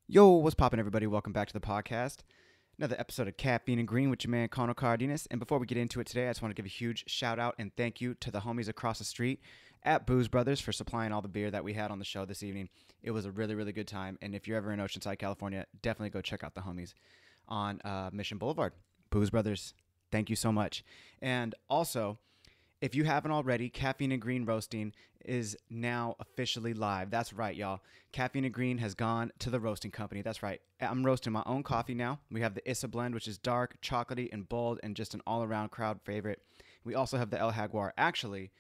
Yo, what's poppin', everybody? Welcome back to the podcast. Another episode of Caffeine and Green with your man, Connor Cardenas. And before we get into it today, I just want to give a huge shout out and thank you to the homies across the street at Booze Brothers for supplying all the beer that we had on the show this evening. It was a really, really good time. And if you're ever in Oceanside, California, definitely go check out the homies on Mission Boulevard. Booze Brothers, thank you so much. And also, if you haven't already, Caffeine and Green Roasting is now officially live. That's right, y'all. Caffeine and Green has gone to the roasting company. That's right. I'm roasting my own coffee now. We have the Issa blend, which is dark, chocolatey, and bold, and just an all-around crowd favorite. We also have the El Jaguar. Actually,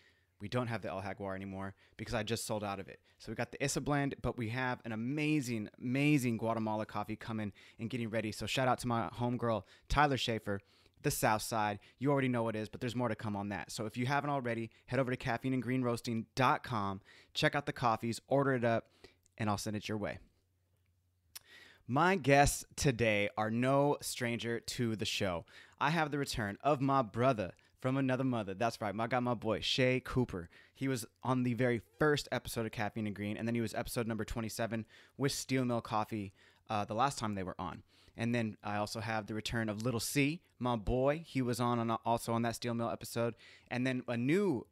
we don't have the El Jaguar anymore because I just sold out of it. So we got the Issa blend, but we have an amazing, amazing Guatemala coffee coming and getting ready. So shout out to my homegirl, Tyler Schaefer, the South Side. You already know what it is, but there's more to come on that. So if you haven't already, head over to caffeineandgreenroasting.com, check out the coffees, order it up, and I'll send it your way. My guests today are no stranger to the show. I have the return of my brother from another mother. That's right. I got my boy, Shea Cooper. He was on the very first episode of Caffeine and Green, and then he was episode number 27 with Steel Mill Coffee the last time they were on. And then I also have the return of Little C, my boy. He was also on that Steel Mill episode. And then a new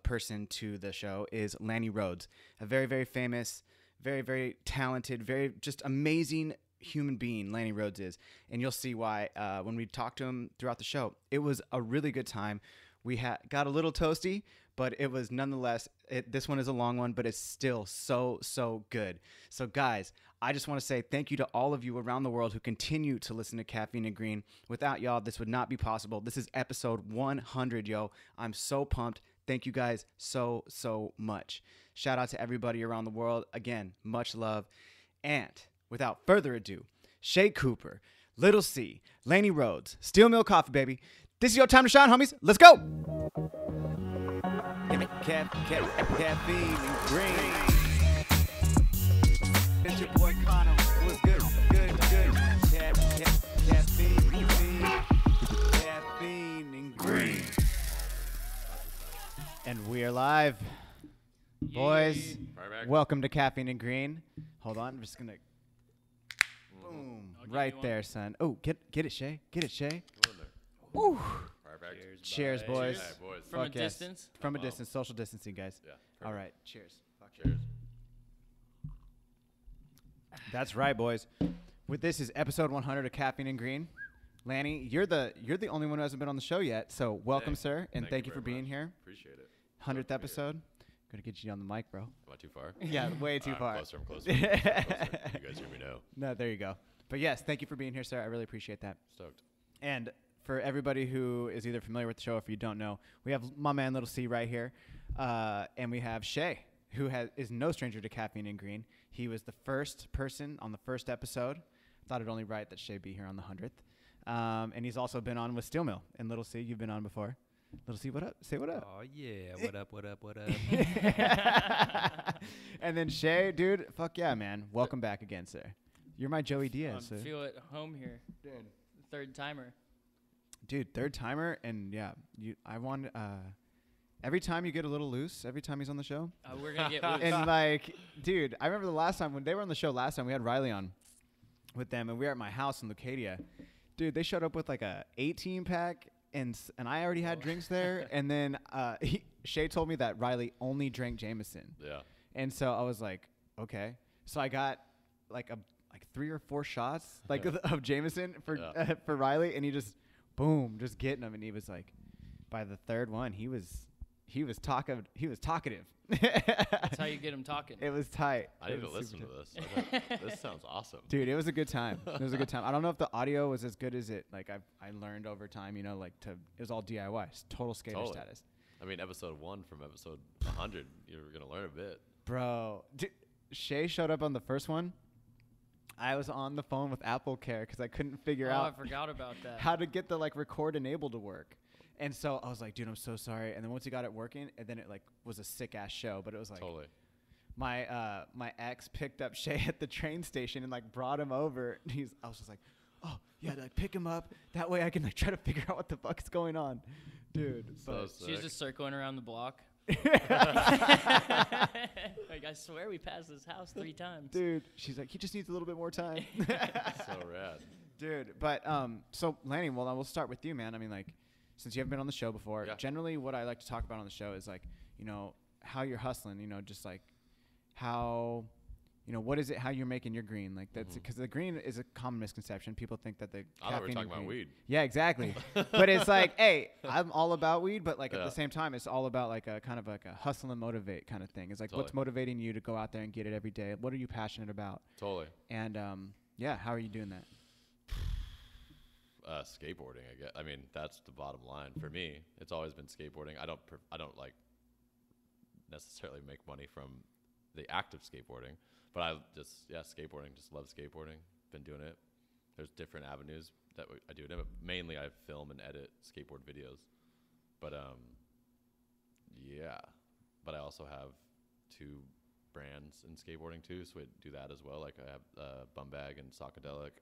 person to the show is Lannie Rhoades, a very, very famous, very, very talented, very just amazing human being Lannie Rhoades is. And you'll see why when we talked to him throughout the show. It was a really good time. We got a little toasty, but it was nonetheless, this one is a long one, but it's still so good. So guys, I just want to say thank you to all of you around the world who continue to listen to Caffeine and Green. Without y'all, this would not be possible. This is episode 100, yo. I'm so pumped. Thank you guys so much. Shout out to everybody around the world. Again, much love. And without further ado, Shea Cooper, Little C, Lannie Rhoades, Steel Mill Coffee, baby. This is your time to shine, homies. Let's go. Caffeine and Green. It's your boy Connor. What's good? Good. Caffeine and Green. And we are live. Boys, welcome to Caffeine and Green. Hold on, I'm just going to... Boom. Right there, son. Oh, get it, Shea. Get it, Shea. Woo. Cheers, boys. Cheers. Right, boys. From a distance? From a distance. Social distancing, guys. Yeah. All right. Cheers. Cheers. That's right, boys. With this is episode 100 of Caffeine and Green. Lannie, you're the only one who hasn't been on the show yet, so welcome, sir, and thank you for being here. Appreciate it. 100th episode. Gonna get you on the mic, bro. Am I too far? Yeah, way too far. I'm closer. You guys hear me now. No, there you go. But yes, thank you for being here, sir. I really appreciate that. Stoked. And for everybody who is either familiar with the show or if you don't know, we have my man Little C right here, and we have Shea, who is no stranger to Caffeine and Green. He was the first person on the first episode. Thought it only right that Shea be here on the 100th. And he's also been on with Steel Mill. And Little C, you've been on before. Little C, what up? Say what up. Oh, yeah. What up? And then Shea, dude, fuck yeah, man. Welcome back again, sir. You're my Joey Diaz. I feel at home here. Dude. Third timer. Dude, third timer. And yeah, every time you get a little loose, every time he's on the show. We're going to get loose. And like, dude, I remember the last time when they were on the show last time, we had Riley on with them, and we were at my house in Lucadia. Dude, they showed up with like a 18-pack, and I already had drinks there. And then Shea told me that Riley only drank Jameson. Yeah. And so I was like, okay. So I got like 3 or 4 shots of Jameson for Riley, and he just just getting them. And he was like, by the third one, he was talkative. That's how you get him talking. It was tight. I need to listen to this. This sounds awesome. Dude, it was a good time. It was a good time. I don't know if the audio was as good as it. Like I learned over time, it was all DIY. It's total skater status. I mean, episode 1 from episode 100, you're gonna learn a bit. Bro, Shea showed up on the first one. I was on the phone with Apple Care because I couldn't figure out. I forgot about that. How to get the record enable to work. And so I was like, dude, I'm so sorry. And then once he got it working, and then it was a sick ass show. But it was like Totally. My ex picked up Shea at the train station and brought him over. And I was just like, oh yeah, pick him up. That way I can try to figure out what the fuck is going on, dude. So she was just circling around the block. Like, I swear we passed this house 3 times. Dude, she's like, he just needs a little bit more time. So rad. Dude, but so Lannie, well, we'll start with you, man. I mean, like, since you haven't been on the show before, Yeah. generally what I like to talk about on the show is like, you know, how you're hustling. You know, just like how, you know, what is it? How you're making your green? Like that's because the green is a common misconception. People think that the I thought we were caffeine talking in about green- weed. Yeah, exactly. But it's like, hey, I'm all about weed, but like at Yeah. the same time, it's all about like a kind of like a hustle and motivate kind of thing. It's like, what's Totally. motivating you to go out there and get it every day? What are you passionate about? Totally. And yeah, how are you doing that? Skateboarding, I guess. I mean, that's the bottom line for me. It's always been skateboarding. I don't like necessarily make money from the act of skateboarding, but I just skateboarding. Just love skateboarding. Been doing it. There's different avenues that I do it in, but mainly I film and edit skateboard videos. But yeah. But I also have 2 brands in skateboarding too, so I do that as well. Like I have Bum Bag and Sockadelic.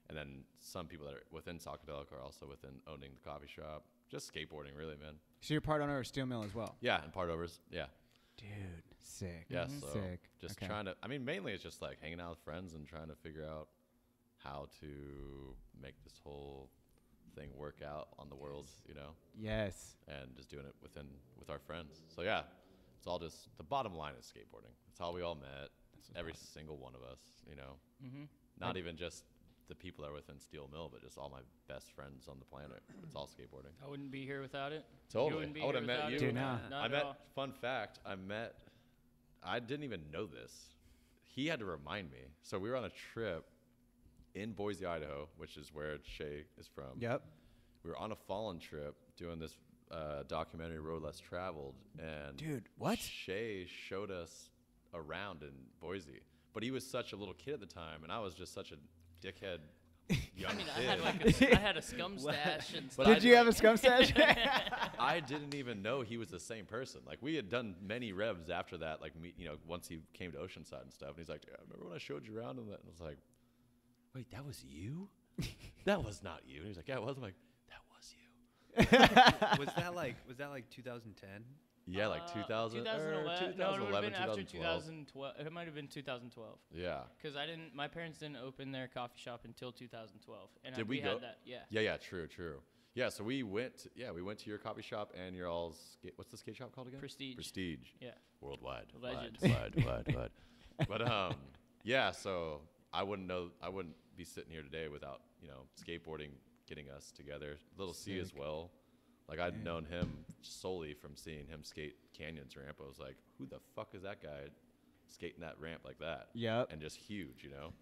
And then some people that are within Sockadelic are also within owning the coffee shop. Just skateboarding, really, man. So you're part owner of Steel Mill as well. Yeah, and part overs. Yeah. Dude, sick. Yeah, so Sick. just Okay. trying to, I mean, mainly it's just like hanging out with friends and trying to figure out how to make this whole thing work out on the world, you know, Yes. and just doing it with our friends. So yeah, it's all just, the bottom line is skateboarding. That's how we all met. Every single one of us, you know, not even just the people that are within Steel Mill, but just all my best friends on the planet. It's all skateboarding. I wouldn't be here without it. Totally. You wouldn't be I would've here met without you. it. Dude, no. Not I at met, all. fun fact, I didn't even know this. He had to remind me. So we were on a trip in Boise, Idaho, which is where Shea is from. Yep. We were on a fallen trip doing this documentary, Road Less Traveled. And Dude, what? Shea showed us around in Boise. But he was such a little kid at the time, and I was just such a dickhead young I mean, kid. I had a scum stash and stuff. But Did you have a scum stash? I didn't even know he was the same person. Like we had done many revs after that, like me, you know, once he came to Oceanside and stuff. And he's like, yeah, remember when I showed you around and that? And I was like, wait, that was you? That was not you. And he's like, yeah, it was. I'm like, that was you. Was that like 2010? Yeah, like 2000, 2011. No, it would have been after 2012. 2012. It might have been 2012. Yeah. Because my parents didn't open their coffee shop until 2012. And Did we we go? had that, yeah. Yeah, true. Yeah, so we went to your coffee shop and your all's, what's the skate shop called again? Prestige. Prestige. Yeah. Worldwide. Legend. Wide. But yeah, so I wouldn't be sitting here today without, you know, skateboarding getting us together. Little C as well. Like I'd known him solely from seeing him skate Canyons ramp. I was like, who the fuck is that guy skating that ramp like that? Yep. And just huge, you know.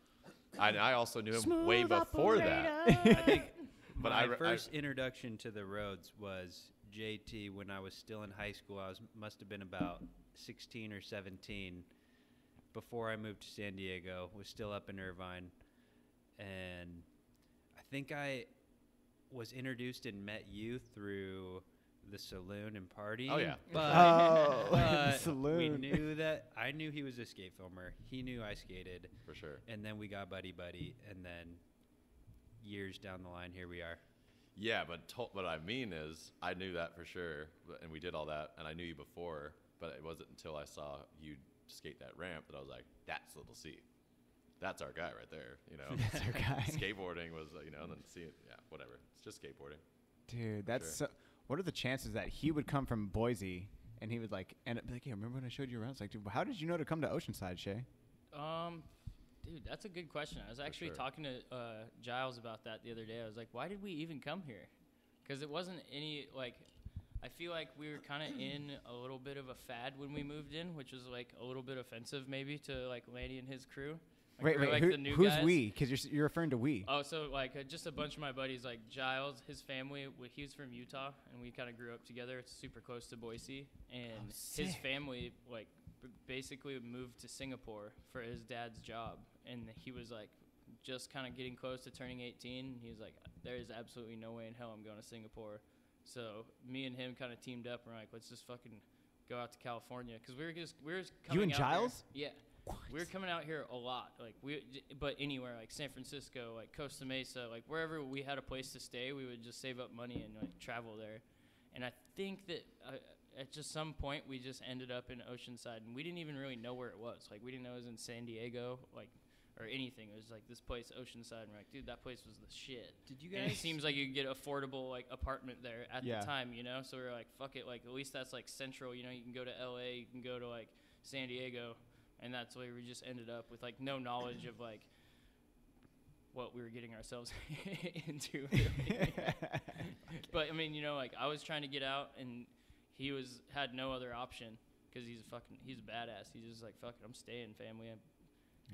I also knew him way before that. I think But my I first introduction to the Rhoades was JT when I was still in high school. Must have been about 16 or 17 before I moved to San Diego. Was still up in Irvine, and I think I was introduced and met you through the saloon and party. Oh, yeah. Oh, but saloon. we knew that I knew he was a skate filmer. He knew I skated, For sure. and then we got buddy, and then years down the line, here we are. Yeah, but what I mean is, I knew that for sure, and we did all that, and I knew you before, but it wasn't until I saw you skate that ramp that I was like, that's Little C. That's our guy right there, you know. That's our guy. Skateboarding was, you know, and then see it, yeah, whatever. It's just skateboarding. Dude, that's Sure. so. What are the chances that he would come from Boise and he would like end up be like, yeah, remember when I showed you around? It's like, dude, how did you know to come to Oceanside, Shea? Dude, that's a good question. I was actually sure. talking to Giles about that the other day. I was like, why did we even come here? Because it wasn't any, like, I feel like we were kind of in a little bit of a fad when we moved in, which was, like, a little bit offensive maybe to, like, Lannie and his crew. Like, Wait, like who, the new who's guys. we? Because you're referring to we. Oh, so, like, just a bunch of my buddies, like Giles, his family, he was from Utah, and we kind of grew up together. It's super close to Boise. And his sick. family, like, basically moved to Singapore for his dad's job. And he was, like, just kind of getting close to turning 18. And he was like, there is absolutely no way in hell I'm going to Singapore. So me and him kind of teamed up, and we're like, let's just fucking go out to California. Because we were coming You and out here- Giles? Yeah. We were coming out here a lot, but anywhere, like San Francisco, like Costa Mesa, like wherever we had a place to stay, we would just save up money and like travel there. And I think that at just some point we just ended up in Oceanside, and we didn't even really know where it was. Like we didn't know it was in San Diego, like or anything. It was like this place, Oceanside, and we're like, dude, that place was the shit. Did you And guys? it seems like you could get affordable like apartment there at Yeah. the time, you know. So we were like, fuck it, like at least that's like central, you know. You can go to L.A., you can go to like San Diego, and that's where we just ended up with like no knowledge of like what we were getting ourselves into. Really. But I mean, you know, like I was trying to get out, and he had no other option because he's a badass. He's just like, fuck it, I'm staying, family.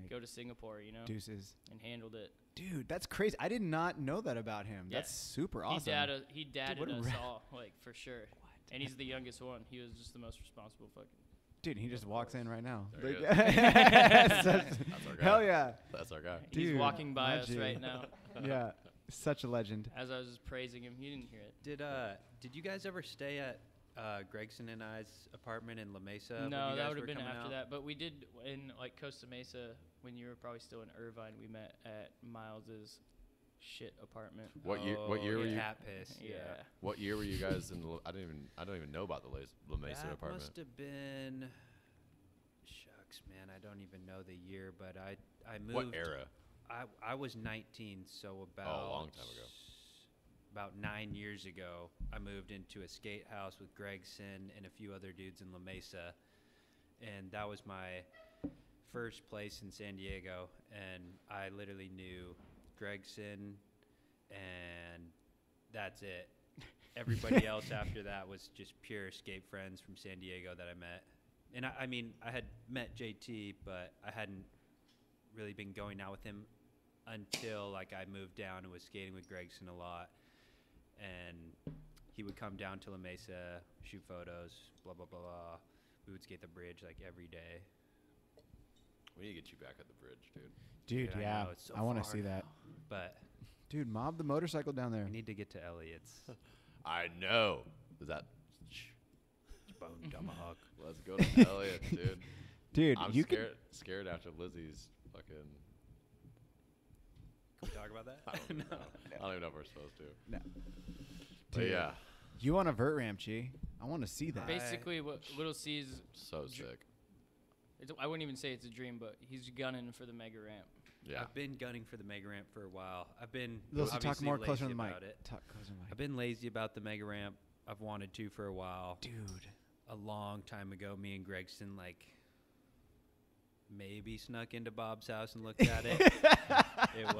Go to Singapore, you know. Deuces. And handled it. Dude, that's crazy. I did not know that about him. Yeah. That's super awesome. He dadded what a us rat. all, like for sure. What? And he's the youngest one. He was just the most responsible fucking. Dude, he just walks in right now. There he Like- That's our guy. Hell yeah. That's our guy. He's Dude, walking by us legend. right now. Yeah, such a legend. As I was just praising him, he didn't hear it. Did you guys ever stay at Gregson and I's apartment in La Mesa? when No, you that guys would have were been coming after out? that. But we did in like Costa Mesa when you were probably still in Irvine. We met at Miles's shit apartment. What year were you? Cat piss. Yeah. What year were you guys in? I don't even know about the La Mesa That apartment. must have been. Shucks, man, I don't even know the year, but I moved. What era? I was 19, so about Oh, a long time ago. About 9 years ago, I moved into a skate house with Gregson and a few other dudes in La Mesa, and that was my first place in San Diego. And I literally knew Gregson, and that's it. Everybody else after that was just pure skate friends from San Diego that I met. And I mean, I had met JT, but I hadn't really been going out with him until like I moved down and was skating with Gregson a lot. And he would come down to La Mesa, shoot photos, blah, blah, blah, blah. We would skate the bridge like every day. We need to get you back at the bridge, dude. Dude, I yeah. know, it's so I want to far see that. now. But Dude, mob the motorcycle down there. we need to get to Elliot's. I know. Is that? Bone tomahawk. Let's go to Elliot, dude. Dude, I'm you could. scared after Lizzie's fucking. Can we talk about that? I don't even know. I don't even know if we're supposed to. No. But Dude. yeah, You on a vert ramp, G. I want to see that. Basically, what Little C's, so sick. I wouldn't even say it's a dream, but he's gunning for the mega ramp. Yeah. I've been gunning for the mega ramp for a while. I've been Let's talk obviously more closer to lazy the mic. about it. Talk closer to the I've mic. been lazy about the mega ramp. I've wanted to for a while. Dude. A long time ago, me and Gregson like maybe snuck into Bob's house and looked at it. It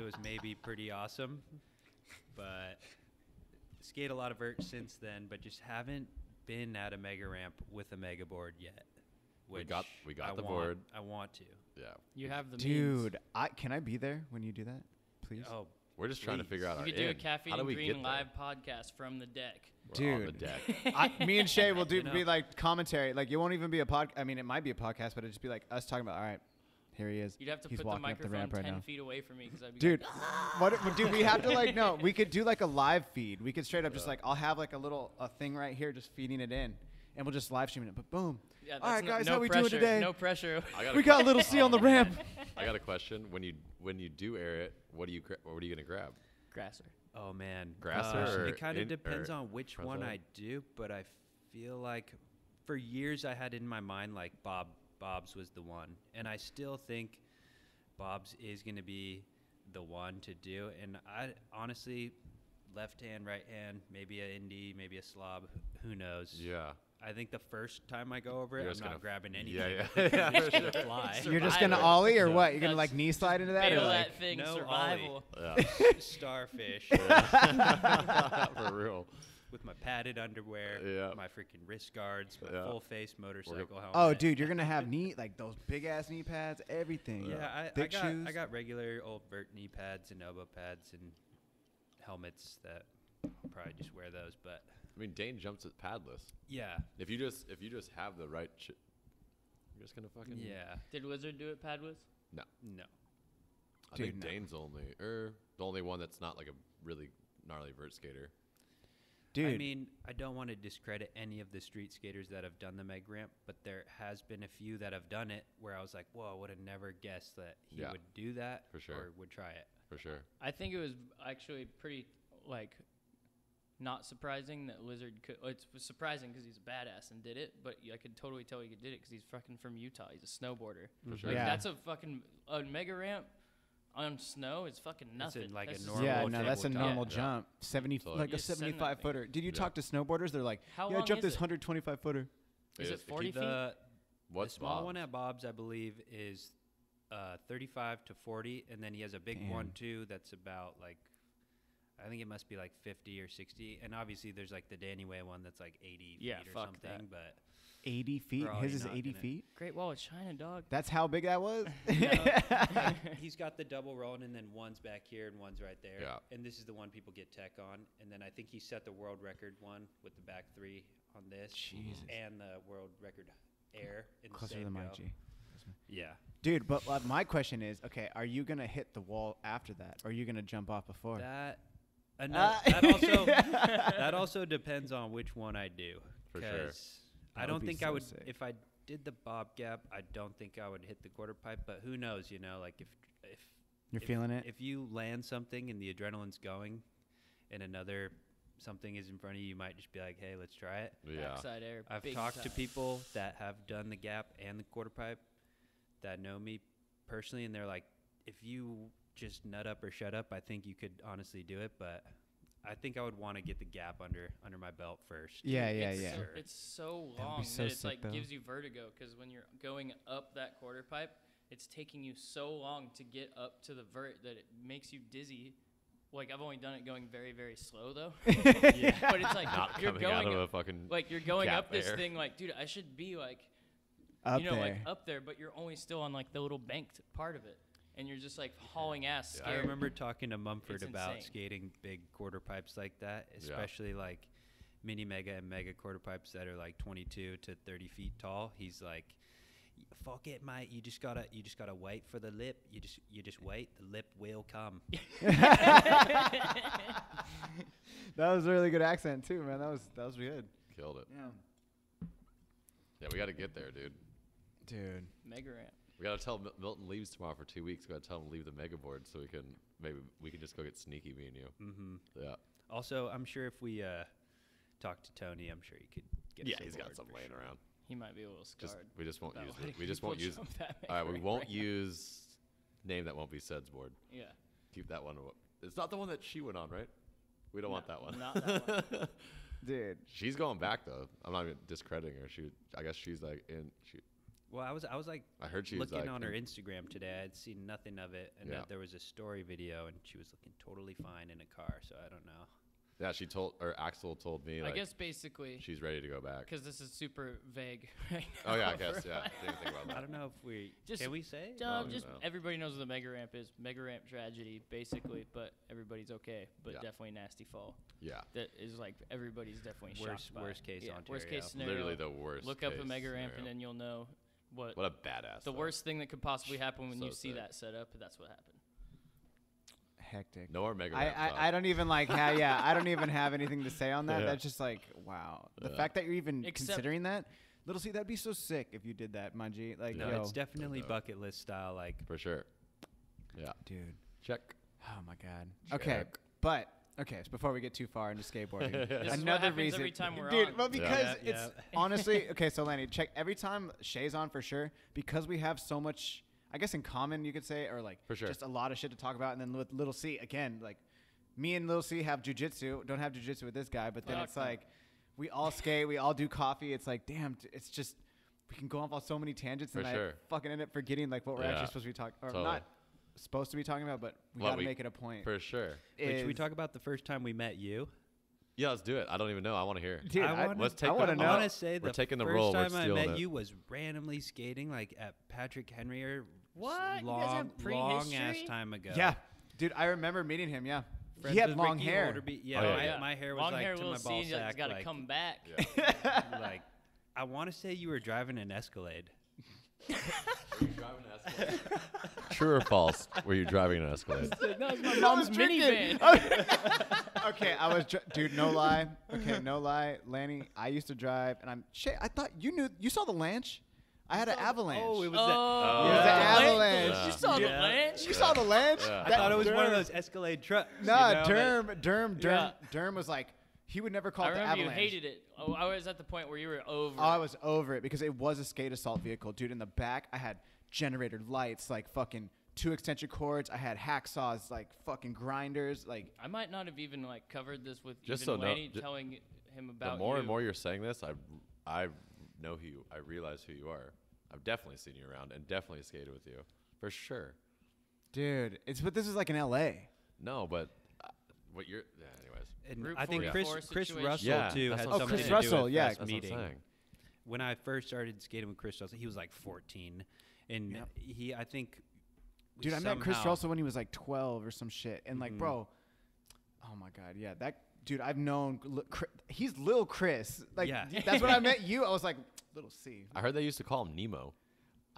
was maybe pretty awesome, but skate a lot of vert since then, but just haven't been at a mega ramp with a mega board yet. We which got I the want- board. I want to. Yeah. You have the means. Dude, can I be there when you do that? Please? Oh, We're just trying to Please. figure out You our could do a end. Caffeine How do and we Green get there? live podcast from the deck. We're on the Dude. deck. Me and Shea will You be know. like commentary. Like, it won't even be a podcast. I mean, it might be a podcast, but it'd just be like us talking about, all right, here he is. You'd have to He's put the walking up the microphone ramp right 10 now. feet away from me because I'd be Dude, like, dude, we have to like, no, we could do like a live feed. We could straight up just Yeah. like, I'll have like a thing right here just feeding it in. And we'll just live stream it. But boom. yeah, All right, that's guys, no how we pressure, doing today? No pressure. I We got Little C on the ramp. I got a question. When you do air it, what are you gonna grab? Grasser. oh man, Grasser or it kind of in- depends or on which front one side? I do, but I feel like for years I had in my mind like Bob's was the one, and I still think Bob's is gonna be the one to do. And I honestly, left hand, right hand, maybe a indie, maybe a slob, who knows? Yeah. I think the first time I go over it, You're I'm just not gonna grabbing anything. Yeah, I'm yeah. just gonna fly. You're just going to Survivor. ollie or Yeah. what? You're going to That's like knee slide into that? Or Feel like, that thing, no survival. Yeah. Starfish For real. with my padded underwear, Yeah. my freaking wrist guards, my Yeah. full face motorcycle helmet. oh, dude, you're going to have knee, like those big ass knee pads, everything. Yeah, I Thick got shoes. I got regular old vert knee pads and elbow pads and helmets that I'll probably just wear those. But I mean, Dane jumps at padless. yeah, If you just have the right, you're just gonna fucking. yeah, Did Wizard do it padless? no. I Dude, think no. Dane's the only one that's not like a really gnarly vert skater. Dude, I mean, I don't want to discredit any of the street skaters that have done the meg ramp, but there has been a few that have done it where I was like, whoa, I would have never guessed that he Yeah. would do that For sure. or would try it. For sure. I think it was actually pretty like not surprising that Lizard could. It was surprising because he's a badass and did it, but I could totally tell he did it because he's fucking from Utah. He's a snowboarder. For sure. Like, Yeah. that's a mega ramp on snow is fucking That's nothing. like a That's normal Yeah, Normal no, that's a tabletop. normal Yeah. jump. 70, Totally. like a You send that 75 thing. footer. Did you Yeah. talk to snowboarders? They're like, How yeah, I long jumped is this it? 125 footer. Is it 40 feet? The What's small Bob's? one at Bob's, I believe, is 35 to 40, and then he has a big one Damn. too that's about like, I think it must be like 50 or 60, and obviously there's like the Danny Way one that's like 80 Yeah, feet or fuck something. that. But 80 feet. We're already His is not 80 gonna- feet. Great Wall of China, dog. That's how big that was. he's got the double rolling, and then one's back here and one's right there. Yeah. And this is the one people get tech on, and then I think he set the world record one with the back three on this, Jesus. and the world record air in the Closer to same the go. mic, G. Yeah. Dude, but my question is, okay, are you gonna hit the wall after that, or are you gonna jump off before? That. Ah. That also depends on which one I do. For sure. 'Cause I That would don't be think so I would sick. if I did the bob gap. I don't think I would hit the quarter pipe. But who knows? You know, like if You're if- feeling it. If you land something and the adrenaline's going, and another something is in front of you, you might just be like, "Hey, let's try it." Yeah. Backside air. I've big talked to time. people that have done the gap and the quarter pipe that know me personally, and they're like, "If you just nut up or shut up, I think you could honestly do it." But I think I would want to get the gap under my belt first. Yeah, It's yeah. So, it's so That would be long so that it's sick, like though. gives you vertigo because when you're going up that quarter pipe, it's taking you so long to get up to the vert that it makes you dizzy. Like I've only done it going very, very slow though. Yeah. But it's like Not you're coming out going of a up, fucking. like you're going gap up this air. thing like, dude, I should be like Up you know, there. like up there, but you're only still on like the little banked part of it. And you're just like hauling ass Yeah. I scared. remember talking to Mumford It's about insane. skating big quarter pipes like that, especially like mini mega and mega quarter pipes that are like 22 to 30 feet tall. He's like, "Fuck it, mate. You just gotta wait for the lip. You just wait. The lip will come." That was a really good accent too, man. That was good. Killed it. Yeah. Yeah, we got to get there, dude. Dude. Mega ramp. We got to tell Milton leaves tomorrow for 2 weeks. We got to tell him to leave the mega board so maybe we can just go get sneaky, me and you. Mm-hmm. Yeah. Also, I'm sure if we talk to Tony, I'm sure he could get. Yeah, us a he's got board some for laying sure. around. He might be a little scarred. We just won't about use letting it. We just won't people use. jump that All right, mega we ramp. won't use name that won't be Sed's board. Yeah. Keep that one. It's not the one that she went on, right? We don't want that one. Not that one. Dude. She's going back though. I'm not even discrediting her. I guess she's like in. Well, I was like I heard she was looking like on her in- Instagram today. I'd seen nothing of it, and Yeah. there was a story video, and she was looking totally fine in a car. So I don't know. Yeah, Axel told me I like guess basically she's ready to go back. because this is super vague right Oh yeah, I now guess for yeah. mine. Didn't think about I that. don't know if we Just- can we say. Just no. everybody knows what the mega ramp is. Mega ramp tragedy, basically, but everybody's okay. But Yeah. definitely nasty fall. Yeah, That is like everybody's definitely shocked by. Worst case Worst Ontario. case scenario. literally the worst. Look up a case mega ramp scenario. and then you'll know what What a badass. the though. worst thing that could possibly happen when So you see sick. that set up. That's what happened. Hectic. No more mega ramp. I don't even like I don't even have anything to say on that. Yeah. That's just like wow. The Yeah. fact that you're even Except- considering that, Little C, that'd be so sick if you did that, Manji. Like, No, yo, it's definitely No. bucket list style. Like for sure. Yeah. dude. Check. Oh my god. Okay, Check. but okay. So before we get too far into skateboarding, This is what another happens reason, every time we're dude. on. Well, because Yeah. it's Yeah. honestly okay. So Lannie, check every time Shea's on for sure because we have so much, I guess, in common. You could say, or like For sure. just a lot of shit to talk about. And then with Little C again, like me and Little C have jujitsu. Don't have jujitsu with this guy, but then Fuck it's no. like we all skate, we all do coffee. It's like damn, it's just. We can go off on so many tangents, For and sure. I fucking end up forgetting like what we're Yeah. actually supposed to be talking, or Totally. not supposed to be talking about, but we What gotta we- make it a point. For sure. Wait, should we is- talk about the first time we met you? Yeah, let's do it. I don't even know. I want to hear. Dude, I wanna- Let's take I the- want to I know. I No. want to say We're the taking the first role, we're time I stealing met it. you was randomly skating like at Patrick Henry or What? You long, guys have long ass prehistory? time ago. Yeah, dude, I remember meeting him. Yeah, Friends he had with long Ricky hair. Holderby. Yeah, Oh, yeah. my hair was Long like hair to will my see. ball It's sack. got to like, come back. Yeah. like, I want to say you were driving an Escalade. True or false? Were you driving an Escalade? That was my I mom's was drinking. minivan. Okay, I was, dude. No lie. Okay, no lie, Lannie. I used to drive, and I thought you saw the Lanch. I had an Avalanche. Oh, it was Oh, It was Yeah. the Avalanche. You saw the Yeah. Lanch? You saw the Lanch? Yeah. I thought it was one of those Escalade trucks. Nah, you know, Derm Yeah. was like, He would never call I it the remember Avalanche. you hated it. Oh, I was at the point where you were over. Oh, I was over it because it was a skate assault vehicle, dude. In the back, I had generator lights, like fucking 2 extension cords. I had hacksaws, like fucking grinders, like. I might not have even like covered this with Just even so no- Lannie ju- telling him about The more you. and more you're saying this, I know who you. I realize who you are. I've definitely seen you around and definitely skated with you for sure. Dude, but this is like in L.A. No, but what you're. Yeah, anyways. And Route I think 44 Chris situation. Russell Yeah, too that's had what I'm something saying. to Chris do Russell, with yeah. this That's what I'm meeting. saying. When I first started skating with Chris Russell, he was like 14, and Yep. I think. we Dude, I met Chris somehow- Russell when he was like 12 or some shit, and like, Mhm. bro, oh my god, yeah, that dude, I've known. He's Lil Chris. Like, Yeah. that's when I met you. I was like, little C. I heard they used to call him Nemo.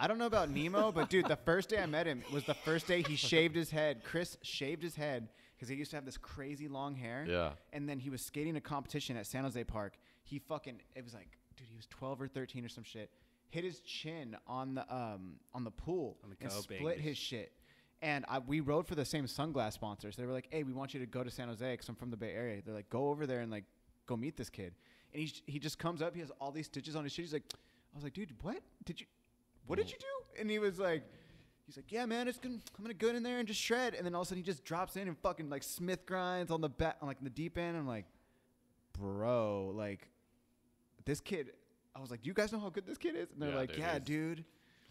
I don't know about Nemo, but dude, the first day I met him was the first day he shaved his head. Chris shaved his head because he used to have this crazy long hair. Yeah. And then he was skating a competition at San Jose Park. It was like, dude, he was 12 or 13 or some shit. Hit his chin on the pool On the and coping. split his shit. And we rode for the same sunglass sponsor. So they were like, hey, we want you to go to San Jose because I'm from the Bay Area. They're like, go over there and like go meet this kid. And he just comes up. He has all these stitches on his shit. I was like, dude, what did you do? And he's like, yeah, man, I'm gonna go in there and just shred. And then all of a sudden he just drops in and fucking like Smith grinds on the back, on like the deep end. I'm like, bro, like this kid. I was like, do you guys know how good this kid is? And they're Yeah, like, dude, yeah, dude.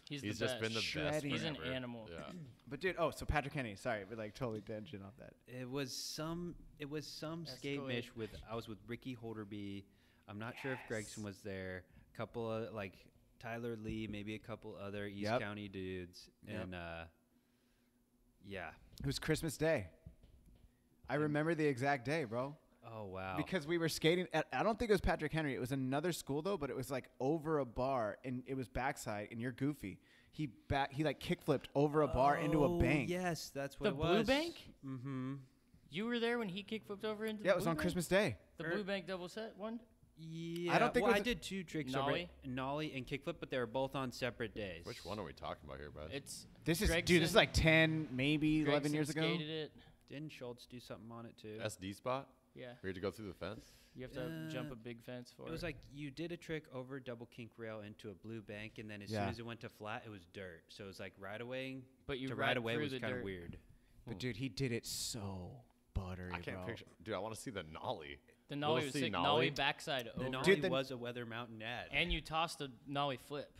He's He's the just best. been the Shredding. best. He's an forever. animal. Yeah. But dude, so Patrick Henry. Sorry, we like totally tangent off that. It was some skate Escalade. mish with. I was with Ricky Holderby. I'm not sure if Gregson was there. A couple of like Tyler Lee, maybe a couple other East Yep. County dudes, Yep. and yeah. It was Christmas Day. I remember the exact day, bro. Oh wow. Because we were skating at, I don't think it was Patrick Henry. It was another school though, but it was like over a bar and it was backside and you're goofy. He like kick flipped over a bar into a bank. Yes, that's what The it was. Blue Bank? Mm-hmm. You were there when he kickflipped over into Yeah, the it was Blue on Bank? Christmas Day. The Blue Bank double set one? Yeah. I don't think it well, was I did 2 tricks Nollie? over Nollie and kickflip, but they were both on separate days. Which one are we talking about here, bud? It's This is Gregson- this is like 10, maybe 11 Gregson years ago. skated it. Didn't Schultz do something on it too? SD spot? Yeah. We had to go through the fence? You have to jump a big fence for It was like you did a trick over double kink rail into a blue bank, and then as Yeah. soon as it went to flat, it was dirt. So it was like right away. But you to ride right away through was the kind of dirt. weird. But dude, he did it so buttery, I can't bro. picture. Dude, I want to see the nollie. The nollie Little was C sick. nollie? Nollie backside The over. nollie Dude, the- was a Weather Mountain ad. And you tossed a nollie flip.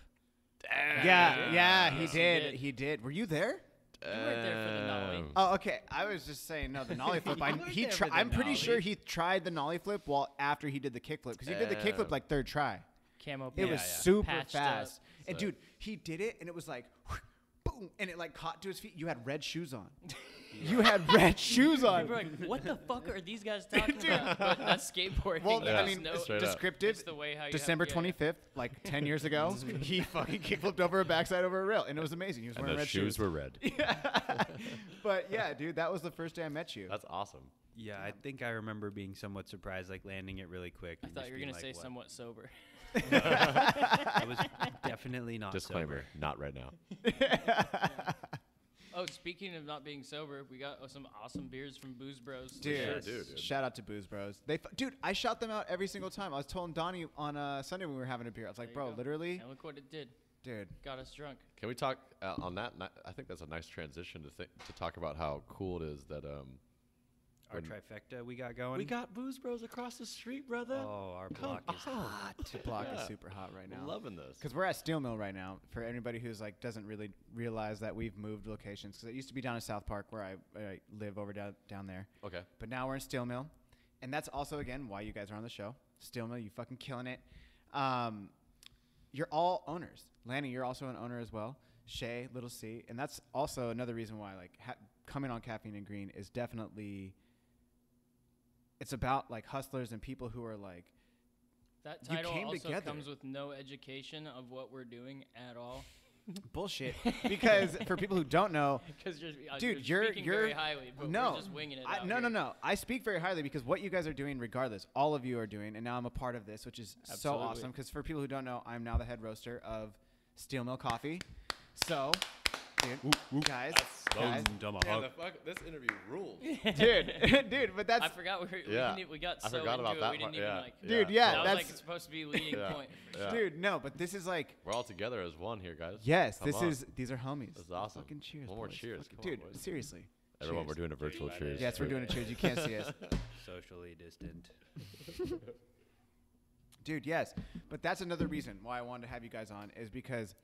Yeah, he Yes, he did. did. He did. Were you there? You weren't there for the nollie. Oh, okay. I was just saying, no, the nollie flip. You weren't there for the I'm pretty sure nollie. he tried the nollie flip after he did the kick flip because he did the kick flip like third try. Camo It pants. was super Patched fast. up. And So- dude, he did it, and it was like, boom, and it like caught to his feet. You had red shoes on. You had red shoes on. People were like, what the fuck are these guys talking about? But that's skateboarding. Well, You I just mean, know- straight up. descriptive. It's the way how you December have, yeah, 25th, like 10 years ago, he fucking kick flipped over a backside over a rail, and it was amazing. He was And wearing the red shoes were red. But yeah, dude, that was the first day I met you. That's awesome. Yeah, I think I remember being somewhat surprised, like landing it really quick. I and thought just you were being gonna say like, what? somewhat sober. I was definitely not Disclaimer, sober. not right now. Oh, speaking of not being sober, we got some awesome beers from Booze Bros. Dude, sure do, dude. shout out to Booze Bros. Dude, I shout them out every single time. I was telling Donnie on Sunday when we were having a beer. I was like, There you bro, go. literally, And look what it did. dude. Got us drunk. Can we talk on that? I think that's a nice transition to talk about how cool it is that Our trifecta we got going. we got Booze Bros across the street, brother. Oh, our Come block is on. hot. The block is Yeah. super hot right now. Loving this. Because we're at Steel Mill right now. For anybody who's like doesn't really realize that we've moved locations, because it used to be down in South Park where I live over down there, Okay. but now we're in Steel Mill, and that's also again why you guys are on the show. Steel Mill, you fucking killing it. You're all owners. Lannie, you're also an owner as well. Shea, Little C, and that's also another reason why like coming on Caffeine and Green is definitely. It's about like hustlers and people who are like. That You title came also together. comes with no education of what we're doing at all. Bullshit. Because for people who don't know, Because dude, you're you're speaking very highly, but no, we're just winging it. out no, here. no. I speak very highly because what you guys are doing, regardless, all of you are doing, and now I'm a part of this, which is so Absolutely. awesome. Because for people who don't know, I'm now the head roaster of Steel Mill Coffee. So dude, guys. Man, Tomahawk. the fuck, this interview rules. dude, but that's I forgot we got I so forgot into about it. that We didn't part, even yeah. like. Dude, yeah, that was that's- like supposed to be leading Yeah. point. For Yeah. sure. dude. No, but this is like. We're all together as one here, guys. Yes, Come on. these are homies. This is awesome. Fucking cheers. One more boys. cheers. Fucking- Come on, dude, boys. seriously. Everyone, Cheers. we're doing a virtual cheers. Yes, we're doing a cheers. You can't see us. Socially distant. Dude, yes. But that's another reason why I wanted to have you guys on is because,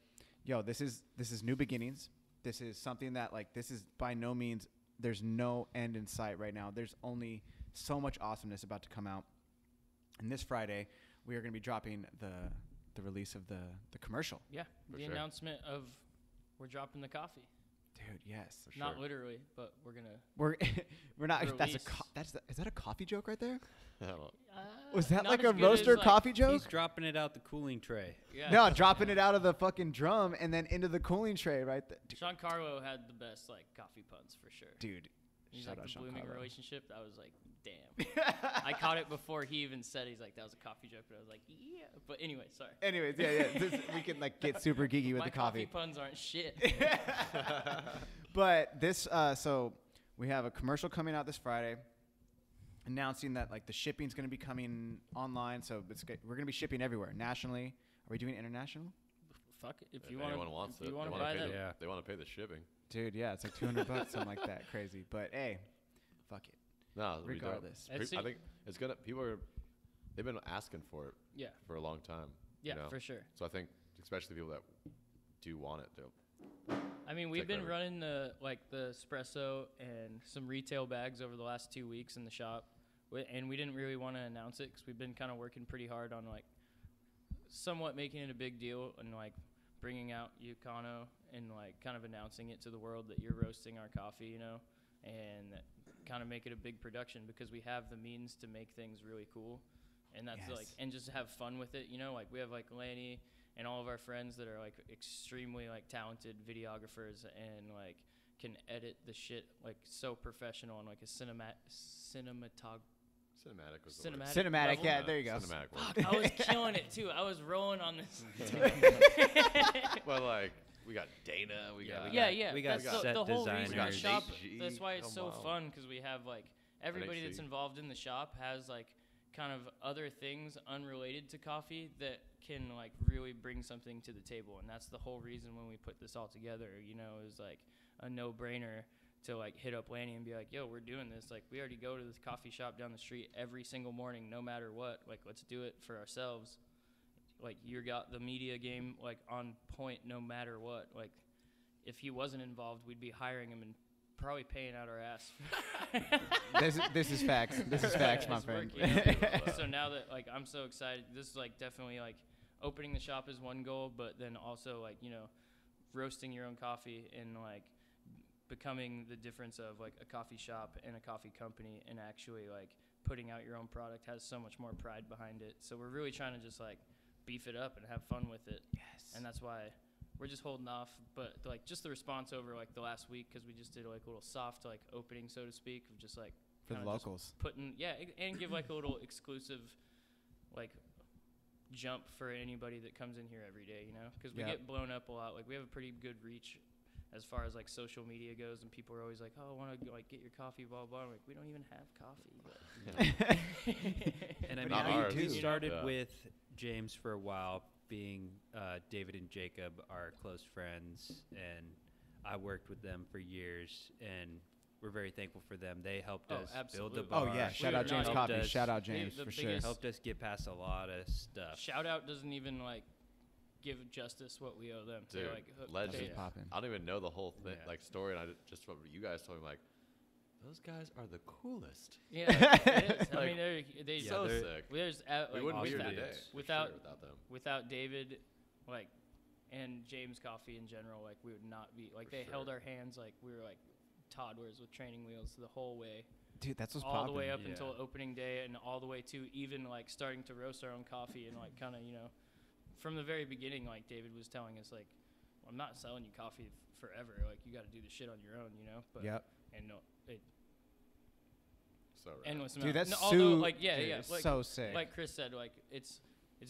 yo, this is new beginnings. This is something that this is by no means, there's no end in sight right now. There's only so much awesomeness about to come out. And this Friday, we are going to be dropping the release of the commercial. Yeah, For the sure. announcement of we're dropping the coffee. Dude, yes. For Not sure. literally, but we're gonna. We're not. Release. Is that a coffee joke right there? I don't know. Was that not like as a good roaster as, like, coffee joke? He's dropping it out the cooling tray. Yeah. No, dropping it out of the fucking drum and then into the cooling tray right there. Sean Carlo had the best coffee puns for sure. Dude, He's shout like out the Sean blooming Carlo. relationship. I was like, damn. I caught it before he even said. He's like, that was a coffee joke, but I was like, yeah. But anyway, sorry. Anyways, yeah. We can get super geeky with My the coffee. puns aren't shit. But this, so we have a commercial coming out this Friday, announcing that the shipping's going to be coming online. So we're going to be shipping everywhere nationally. Are we doing international? Fuck it. If If you want anyone wants if it, you they want to wanna buy pay that, the- Yeah. They want to pay the shipping. Dude, yeah, it's like $200, something like that. Crazy. But hey, fuck it. No, it'll be dope. Regardless. It's I think it's gonna. They've been asking for it yeah, for a long time. yeah, you know? for sure. So I think, especially people that do want it, I mean, we've Take been over. running the espresso and some retail bags over the last 2 weeks in the shop, and we didn't really want to announce it because we've been kind of working pretty hard on somewhat making it a big deal and bringing out Yucano and kind of announcing it to the world that you're roasting our coffee, and kind of make it a big production because we have the means to make things really cool, and that's Yes. and just have fun with it, we have Lannie and all of our friends that are extremely talented videographers and can edit the shit so professional and a cinematog Cinematic was the word. Cinematic, level. yeah, there you go. Cinematic word. Fuck, I was killing it too. I was rolling on this. But we got Dana. We got. we got That's set the whole reason designers. the We got shop. HG, That's why it's so come on. fun because we have everybody that's NHC. involved in the shop has kind of other things unrelated to coffee that can really bring something to the table, and that's the whole reason when we put this all together. Is a no-brainer to hit up Lannie and be like, yo, we're doing this. We already go to this coffee shop down the street every single morning, no matter what. Let's do it for ourselves. You got the media game on point no matter what. If he wasn't involved, we'd be hiring him and probably paying out our ass. This is facts. This is facts, my It's friend. working. So now that I'm so excited, this is definitely opening the shop is one goal, but then also roasting your own coffee and becoming the difference of a coffee shop and a coffee company, and actually putting out your own product has so much more pride behind it. So we're really trying to just beef it up and have fun with it. Yes. And that's why we're just holding off, but just the response over the last week, because we just did a little soft opening, so to speak, of just For the kinda just locals. putting and give a little exclusive jump for anybody that comes in here every day, because we Yep. get blown up a lot. We have a pretty good reach as far as social media goes, and people are always like, oh, I want to get your coffee, blah blah. I'm like, we don't even have coffee. But And I But Not mean, ours. we You know? started Yeah. with James for a while, being David and Jacob, our close friends, and I worked with them for years, and we're very thankful for them. They helped Oh, us build the absolutely. bar. Oh yeah, shout We out would James not- Coffee. helped us- Shout out the James for sure. biggest- helped us get past a lot of stuff. shout out doesn't even give justice what we owe them. Dude, legend. they- Just popping. I don't even know the whole thing, Yeah. story, and just what you guys told me, those guys are the coolest. Yeah, it is. I Like, mean, they Yeah, so they're- sick. there's We wouldn't be here awesome today dudes. for Without- sure without them. without David, and James Coffee in general, we would not be For they held sure. our hands we were toddlers with training wheels the whole way, Dude, that's what's all popping. the way up Yeah. until opening day, and all the way to even starting to roast our own coffee, and kind of from the very beginning, David was telling us well, I'm not selling you coffee forever, you got to do the shit on your own, but Yep. and no, it So rad. endless Dude, amount. that's no, although dude, yeah, it's like so sick. Chris said, it's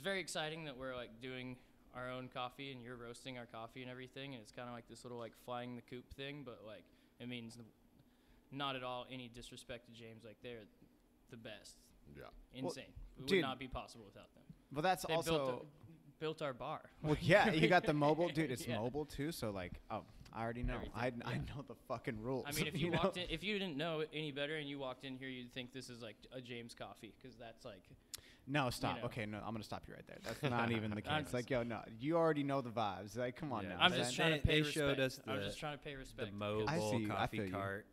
very exciting that we're doing our own coffee and you're roasting our coffee and everything, and it's kind of like this little like flying the coop thing, but like it means not at all any disrespect to James. Like they're the best. Yeah. Insane. It dude, would not be possible without them. Well, that's They also built our bar. well, yeah. You got the mobile, dude. It's Yeah. mobile too. So like, oh, I already know. I Everything, know the fucking rules. I mean, if you know? walked in, if you didn't know any better and you walked in here, you'd think this is like a James coffee, because that's like. No, stop. know. Okay, no, I'm gonna stop you right there. That's not even the I'm case. Like, yo, no, you already know the vibes. Like, come on Yeah. now. I'm son. just trying to pay They respect. showed us I'm the- just trying to pay The respect. mobile I see you. I coffee feel you. cart.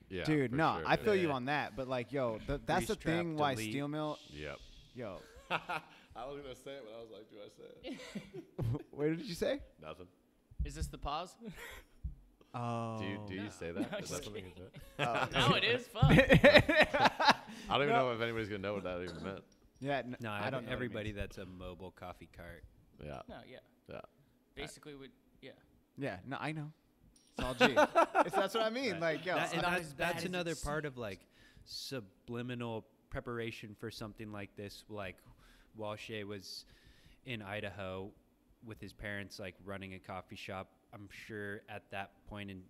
Yeah. Dude, for no, sure, I dude. feel you Yeah. on that. But like, yo, that's the Grease trap, thing. Why delete. steel mill? Yep. Yo, I was gonna say it, but I was like, do I say it? what did you say? Nothing. Is this the pause? Oh, Do you No. say No, that? Is just that something you kidding. say? No, it is fun. I don't even know if anybody's gonna know what that even meant. Yeah, No, I don't know. everybody that's a mobile coffee cart. Yeah. No, yeah. Yeah. Basically, would yeah. Yeah, no, I know. It's all G. That's what I mean. Right. Like, yo, That- and not that's, as bad that's as it another part seems. of like subliminal preparation for something like this. Like while Shea was in Idaho with his parents, like running a coffee shop, I'm sure at that point in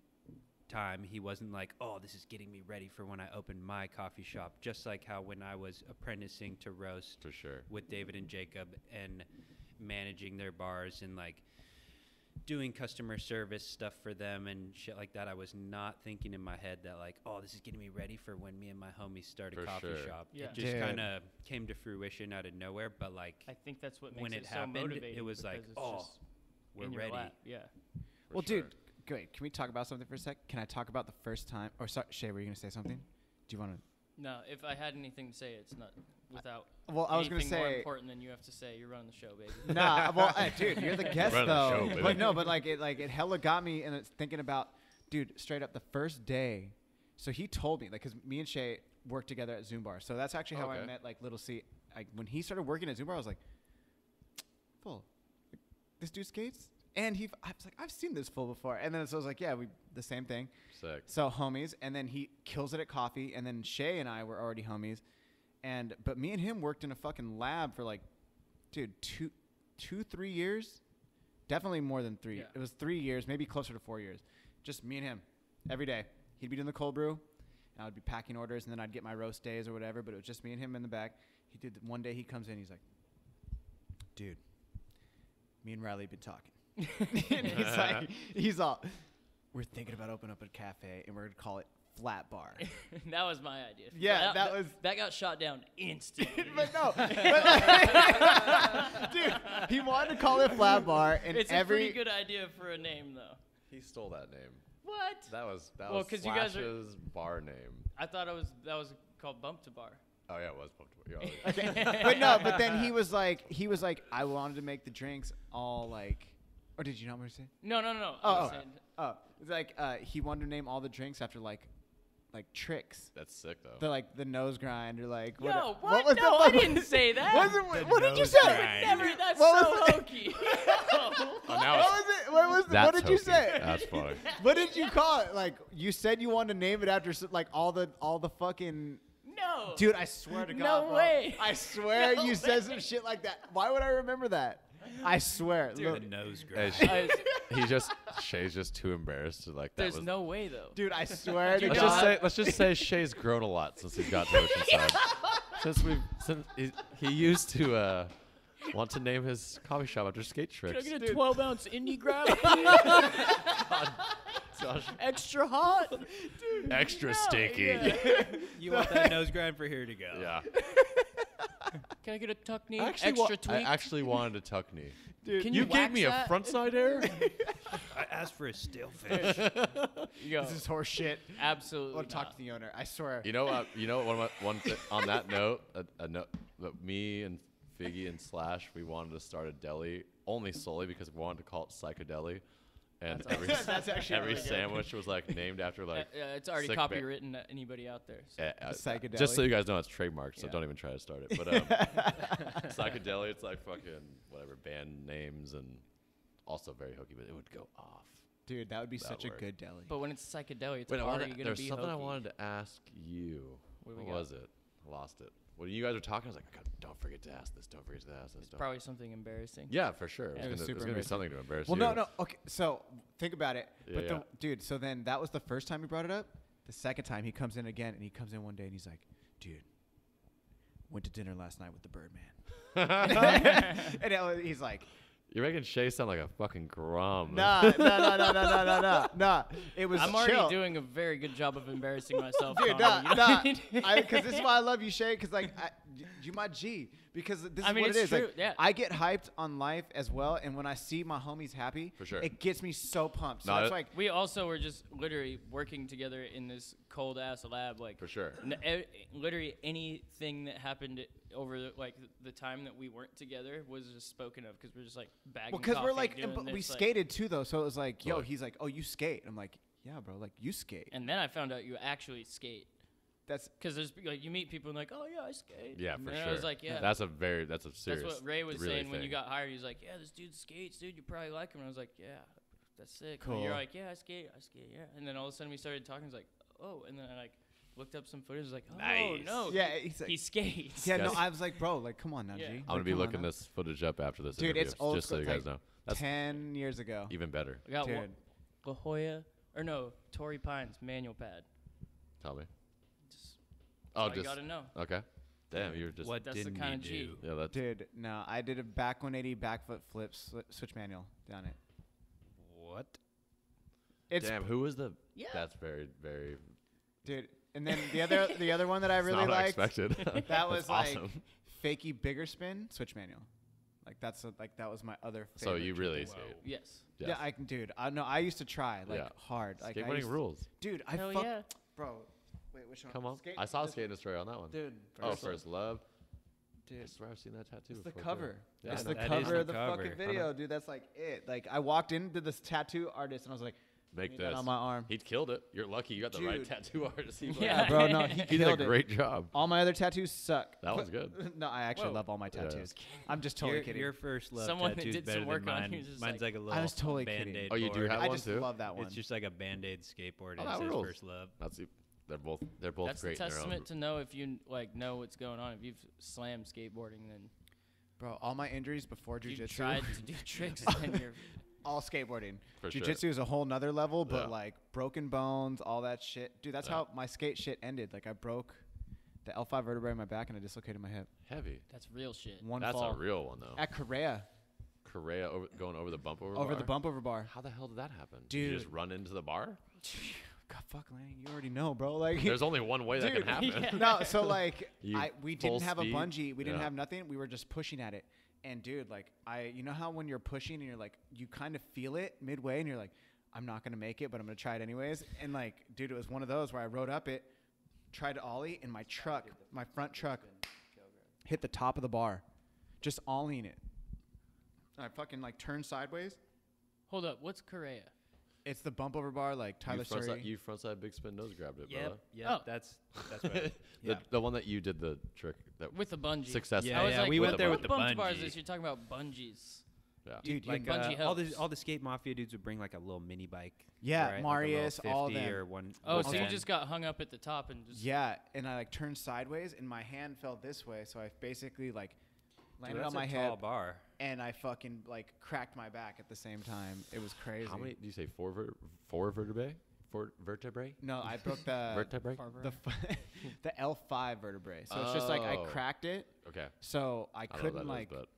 time he wasn't like, oh, this is getting me ready for when I open my coffee shop. Just like how when I was apprenticing to roast For sure. with David and Jacob and managing their bars and like doing customer service stuff for them and shit like that, I was not thinking in my head that like, oh, this is getting me ready for when me and my homies start a For coffee sure. shop. Yeah. It just Dude. kind of came to fruition out of nowhere, but like I think that's what makes when it it so happened, motivating. it was like, because it's oh, just we're in your ready. lap. Yeah. For well, sure. dude, wait, can we talk about something for a sec? Can I talk about the first time? Or sorry, Shay, were you gonna say something? Do you want to? No, if I had anything to say, it's not without. Well, I was gonna anything more say. important than you have to say. You're running the show, baby. Nah, well, hey, dude, you're the guest Running the though. show, baby. But no, but like it hella got me, and it's thinking about, dude, straight up the first day. So he told me, like, cause me and Shay worked together at Zoom Bar. So that's actually how I Okay. met like Little C. Like when he started working at Zoom Bar, I was like, fool, this dude skates, and I was like, I've seen this fool before, and then so I was like, yeah, we the same thing. Sick. So homies, and then he kills it at coffee, and then Shay and I were already homies, but me and him worked in a fucking lab for like, dude, 3 years, definitely more than 3. Yeah. It was 3 years, maybe closer to 4 years, just me and him every day. He'd be doing the cold brew, and I would be packing orders, and then I'd get my roast days or whatever. But it was just me and him in the back. He did one day. He comes in, he's like, dude, me and Riley been talking. And he's all, we're thinking about opening up a cafe, and we're gonna call it Flat Bar. That was my idea. Yeah, that was- that got shot down instantly. But no, dude, he wanted to call it Flat Bar, and It's a pretty good idea for a name, though. He stole that name. What? That was Well, 'cause you guys are- Slash's bar name. I thought that was called Bump to Bar. Oh yeah, it was pumped. But no, but then he was like, I wanted to make the drinks all like, or did you not want to say? No. I Oh, was saying- Oh, it's like he wanted to name all the drinks after like tricks. That's sick though. The like the nose grind or like Yo, what what? was No, the, I didn't say that. What did you nose say? grind. Never. That's What so was the- hokey. Oh, now What was it? What that's did you hokey. say? That's funny. What did you call it? Like you said you wanted to name it after like all the fucking. No. Dude, I swear to God. No bro. way. I swear No you said way. some shit like that. Why would I remember that? I swear. Dude. Look, The nose Hey, grind. Shay's just too embarrassed to like. That There's was, no way though. dude, I swear to Let's God. let's just say Shay's grown a lot since he's got to Oceanside. since he used to want to name his coffee shop after skate Can I tricks. get a 12-ounce indie grab? Josh, Extra hot. extra No, stinky. yeah. You want that nose grind for here to go. Yeah. Can I get a tuck knee? I actually, Extra tweak. I actually wanted a tuck knee. Dude, Can You you gave wax me that? a front side air? I asked for a still fish. Yo, this is horse shit. absolutely. I want to talk not. to the owner. I swear. You know one thing on that note, a note that me and Figgy and Slash, we wanted to start a deli only solely because we wanted to call it Psychedeli. And That's every That's actually every really good. sandwich was like named after like it's already sick ba- copywritten to anybody out there. So. Psychedeli. just so you guys know it's trademarked, so Yeah. don't even try to start it. But Psychedeli, it's like fucking whatever band names and also very hokey, but it would go off. Dude, that would be That such work. a good deli. But when it's psychedelic, it's Wait, already going to there's be something I hokey. wanted to ask you. What do What we got? was it? I lost it. when you guys were talking, I was like, God, don't forget to ask this. Don't forget to ask this. It's probably something embarrassing. Yeah, for sure. Yeah. It was There's super going to be embarrassing. something to embarrass Well, you. no. Okay, so think about it. Yeah, But yeah. dude, so then that was the first time he brought it up. The second time he comes in again, and he comes in one day and he's like, dude, went to dinner last night with the Birdman. And he's like, You're making Shea sound like a fucking grum. nah. It was I'm chill. already doing a very good job of embarrassing myself. Dude, Connor. You know what I mean? Because this is why I love you, Shea. Because like, you my G. Because this I is mean, what it's it is. true, Like, yeah. I get hyped on life as well, and when I see my homies happy, For sure. it gets me so pumped. So No, that's it- like, We also were just literally working together in this cold ass lab, like For sure. literally anything that happened over the time that we weren't together was just spoken of because we're just like bagging. well, because we're coffee, like, doing but we this, like- skated too though. So it was like, yo, Totally. he's like, oh, you skate. I'm like, yeah, bro, like you skate. And then I found out you actually skate That's because there's like you meet people and like, oh yeah, I skate. Yeah, And for then sure. I was like, yeah. That's a serious. That's what Ray was really saying when you thing. got hired. He's like, yeah, this dude skates, dude. You probably like him. And I was like, yeah, that's sick. And Cool. you're like, yeah, I skate, yeah. And then all of a sudden we started talking. He's like, oh, and then I like looked up some footage. I was like, oh Nice. no, yeah. He's like, he skates. yeah. No, Guys- I was like, bro, like, come on now, Yeah. G. I'm Like, gonna be come on looking now. this footage up after this Dude, interview, it's old just so school. you guys It's know. That's 10 years ago. even better. I got Dude. La Jolla, or no, Torrey Pines manual pad. Tell me. Just, Oh, I just gotta know. okay. Damn, you're just What That's the didn't kinda you G. do? yeah. That's Dude, no, I did a back 180 back foot flip switch manual down it. What? It's damn. Who was the? Yeah. That's very very. dude, and then the other one that I it's really not what I liked, expected. that was That's like awesome. fakey bigger spin switch manual. Like that was my other So favorite. you trick. really Wow. skate. Yes. Yes. Yeah, dude, I know I used to try like Yeah. hard. Like I Skateboarding used to- rules. Dude, I Hell fuck, yeah. bro. Wait, which one? Come on. Skate- I saw this- Skate Destroyer on that one. Dude, Oh, first First Love. I dude. swear I've seen that tattoo. It's the before, too. cover. Yeah, It's I the know. That is cover the of the cover. fucking I video, dude. That's like it. Like I walked into this tattoo artist and I was like, Make "Give me that this on my arm." He killed it. You're lucky you got the right Dude. tattoo artist. He Yeah, bro, no, he did a killed it. great job. All my other tattoos suck. That one's good. No, I actually Whoa. love all my Yeah. tattoos. I'm just totally your, kidding. your first love Someone that tattoo's did better some work than on mine. it, he was just Mine's like- like a little was totally Band-Aid kidding. Oh, you do board. have I one just too? love that one. It's just like a Band-Aid skateboard. Oh, It that says rules. First Love. That's they're both That's a great in their own. testament to know if you like know what's going on. If you've slammed skateboarding, then Bro, all my injuries before you jujitsu, tried to do tricks, and you're all skateboarding. For sure. Jujitsu is a whole nother level, but Yeah. like broken bones, all that shit. Dude, that's Yeah. how my skate shit ended. Like I broke the L5 vertebrae in my back and I dislocated my hip. Heavy. that's real shit. One That's fall. a real one though. At Correa, Correa going over the bump over over bar? the bump over bar. How the hell did that happen? Did you Dude. just run into the bar? God, fuck, Lannie, you already know, bro. Like, There's only one way that Dude, can happen. yeah. no, so like You we full didn't have speed? a bungee, we didn't Yeah. have nothing. We were just pushing at it. And dude, like you know how when you're pushing and you're like you kind of feel it midway and you're like I'm not going to make it, but I'm going to try it anyways. And like dude, it was one of those where I rode up it, tried to ollie and my truck, my front truck hit the top of the bar. Just ollieing it. I fucking like turned sideways. Hold up, what's Correa? It's the bump over bar like Tyler Surrey. You frontside big spin nose grabbed it, Yep. brother. Yep. Oh. That's right. Yeah. The one that you did the trick that With the bungee. successful. Yeah, I was like, we what went there what with the bump bars bungee. is you're talking about bungees. Yeah. Dude, like bungee all the helps. skate mafia dudes would bring like a little mini bike. Yeah, right? Marius, like a little all 50 them. or one. Oh, so you 110. just got hung up at the top and just Yeah, and I like turned sideways and my hand fell this way, so I basically like Dude, landed that's on my a head. tall bar. And I fucking like cracked my back at the same time. It was crazy. How many? Do you say four vertebrae? Four vertebrae? No, I broke the Vertebrae? the L5 vertebrae. So it's just like I Oh. cracked it. Okay. So I I don't know couldn't what that is, like.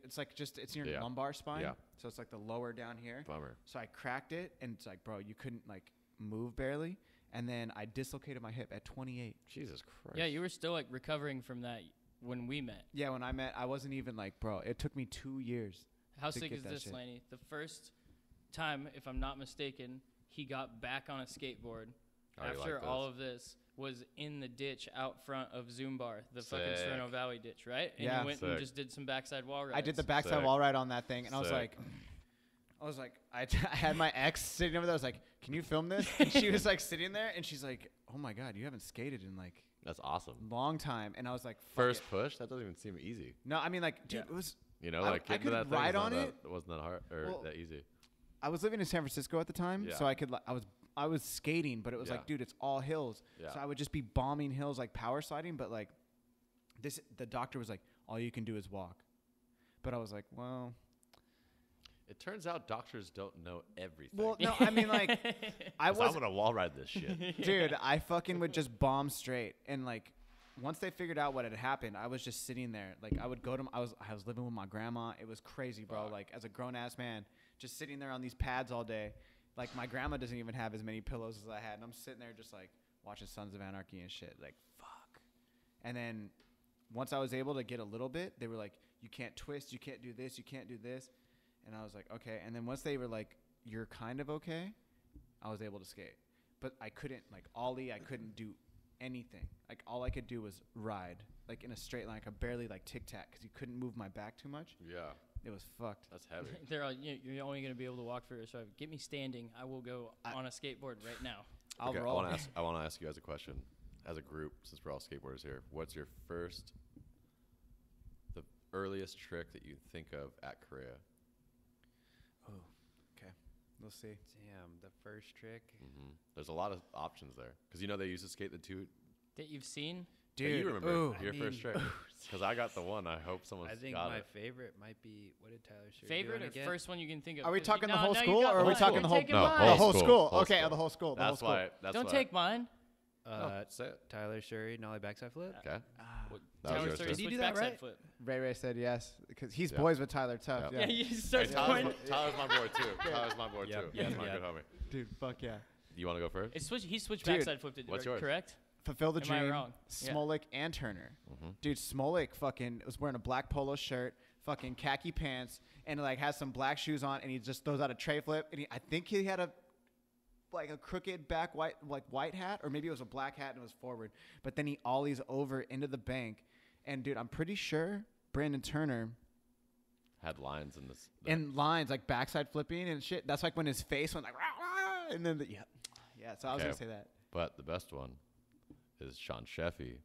It's like it's in your Yeah. lumbar spine. Yeah. So it's like the lower down here. Bummer. So I cracked it, and it's like, bro, you couldn't like move barely. And then I dislocated my hip at 28. Jesus Christ. yeah, you were still like recovering from that when we met. Yeah, when I met, I wasn't even like, bro. It took me 2 years. How to sick get is that this, shit. Lannie? The first time, if I'm not mistaken, he got back on a skateboard Oh, you after like all this. of this was in the ditch out front of Zoom Bar, the fucking Sick. Sereno Valley ditch, right? And Yeah. you went and Sick. just did some backside wall rides. I did the backside Sick. wall ride on that thing, and I was Sick. like, I had my ex sitting over there. I was like, "Can you film this?" And she was like sitting there, and she's like, "Oh my god, you haven't skated in like That's awesome. a long time." And I was like, "Fuck First it." push? That doesn't even seem easy. No, I mean like, dude, Yeah. it was. You know, I- like I getting to could that thing ride is not on that, it. it wasn't that hard or Well, that easy. I was living in San Francisco at the time, Yeah. so I was skating, but it was Yeah. like, dude, it's all hills. Yeah. So I would just be bombing hills like power sliding, but like the doctor was like, all you can do is walk. But I was like, well. It turns out doctors don't know everything. Well, no, I mean, like, I'm going to wall ride this shit. Dude, I fucking would just bomb straight. And, like, once they figured out what had happened, I was just sitting there. Like, I would go to, I was living with my grandma. It was crazy, bro. Fuck. Like, as a grown-ass man, just sitting there on these pads all day. Like, my grandma doesn't even have as many pillows as I had. And I'm sitting there just, like, watching Sons of Anarchy and shit. Like, fuck. And then once I was able to get a little bit, they were like, you can't twist, you can't do this, you can't do this. And I was like, okay. And then once they were like, you're kind of okay, I was able to skate. But I couldn't, like, ollie, I couldn't do anything. Like, all I could do was ride, like, in a straight line. I could barely, like, tic-tac because you couldn't move my back too much. Yeah. It was fucked. That's heavy. They're all, you're only going to be able to walk for so get me standing. I will go on a skateboard right now. I'll Okay, roll. I want to ask you guys a question. As a group, since we're all skateboarders here, what's your the earliest trick that you think of at Korea? Oh, okay. We'll see. Damn, the first trick. Mm-hmm. There's a lot of options there. Because, you know, they used to skate the two. That you've seen? Dude, Yeah, you remember ooh. your first trick. Because I got the one. I hope someone's I think got my it. favorite might be, what did Tyler say? Favorite or first one you can think of? Are we 'Cause talking the no, whole no, you school, got or are we mine. talking You're the whole? taking No, mine. The whole school. school. Whole Okay, school. the whole school. The That's whole school. why. That's Don't why. take mine. Say it. Tyler Surrey, nollie backside flip. Okay. What, That was Tyler yours, Surrey too. Did you switch do that backside right? flip. Ray said yes because he's Yeah. boys with Tyler Tough. Yeah. Yeah. Yeah, you Hey, start Tyler's, going. Tyler's my boy, too. Tyler's my boy, Yep, too. yep, He's my yep. good homie. Dude, fuck yeah. You want to go first? He switched Dude, backside flipped it. what's yours? Correct? Fulfill the Am I dream. wrong? Yeah. Smolik and Turner. Mm-hmm. Dude, Smolik fucking was wearing a black polo shirt, fucking khaki pants, and like has some black shoes on, and he just throws out a tray flip. And I think he had a crooked back white hat, or maybe it was a black hat and it was forward. But then he ollies over into the bank, and dude, I'm pretty sure Brandon Turner Had lines in this. in lines like backside flipping and shit. That's like when his face went like, rah, rah, and then yeah. So I was Okay. gonna say that. But the best one is Sean Sheffy.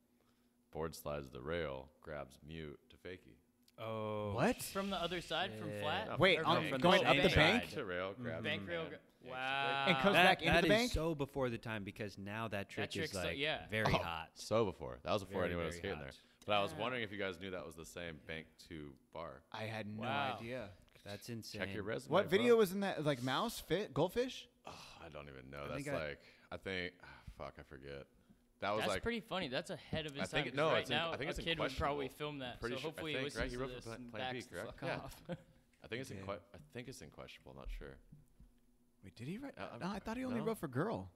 Board slides the rail, grabs mute to fakie. Oh. What? From the other side, from Shit. flat? No, Wait, Or on- from going up the bank? bank? To rail, grabs Bank it, rail. and yanks it to Wow. And comes back into that the is bank? so before the time because now that trick is trick's so- like yeah. very Oh, hot. So before. That was before Very, anyone was very skating hot. there. But I was Damn. wondering if you guys knew that was the same bank to bar. I had no Wow. idea. That's insane. Check your resume. What bro. video was in that? Like mouse, goldfish? Oh, I don't even know. I That's think I think, fuck, I forget. That was That's like, pretty funny. That's ahead of his I think time. it- no, 'cause right it's in- now, I think a it's in kid would probably questionable. film that. Pretty So sure- I hopefully he think, listens right? He to wrote for this Plan- and Plan B, backs the correct? fuck Yeah. off. I think it's He in did. I think it's in questionable. I'm not sure. Wait, did he write? I'm- No, I thought he only no. wrote for girl.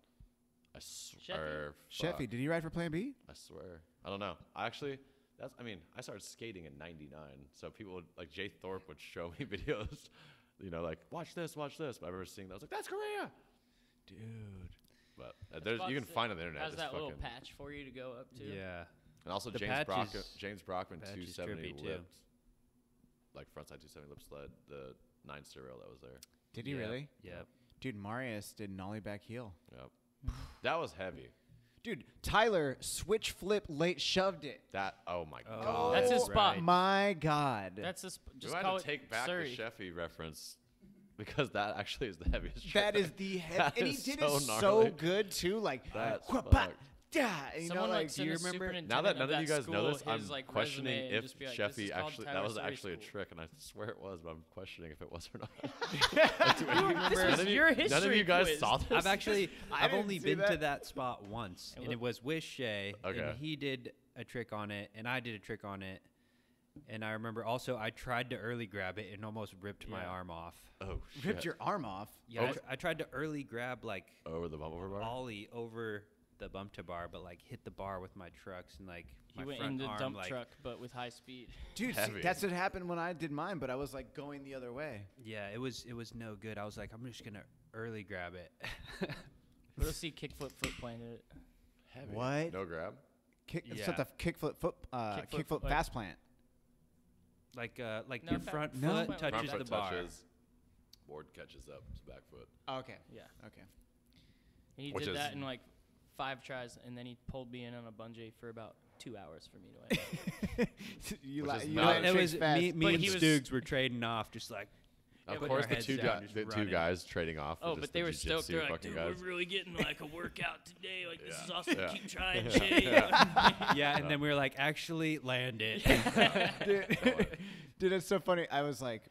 I swear. Sheffy, did he write for Plan B? I swear. I don't know. I actually, I started skating in '99, so people would, like, Jay Thorpe would show me videos, you know, like, watch this. But I remember seeing that. I was like, that's Korea. Dude. But you can find it on the internet. Has It's that little fucking- patch for you to go up to? Yeah. And also The James patch is- Brockman patch is 270 trippy, too. lipped, like frontside 270 lip sled, the 9 stair rail that was there. Did he Yep, really? Yep. Dude, Marius did nollie back heel. Yep. That was heavy. Dude, Tyler switch flip late shoved it. Oh my Oh, god. That's his right. spot. My God. That's just We might call have it to take back Surrey. the Sheffy reference because that actually is the heaviest. That trick. is the head, That and he is did so it so gnarly. good too. Like, That's whapa, fucked. yeah, and you know, Someone like, like do send you a remember? superintendent Now that none of that you guys know school this, I'm his, like, questioning resume and if just be like, this Sheffy is called actually Tyler that was Surrey actually a School. trick, and I swear it was, but I'm questioning if it was or not. This was your history None of you guys quiz. saw this. I've didn't only see been that. to that spot once, And and it was with Shea, Okay. and he did a trick on it, and I did a trick on it, and I remember also I tried to early grab it and almost ripped my Yeah. arm off. Oh shit! Ripped your arm off. Yeah, Over- I tried to early grab like over the bump over bar. ollie over the bump to bar, but like hit the bar with my trucks and like He my went front in the arm dump like truck, but with high speed. Dude, see, Heavy. that's what happened when I did mine, but I was like going the other way. yeah, it was no good. I was like, I'm just gonna early grab it. We'll see kickflip foot planted it. Heavy. What? No grab. It's Yeah. such a kickflip Kickflip, like- fast plant. like No, your fa- front no. foot Front touches Front the foot bar. touches, board catches up to back foot. Okay. Yeah. Okay. And he Which did that is- in like 5 tries, and then he pulled me in on a bungee for about 2 hours for me to win. you Which la- is you not- learn It tricks was fast. me But and he was- Stoogs were trading off, just like Of but course, our the heads two down, guys, just running. trading off. Oh, for but just they the were stoked. jiu-jitsu They're like, fucking dude, guys. we're really getting like a workout today. Like, this is Yeah. awesome. Yeah. Keep trying, Shea. Yeah, and then we were like, actually, land it. Dude, it's so funny. I was like,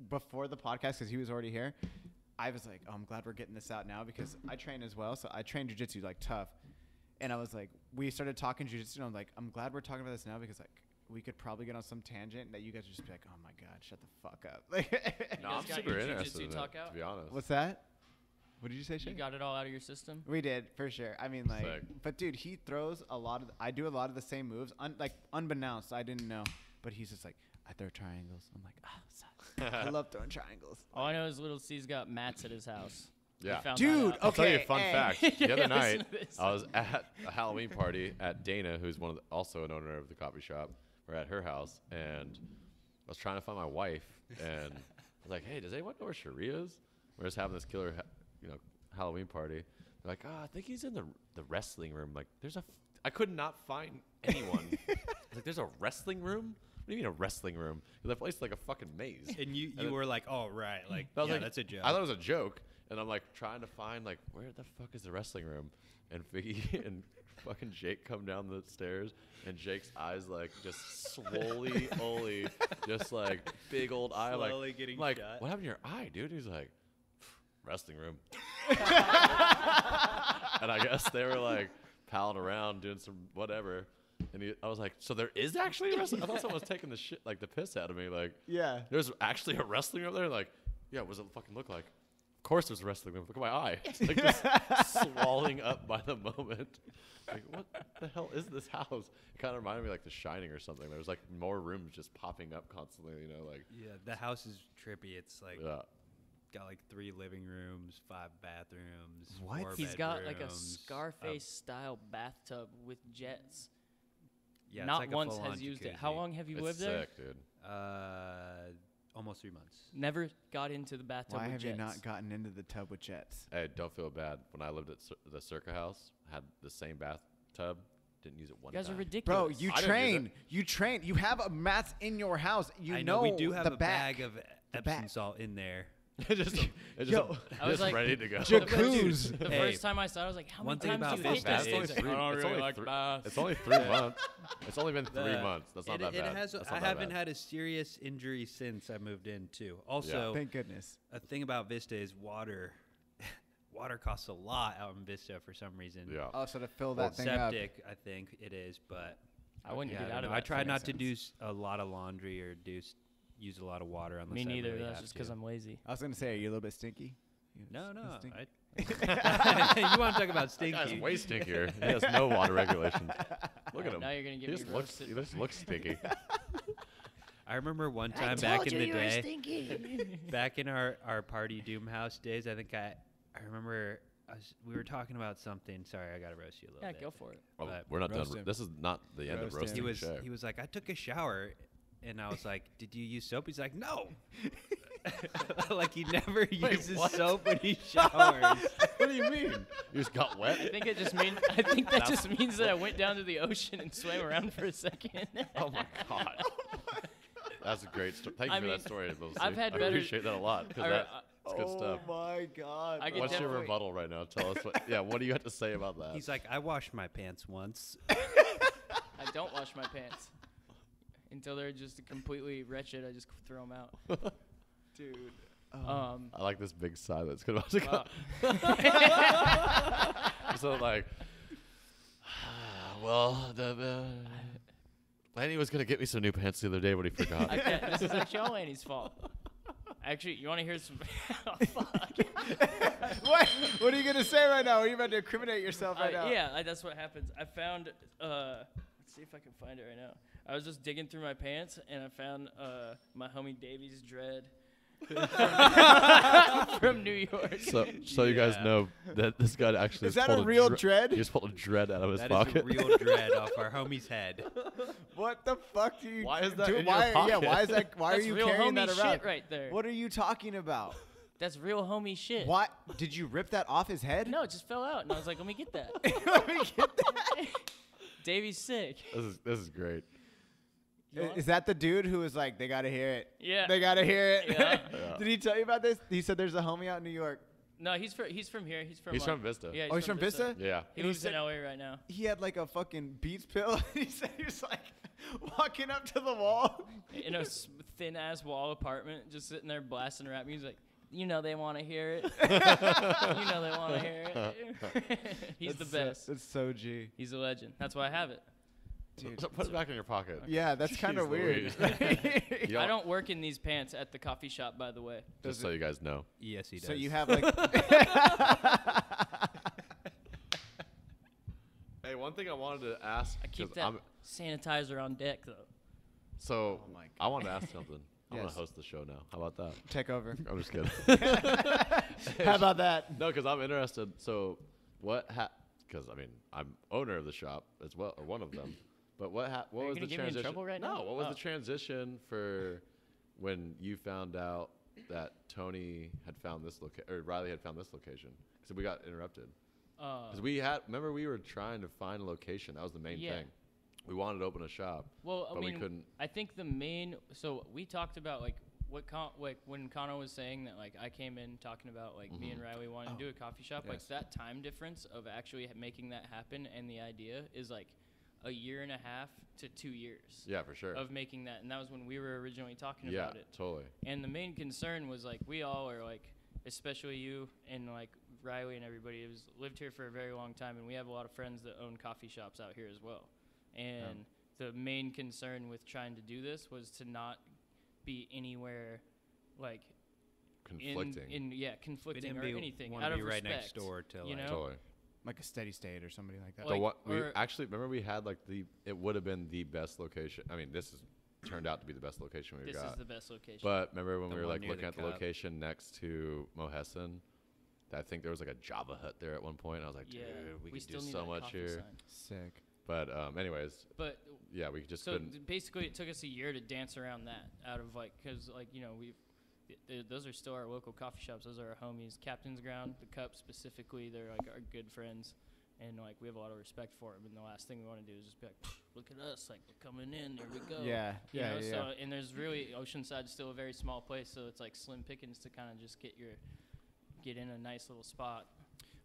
before the podcast, because he was already here, I was like, oh, I'm glad we're getting this out now because I train as well. So I train jiu-jitsu like tough. And I was like, we started talking jiu-jitsu, and I'm like, I'm glad we're talking about this now because like we could probably get on some tangent that you guys would just be like, oh my God, shut the fuck up. Like, No, guys I'm got super your interested jiu-jitsu in it, talk out? to be honest. what's that? What did you say, Shea? You got it all out of your system? We did, for sure. I mean, like, Sick. but dude, he throws a lot of, I do a lot of the same moves, like unbeknownst, I didn't know. But he's just like, I throw triangles. I'm like, I love throwing triangles. All I know is Little C's got mats at his house. We Yeah. found Dude, that out. I'll tell you a Okay, fun hey. fact. The other Yeah, night, listen to this. I was at a Halloween party at Dana, who's also an owner of the coffee shop. We're at her house, and I was trying to find my wife, and I was like, "Hey, does anyone know where Shea is?" We're just having this killer, Halloween party. They're like, "Oh, I think he's in the wrestling room." Like, I could not find anyone. I was like, "There's a wrestling room? What do you mean a wrestling room? That place is like a fucking maze." And you then- were like, oh, right. Like, I was yeah, like, that's a joke. I thought it was a joke, and I'm like trying to find like where the fuck is the wrestling room, and Figgy and fucking Jake come down the stairs, and Jake's eyes like just swolly, just like big old eye, Slowly like getting I'm like shut. what happened to your eye, dude? He's like wrestling room, and I guess they were like palling around doing some whatever. And I was like, so there is actually a wrestling? I thought someone was taking the shit, like the piss out of me. Like, Yeah. there's actually a wrestling room there? Like, yeah, what does it fucking look like? Of course there's a wrestling room. Look at my eye. It's like just swelling up by the moment. Like, what the hell is this house? It kind of reminded me like The Shining or something. There's like more rooms just popping up constantly, like. Yeah, the house is trippy. It's like Yeah. got like 3 living rooms, 5 bathrooms. What? 4 He's got like a bedrooms, Scarface-style bathtub with jets. Yeah, it's Not like a once full-on has used it. jacuzzi. How long have you It's lived there? sick, dude. Almost 3 months. Never got into the bathtub Why with have jets. you not gotten into the tub with jets? Hey, don't feel bad. When I lived at the Circa house, had the same bathtub, didn't use it one You guys time. are ridiculous. Bro, you I didn't use train. You train. You have a mats in your house. You I know we do the have a back. bag of The Epsom back. salt in there. it's just, Yo, I was just like, ready to go. Jacuzzi. The Hey, first time I saw it, I was like, how one many thing times about do you hit baths this? is He's like, I don't really like baths. It's only 3 months. It's only been 3 The- months. That's not that bad. That's not I that haven't bad. had a serious injury since I moved in too. Also, Thank goodness. a thing about Vista is water. Water costs a lot out in Vista for some reason. Yeah. Oh, so to fill Well, that thing up. septic, I think it is, but I wouldn't yeah, get I out don't of know. that. I try makes not to do sense. a lot of laundry or use a lot of water unless Me I neither. really That's have just because to. I'm lazy. I was gonna say, are you a little bit stinky? No, no. Stinky? You want to talk about That guy's stinky? way stinkier. He has no water regulations. Look at him. Now you're gonna He get me just looks. roasted. He just looks stinky. I remember one time back in the day, back in our party doom house days. I think I remember we were talking about something. Sorry, I gotta roast you a little Yeah, bit. go for it. Oh, But we're not roast done. him. This is not the end of Roast him. roasting. He was like, I took a shower, and I was like, did you use soap? He's like, no. Like he never uses what? soap when he showers. What do you mean? You just got wet? I think it just mean. I think that just means that I went down to the ocean and swam around for a second. Oh my god. That's a great story. Thank you I for mean, that story, Lucy. I've had I better- appreciate that a lot because that's good stuff. my god. I could What's your definitely- rebuttal right now? Tell us what. Yeah, what do you have to say about that? He's like, I washed my pants once. I don't wash my pants until they're just completely wretched. I just throw them out. Dude. I like this big silence. About to Wow. come. So like, well, the Lannie was gonna get me some new pants the other day, but he forgot. This is actually all Lannie's fault. Actually, you want to hear some? Oh, fuck. What are you gonna say right now? Are you about to incriminate yourself right now? Yeah, that's what happens. I found. Let's see if I can find it right now. I was just digging through my pants and I found my homie Davy's dread from New York. So you guys know that this guy actually Is just that a pulled real dre- dread? He just pulled a dread out of his That is pocket. a real dread off our homie's head. What the fuck do you? Why is that do? in your Why? Yeah. pocket? Why is that? Why That's are you real carrying homie that around? shit right there. What are you talking about? That's real homie shit. What? Did you rip that off his head? No, it just fell out, and I was like, let me get that. Let me get that. Davy's sick. This is great. Is that the dude who was like, they gotta hear it? Yeah. They gotta hear it. Yeah. Yeah. Did he tell you about this? He said there's a homie out in New York. No, he's from here. He's from. He's like- from Vista. Yeah. Oh, he's from Vista? Yeah. He And he lives in said- LA right now. He had like a fucking Beats pill. He said he was like walking up to the wall. In a thin ass wall apartment, just sitting there blasting rap music. You know they want to hear it. You know they want to hear it. He's the best. That's so G. He's a legend. That's why I have it. Dude. So put it back in your pocket. Yeah, that's kind of Jeez weird. Louise. You I don't work in these pants at the coffee shop, by the way. Just so you guys know. Yes, he does. So you have like. Hey, one thing I wanted to ask. I keep 'cause that I'm- sanitizer on deck, though. So Oh my I wanted to ask something. I'm Yes. gonna host the show now. How about that? Take over. I'm just kidding. How about that? No, because I'm interested. So what? Because I mean, I'm owner of the shop as well, or one of them. But what? Are What you was gonna the get me in transition? trouble right no. now? What was Oh. the transition for when you found out that Tony had found this location, or Riley had found this location? Because we got interrupted. Because we had. Remember, we were trying to find a location. That was the main Yeah. thing. We wanted to open a shop, Well, but I mean, we couldn't. I think the main. So we talked about like like when Connor was saying that like I came in talking about like me and Riley wanting to do a coffee shop. Like Yes. that time difference of actually making that happen and the idea is like a year and a half to 2 years Yeah, for sure. of making that, and that was when we were originally talking Yeah, about it. totally. And the main concern was like we all are like, especially you and like Riley and everybody has lived here for a very long time, and we have a lot of friends that own coffee shops out here as well. And the main concern with trying to do this was to not be anywhere like Conflicting. conflicting or anything Want out to be of right respect. next door to you like. know? Totally. Like a steady state or somebody like that. Like, So what we or- actually remember we had like it would have been the best location. I mean, this has turned out to be the best location we This got. is the best location. But remember when The we were one like near looking the at the Cup. location next to Mohessen? I think there was like a Java hut there at one point. I was like, dude, we could still do need so that much coffee here. sign. Sick. But anyways, But yeah, we just so couldn't. basically, it took us a year to dance around that. Out of like, because like those are still our local coffee shops. Those are our homies. Captain's Ground, the Cup specifically, they're like our good friends, and like we have a lot of respect for them. And the last thing we want to do is just be like, look at us, like we're coming in, there we go. Yeah, You yeah, know, yeah. So and there's really Oceanside's still a very small place, so it's like slim pickings to kind of just get in a nice little spot.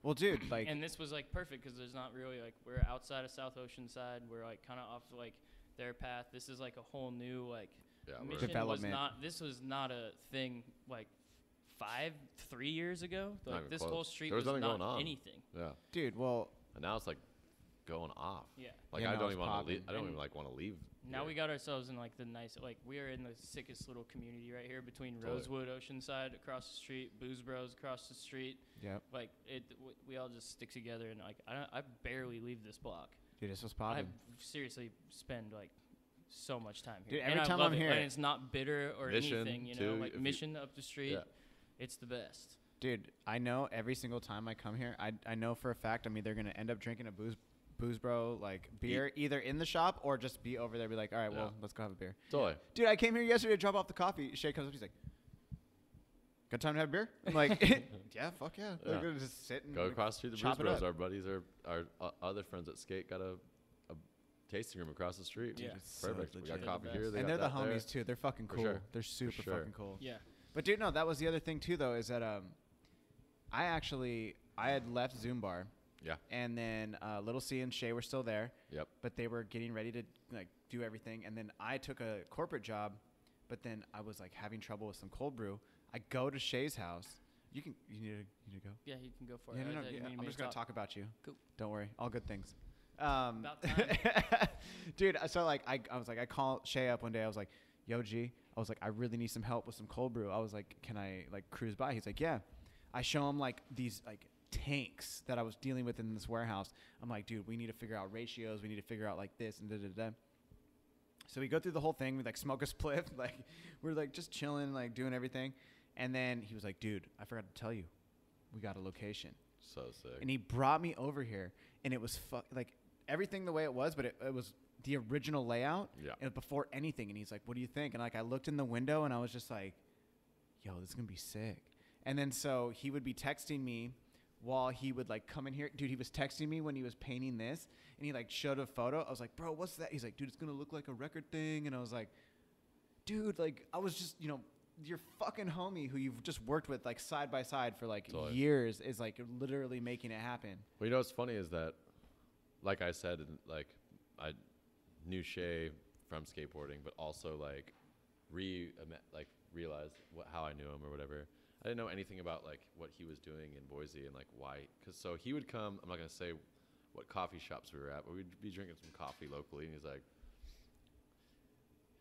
Well, dude, like, And this was like perfect because there's not really like we're outside of South Oceanside. We're like kind of off like their path. This is like a whole new like Yeah, we're- mission. Development. This was not a thing like 3 years ago. Not Like even this close. whole street There was was nothing not going on. anything. Yeah, dude, well, and now it's like going off. Yeah. Like Yeah, I now don't it's even want to popping. leave. I don't And even like want to leave. Now here. we got ourselves in like the nice like we are in the sickest little community right here between Totally. Rosewood, Oceanside across the street, Booze Bros across the street. yep. Like we all just stick together, and like I barely leave this block. Dude, this was I popping. seriously spend like so much time here. Dude, every and I time love I'm it, here- and it's not bitter or Mission, anything, you too, know, like if you- Mission up the street. Yeah. It's the best. Dude, I know every single time I come here, I know for a fact I'm either going to end up drinking a booze bro, like beer, either in the shop or just be over there be like, all right, well, Yeah. let's go have a beer. Totally. Dude, I came here yesterday to drop off the coffee. Shea comes up, he's like, good time to have a beer? I'm like, yeah, fuck yeah. Yeah. We're going to just sit and Go like, across the street to chop Bruce it Bros. up. Our buddies our other friends at Skate got a tasting room across the street. Dude, Yeah. it's so Perfect. We got legit. coffee They're the here. best. They And got they're the that there. homies too. They're fucking For cool. sure. They're super sure. fucking cool. Yeah. But dude, no, that was the other thing too, though, is that I had left Zoom Bar, Yeah. and then Little C and Shea were still there, Yep. but they were getting ready to like do everything, and then I took a corporate job, but then I was like having trouble with some cold brew. I go to Shea's house. You need to go. Yeah, you can go for Yeah, it. no, I no, thought you yeah, needed I'm me just to gonna talk about you. Cool. Don't worry, all good things. About time. Dude, so like I was like I called Shea up one day. I was like, "Yo, G," I was like, "I really need some help with some cold brew." I was like, "Can I like cruise by?" He's like, "Yeah." I show him like these like tanks that I was dealing with in this warehouse. I'm like, "Dude, we need to figure out ratios. We need to figure out like this and da da da." So we go through the whole thing. We like smoke a spliff. Like we're like just chilling, like doing everything. And then he was like, "Dude, I forgot to tell you, we got a location." So sick. And he brought me over here, and it was like everything the way it was, but it was the original layout. Yeah. And before anything, and he's like, "What do you think?" And like I looked in the window, and I was just like, "Yo, this is gonna be sick." And then so he would be texting me while he would like come in here. Dude, he was texting me when he was painting this, and he like showed a photo. I was like, bro, what's that? He's like, dude, it's gonna look like a record thing. And I was like, dude, like I was just, your fucking homie who you've just worked with like side by side for like years is like literally making it happen. Well, you know what's funny is that, like I said, like I knew Shea from skateboarding, but also like realized how I knew him or whatever. I didn't know anything about like what he was doing in Boise and like why. So he would come. I'm not gonna say what coffee shops we were at, but we'd be drinking some coffee locally, and he's like,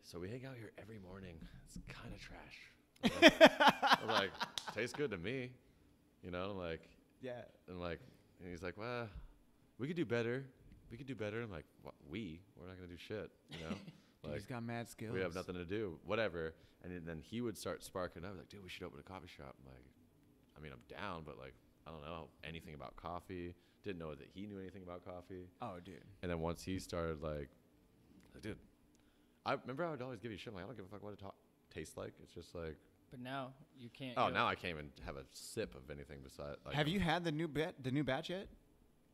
"So we hang out here every morning. It's kind of trash." I was like, "Tastes good to me," like. Yeah. And he's like, "Well, we could do better. We could do better." I'm like, "What? We're not gonna do shit, Dude, he's got mad skills. We have nothing to do, whatever." And then he would start sparking up, like, "Dude, we should open a coffee shop." I'm like, I mean, I'm down, but like, I don't know anything about coffee. Didn't know that he knew anything about coffee. Oh, dude. And then once he started, like, dude, I remember I would always give you shit. I'm like, I don't give a fuck what it tastes like. It's just like. But now you can't. Oh, now I can't even have a sip of anything besides. Like, have you had the new batch yet?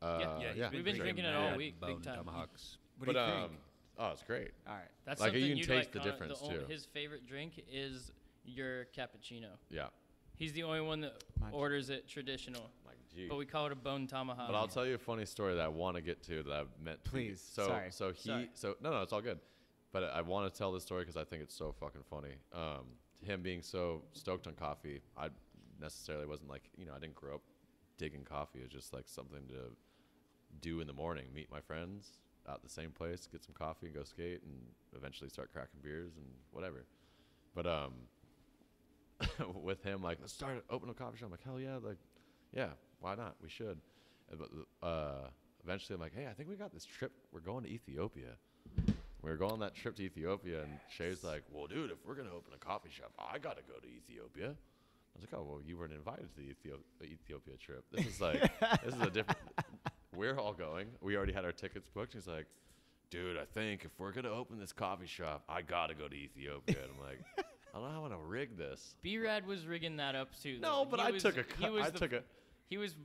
Yeah. We've been drinking it all week, big time. Tomahawks. What do you think? Oh, it's great. All right. That's like, something you can you'd taste like, the difference too. His favorite drink is your cappuccino. Yeah. He's the only one that orders it traditional. Like, gee. But we call it a bone tomahawk. But I'll tell you a funny story that I want to get to that I've meant. Please. Sorry. Sorry. No, it's all good. But I want to tell this story because I think it's so fucking funny. Him being so stoked on coffee, I necessarily wasn't like, I didn't grow up digging coffee. It was just like something to do in the morning, meet my friends at the same place, get some coffee and go skate, and eventually start cracking beers and whatever. But with him, like, let's open a coffee shop. I'm like, hell yeah, like, yeah, why not? We should. But eventually I'm like, hey, I think we got this trip. We're going to Ethiopia. We were going on that trip to Ethiopia, and Shea's like, well, dude, if we're going to open a coffee shop, I got to go to Ethiopia. I was like, oh, well, you weren't invited to the Ethiopia trip. This is like, this is a different, we're all going. We already had our tickets booked. He's like, dude, I think if we're going to open this coffee shop, I got to go to Ethiopia. And I'm like, I don't know how I'm going to rig this. B-Rad was rigging that up too. No, but I took a He was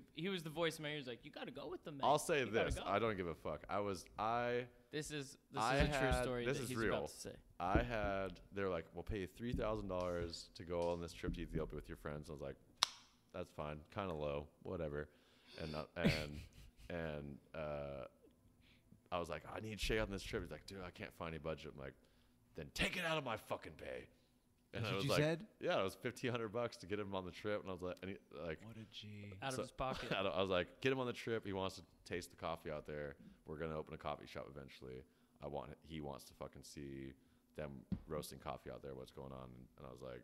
the voice man. He was like, you got to go with them, man. I'll say this. I don't give a fuck. This is a true story this that is he's real. about to say. They're like, we'll pay you $3,000 to go on this trip to Ethiopia with your friends. I was like, that's fine. Kind of low, whatever. And I was like, I need Shea on this trip. He's like, dude, I can't find any budget. I'm like, then take it out of my fucking pay. And That's I what was you like, said? yeah, it was $1,500 to get him on the trip. And I was like, what a G. Out of his pocket. I was like, get him on the trip. He wants to taste the coffee out there. We're gonna open a coffee shop eventually. He wants to fucking see them roasting coffee out there. What's going on? And I was like,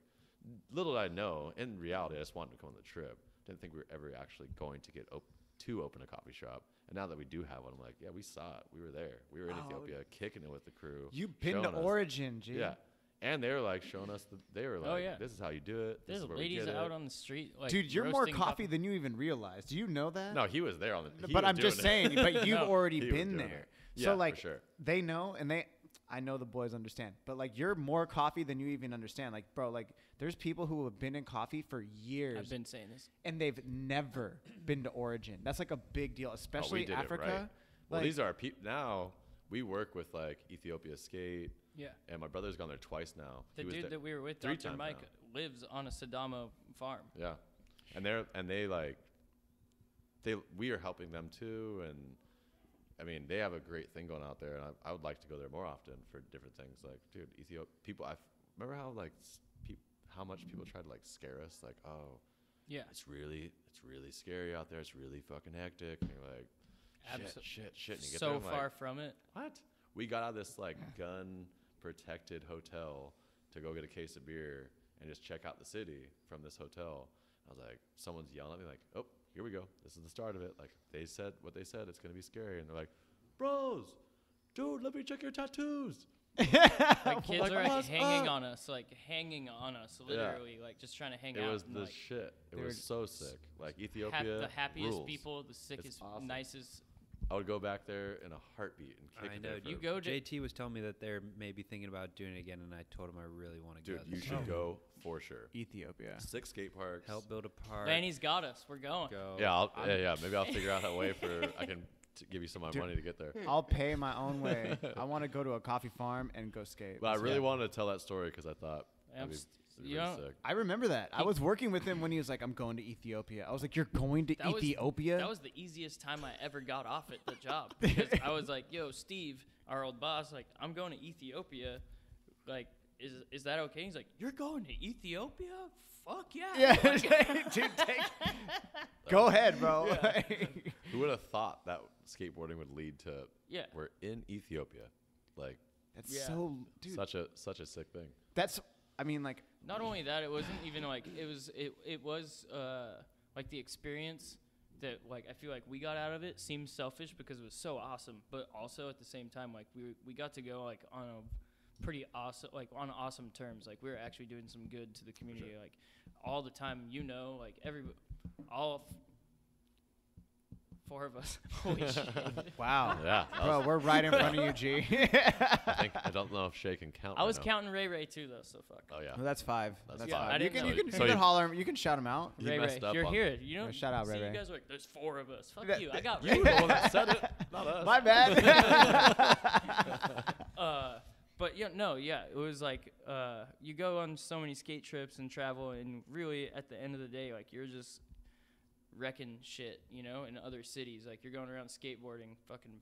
little did I know. In reality, I just wanted to come on the trip. Didn't think we were ever actually going to get to open a coffee shop. And now that we do have one, I'm like, yeah, we saw it. We were there. We were in Ethiopia, kicking it with the crew. You've been to Origin, G. Yeah. And they were like showing us, this is how you do it. There's ladies out on the street. Like, dude, you're more coffee than you even realize. Do you know that? No, he was there on the. But I'm just saying. But you've already been there. It. So yeah, like, for sure. They know, and I know the boys understand. But like, you're more coffee than you even understand. Like, bro, like, there's people who have been in coffee for years. I've been saying this, and they've never been to Origin. That's like a big deal, especially Africa. Right. Well, like, these are people now. We work with like Ethiopia Skate. Yeah. And my brother's gone there twice now. The dude that we were with, Dr. Mike, lives on a Sadamo farm. Yeah. We are helping them too. And I mean, they have a great thing going out there. And I would like to go there more often for different things. Like, dude, I remember how like how much people try to like scare us. Like, oh, yeah, it's really scary out there. It's really fucking hectic. And you're like, shit. And you get so there, far like, from it. What? We got out of this like gun protected hotel to go get a case of beer and just check out the city from this hotel. I was like, someone's yelling at me like, oh, here we go. This is the start of it. Like, they said what they said. It's going to be scary. And they're like, bros, dude, let me check your tattoos. Like, kids are like hanging on us, literally, like just trying to hang out. It was and, the like, shit. It was so sick. Like, Ethiopia the happiest rules. people, the sickest, awesome. nicest I would go back there in a heartbeat and kick I it know. there. You go to JT was telling me that they're maybe thinking about doing it again, and I told him I really want to go. Dude, you this should year. go for sure. Ethiopia. 6 skate parks. Help build a park. Lannie's got us. We're going. Go. Yeah, maybe I'll figure out a way for I can give you some of my money to get there. I'll pay my own way. I want to go to a coffee farm and go skate. But I really wanted to tell that story because I thought I'm that'd be you really know, sick. I remember that. I was working with him when he was like, I'm going to Ethiopia. I was like, you're going to That was- Ethiopia? That was the easiest time I ever got off at the job because I was like, "Yo, Steve, our old boss, like, I'm going to Ethiopia. Like, is that okay?" He's like, "You're going to Ethiopia? Fuck yeah!" Yeah, Like, dude, go ahead, bro. Who would have thought that skateboarding would lead to yeah. we're in Ethiopia? Like That's Yeah. so, dude. such a sick thing. That's, I mean, like, Not only that, it wasn't even like it was like the experience that like I feel like we got out of it seemed selfish because it was so awesome, but also at the same time like we got to go like on a pretty awesome like on awesome terms. Like we were actually doing some good to the community like all the time. You know, like all 4 of us. Holy shit. wow. Yeah, that Bro, was- we're right in front of you, G. I don't know if Shea can count. I was right now. counting Ray too though, so fuck. Oh yeah. Well, that's 5. That's That's Yeah, 5. I You didn't can, know. you can, So you can he- holler him. You can shout him out. He Ray, messed up you're on- here. You know, Yeah, shout out, see, Ray you Ray. guys were like, there's 4 of us. Fuck That- you. I got You were the one that said it, not us. My bad. But yeah, no, yeah, it was like you go on so many skate trips and travel, and really at the end of the day, like you're just wrecking shit, you know, in other cities. Like you're going around skateboarding, fucking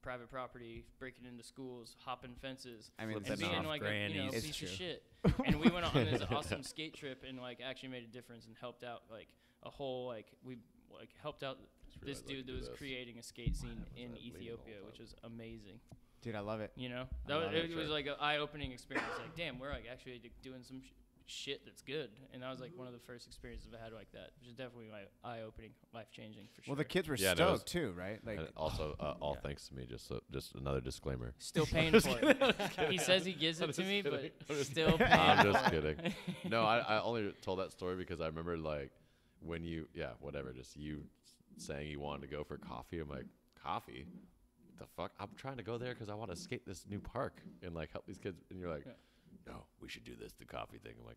private property, breaking into schools, hopping fences, I mean, and Flipping being off like a grannies. It's piece true. of shit. And we went on this awesome skate trip and like actually made a difference and helped out like a whole like we like helped out Just this realized I dude could that do was this. creating a skate scene was in I leaning the Ethiopia, whole which time? was amazing. Dude, I love it. You know, I that was, love it it. was Sure. like an eye-opening experience. Like, damn, we're like actually doing some shit that's good, and that was like one of the first experiences I had like that, which is definitely like eye-opening, life-changing for sure. Well, the kids were Yeah, stoked no, it was- too, right? Like, And also, all Yeah. thanks to me. Just another disclaimer. Still paying for it. He says he gives it to me, but still paying I'm for just it. kidding. No, I only told that story because I remember like when you, whatever, just you saying you wanted to go for coffee. I'm like, coffee? The fuck? I'm trying to go there because I want to skate this new park and like help these kids. And you're like, Yeah. no, we should do this, the coffee thing. I'm like,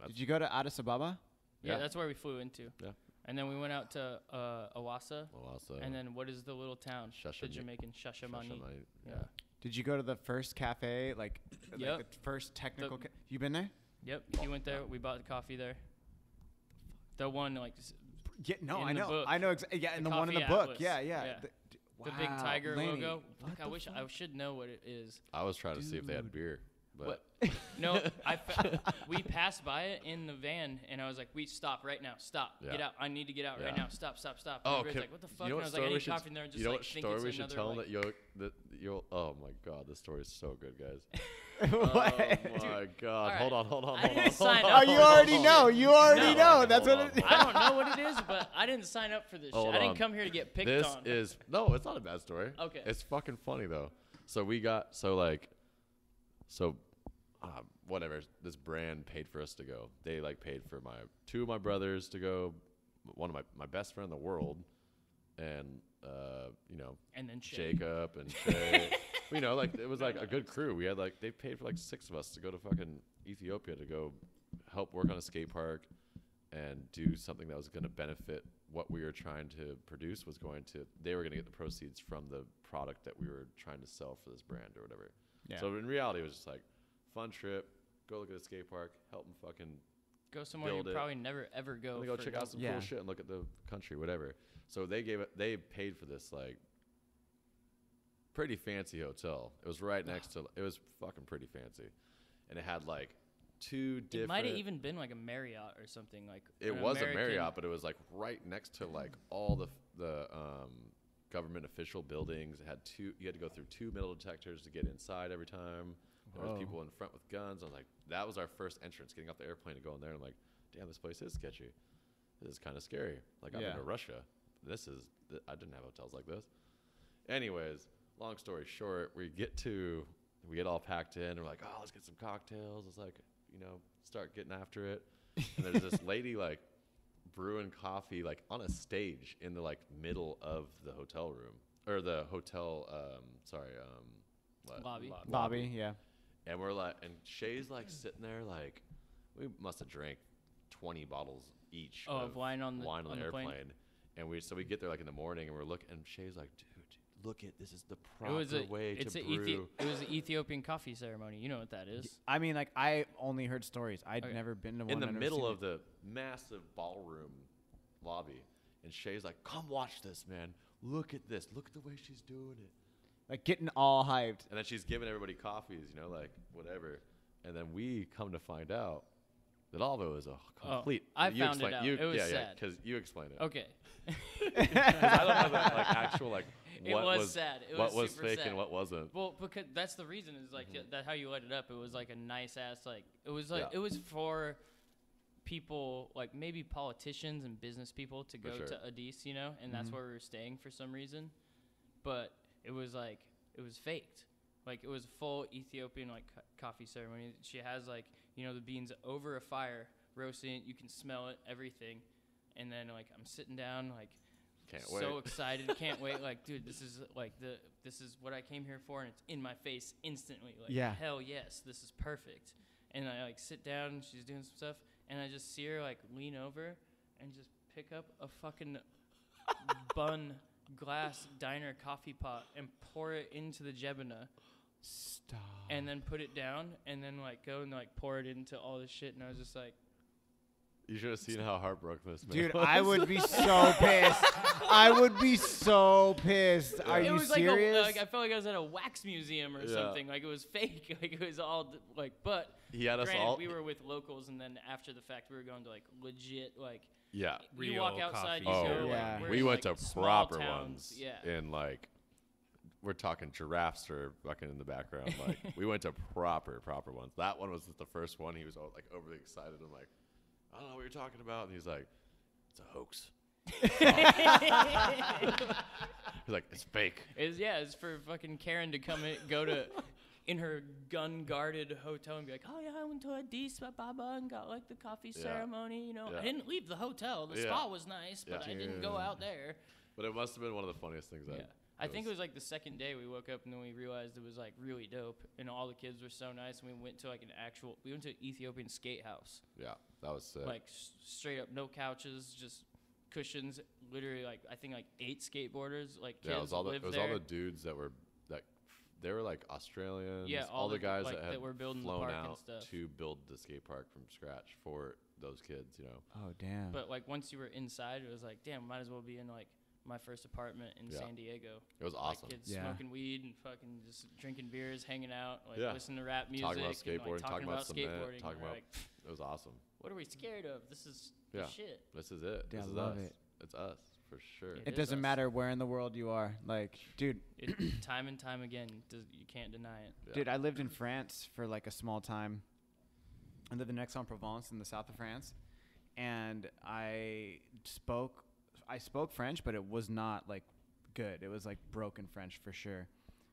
did you go to Addis Ababa? Yeah, Yeah. that's where we flew into. Yeah. And then we went out to Awassa, well, also, and then what is the little town? The Shashamani. Jamaican Shashamani. Shashamani, Yeah. Did you go to the first cafe, like Yep. the first technical? You been there? Yep. He went there. We bought the coffee there. The one like Yeah, no, In I the know, book. I know. Yeah, and The the one in the coffee book. atlas. Yeah. Yeah. the big Wow, tiger Lannie. logo. What Fuck, I the wish I should know what it is. I was trying to see if they had Dude. beer, but What? No, we passed by it in the van, and I was like, "We stop right now! Stop! Yeah. Get out! I need to get out right Yeah. now! Stop! Stop! Stop!" Oh, And everybody's like, "What the fuck?" You know and I what was like, "I story we need should? coffee," and they're just You know like, what think story it's we should another, tell them like, that you'll? Oh my god, this story is so good, guys. What? Oh my god! All Hold right. on, hold on, I hold didn't on. sign hold up. on, Oh, you hold on, already hold know. on. You already No. know. That's Hold what it is. I don't know what it is, but I didn't sign up for this shit. Hold I didn't on. come here to get picked This on. is it's not a bad story. Okay. It's fucking funny though. So whatever. This brand paid for us to go. They like paid for two of my brothers to go, one of my best friend in the world, and and then Shea. Jacob and Shea. Like it was like a good crew. We had they paid for like 6 of us to go to fucking Ethiopia to go help work on a skate park and do something that was going to benefit what we were trying to produce. They were going to get the proceeds from the product that we were trying to sell for this brand or whatever. Yeah. So in reality, it was just like fun trip. Go look at the skate park. Help them fucking Go somewhere you build it. probably never ever go. go for check no- out some Yeah. cool shit and look at the country, whatever. So they paid for this like pretty fancy hotel. It was right next to. It was fucking pretty fancy, and it had like 2 different. It might have even been like a Marriott or something like. It an was American- a Marriott, but it was like right next to like all the government official buildings. It had you had to go through 2 metal detectors to get inside every time. There was Whoa. people in front with guns. I was like, that was our first entrance, getting off the airplane and going there. I'm like, damn, this place is sketchy. This is kind of scary. Like I've Yeah. been to Russia. I didn't have hotels like this. Anyways, long story short, we get all packed in. And we're like, oh, let's get some cocktails. It's like, start getting after it. And there's this lady like brewing coffee like on a stage in the like middle of the hotel room or the hotel. Lobby, yeah. And we're like, and Shea's like sitting there like, we must have drank 20 bottles each of wine on the airplane. plane. And we get there like in the morning, and we're looking, and Shea's like, dude, look at this is the proper way to brew. It was an Ethiopian coffee ceremony. You know what that is? I mean, like I only heard stories. I'd never been to one. In the middle of the massive ballroom lobby, and Shea's like, come watch this, man. Look at this. Look at the way she's doing it. Like getting all hyped. And then she's giving everybody coffees, like whatever. And then we come to find out that all of it was a complete. I found it out. It was sad. Yeah, because you explained it. Okay. I don't know that like actual like. It was sad. It what was super fake sad. and what wasn't. Well, because that's the reason is like that how you let it up. It was like a nice ass like it was like it was for people like maybe politicians and business people to go to Addis, and that's where we were staying for some reason. But it was like it was faked. Like it was a full Ethiopian like coffee ceremony. She has like the beans over a fire roasting it. You can smell it, everything. And then like I'm sitting down like. So excited, can't wait. Like, dude, this is what I came here for, and it's in my face instantly. Like, hell yes, this is perfect. And I like sit down, she's doing some stuff, and I just see her like lean over and just pick up a fucking bun glass diner coffee pot and pour it into the jebena. Stop. And then put it down, and then like go and like pour it into all this shit, and I was just like. You should have seen how heartbroken this man Dude, was. I would be so pissed. I would be so pissed. Are you serious? Like I felt like I was at a wax museum or something. Like it was fake. Like it was all like. But he had us granted, all. we were with locals, and then after the fact, we were going to like legit like. Yeah. You walk outside. Oh, you go, yeah. like, we went like to proper towns. ones. Yeah. And like, we're talking giraffes are fucking in the background. Like we went to proper ones. That one was the first one. He was all, like overly excited. I'm like. I don't know what you're talking about. And he's like, it's a hoax. He's like, it's fake. It's for fucking Karen to come go to in her gun-guarded hotel and be like, oh yeah, I went to Addis Ababa and got like the coffee ceremony. I didn't leave the hotel. The spa was nice, but I didn't go out there. But it must have been one of the funniest things. I think it was like the second day we woke up and then we realized it was like really dope and all the kids were so nice and we went to like we went to an Ethiopian skate house. Yeah, that was sick. Like straight up, no couches, just cushions. Literally, like I think like 8 skateboarders. Like kids it was all lived the there. dudes that were they were like Australians. Yeah, all the guys like, that had were building flown the park out and stuff. to build the skate park from scratch for those kids. Oh damn. But like once you were inside, it was like, damn, might as well be in like. My first apartment in San Diego. It was awesome. Like kids smoking weed and fucking just drinking beers, hanging out, like listening to rap music, talking about skateboarding, and, like, talking about skateboarding. Talking about like, it was awesome. What are we scared of? This is the shit. This is it. Yeah, this is love us. it. It's us for sure. It doesn't matter where in the world you are. Like, dude. Time and time again, you can't deny it. Yeah. Dude, I lived in France for like a small time. I lived in Aix-en-Provence in the south of France, and I spoke French, but it was not like good. It was like broken French for sure.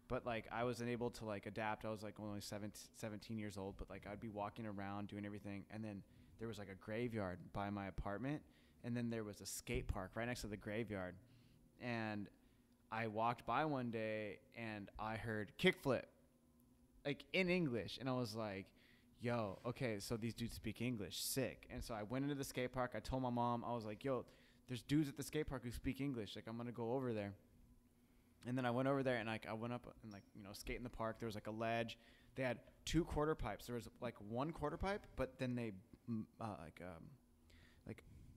But like I wasn't able to like adapt. I was like only 17 years old, but like I'd be walking around doing everything. And then there was like a graveyard by my apartment. And then there was a skate park right next to the graveyard. And I walked by one day and I heard kickflip like in English. And I was like, yo, okay, so these dudes speak English. Sick. And so I went into the skate park. I told my mom, I was like, yo, there's dudes at the skate park who speak English. Like, I'm going to go over there. And then I went over there and like I went up and like, skate in the park. There was like a ledge. They had 2 quarter pipes. There was like 1 quarter pipe, but then they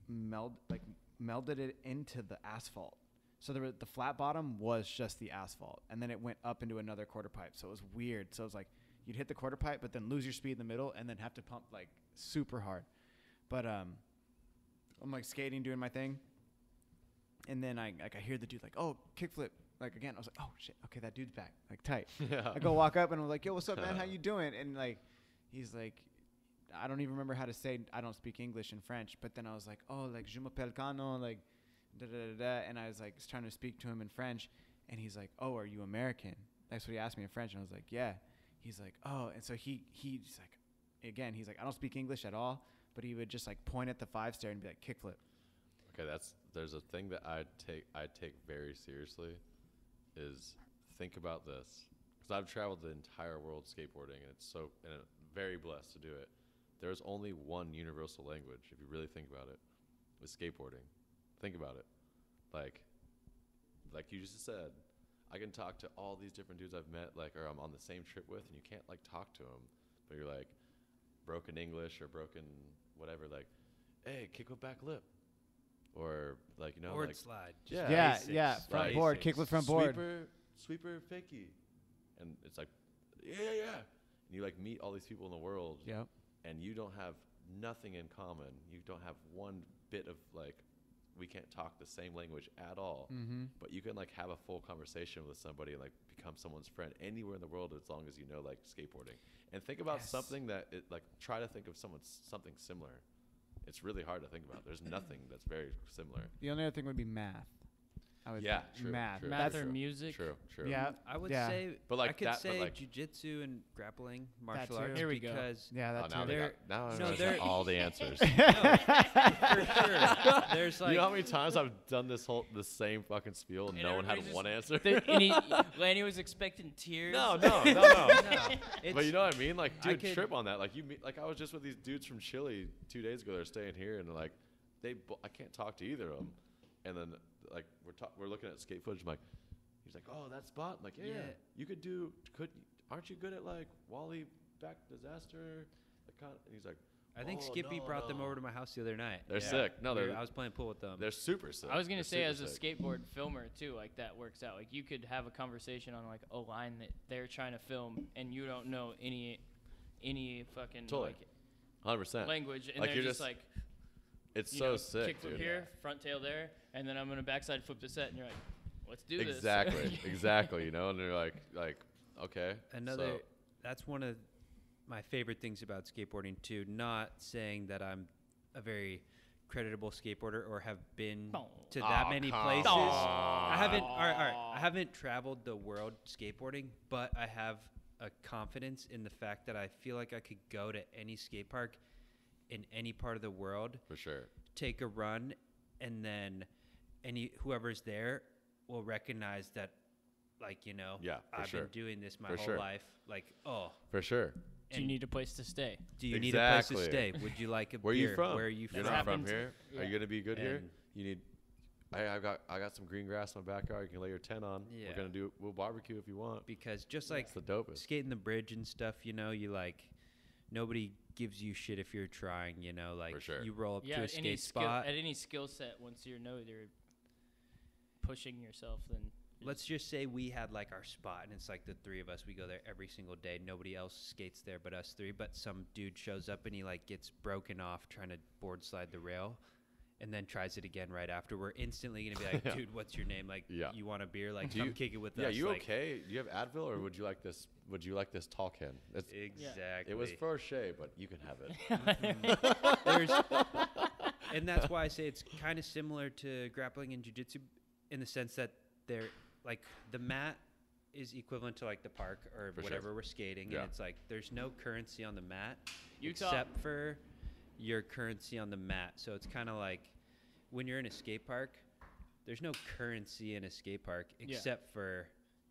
melded it into the asphalt. So the flat bottom was just the asphalt. And then it went up into another quarter pipe. So it was weird. So it was like you'd hit the quarter pipe, but then lose your speed in the middle and then have to pump like super hard. But I'm like skating, doing my thing, and then I hear the dude like, oh, kickflip, like again. I was like, oh shit, okay, that dude's back, like tight. I go walk up and I'm like, yo, what's up, man? How you doing? And like, he's like, I don't even remember how to say. I don't speak English and French, but then I was like, oh, like je m'appelle Cano, like da da da da, and I was like trying to speak to him in French, and he's like, oh, are you American? That's what he asked me in French, and I was like, yeah. He's like, oh, and so he's like, again, he's like, I don't speak English at all. But he would just like point at the 5-stair and be like kickflip. Okay, there's a thing that I take very seriously, is think about this, because I've traveled the entire world skateboarding, and and I'm very blessed to do it. There's only one universal language, if you really think about it, is skateboarding. Think about it. Like you just said, I can talk to all these different dudes I've met, or I'm on the same trip with, and you can't talk to them, but you're broken English or broken whatever, hey, kick with back lip, or board slide. Yeah, basics. front board, kick with front board, sweeper, fakie, and it's yeah, and you meet all these people in the world, yep, and you don't have nothing in common. You don't have one bit of we can't talk the same language at all, but you can have a full conversation with somebody and become someone's friend anywhere in the world, as long as you know skateboarding. And think about something that try to think of something similar. It's really hard to think about. There's nothing that's very similar. The only other thing would be math. I would Yeah, think. true, Math. true. Math or True. music. True. Yeah. I would Yeah. say, But I could that- but say jiu-jitsu and grappling, martial too. arts, Here we go. because Yeah, Oh, that's now They're- now I no, know they're- all the answers. for sure. There's You know how many times I've done the same fucking spiel and And no one had everybody one answer? Lannie was expecting tears. No. no. But you know what I mean? Dude, could- trip on that. I was just with these dudes from Chile 2 days ago. They're staying here, and I can't talk to either of them. And then we're looking at skate footage. He's like, oh, that spot. I'm like, yeah. You aren't you good at Wally back disaster? And he's like, I think "Oh, Skippy no, brought them no." over to my house the other night. They're sick. No, I was playing pool with them. They're super sick. I was gonna They're say, as super a sick. skateboard filmer too, that works out. You could have a conversation on a line that they're trying to film, and you don't know any fucking Totally. 100%. language, and Like, they're you're just It's you so know, sick, kickflip dude. here, front tail there, and then I'm gonna backside flip the set, and you're like, let's do this. Exactly. And they're like, okay. That's one of my favorite things about skateboarding too. Not saying that I'm a very creditable skateboarder or have been to that many places. I haven't. All right. I haven't traveled the world skateboarding, but I have a confidence in the fact that I feel like I could go to any skate park in any part of the world, For sure. take a run, and then whoever's there will recognize that, Yeah, for I've sure. been doing this my For whole sure. life. For sure. Do you need a place to stay? Do you need a place to Exactly. stay? Would you like a Where are beer? you from? Where are you You're from? not from Happens- here? Are yeah. you gonna be good here? And- You need. I got some green grass in my backyard. You can lay your tent on. Yeah. We'll barbecue if you want. Because just It's the dopest. skating the bridge and stuff, nobody gives you shit if you're trying, For sure. you roll up Yeah, to a at any skate spot. at any skill set, once you're pushing yourself, then Let's just say we had our spot, and it's the three of us. We go there every single day. Nobody else skates there but us three. But some dude shows up and he gets broken off trying to board slide the rail, and then tries it again right after. We're instantly gonna be like, dude, what's your name? Yeah. You want a beer? Do Come you- kick it with Yeah, us. you okay? Do you have Advil, or would you like this? Would you like this tall can? Exactly. It was for Shea, but you can have it. And that's why I say it's kind of similar to grappling and jiu-jitsu in the sense that they're the mat is equivalent to the park or For whatever sure. we're skating, Yeah. and it's there's no currency on the mat Utah- except for your currency on the mat. So it's kind of when you're in a skate park, there's no currency in a skate park except for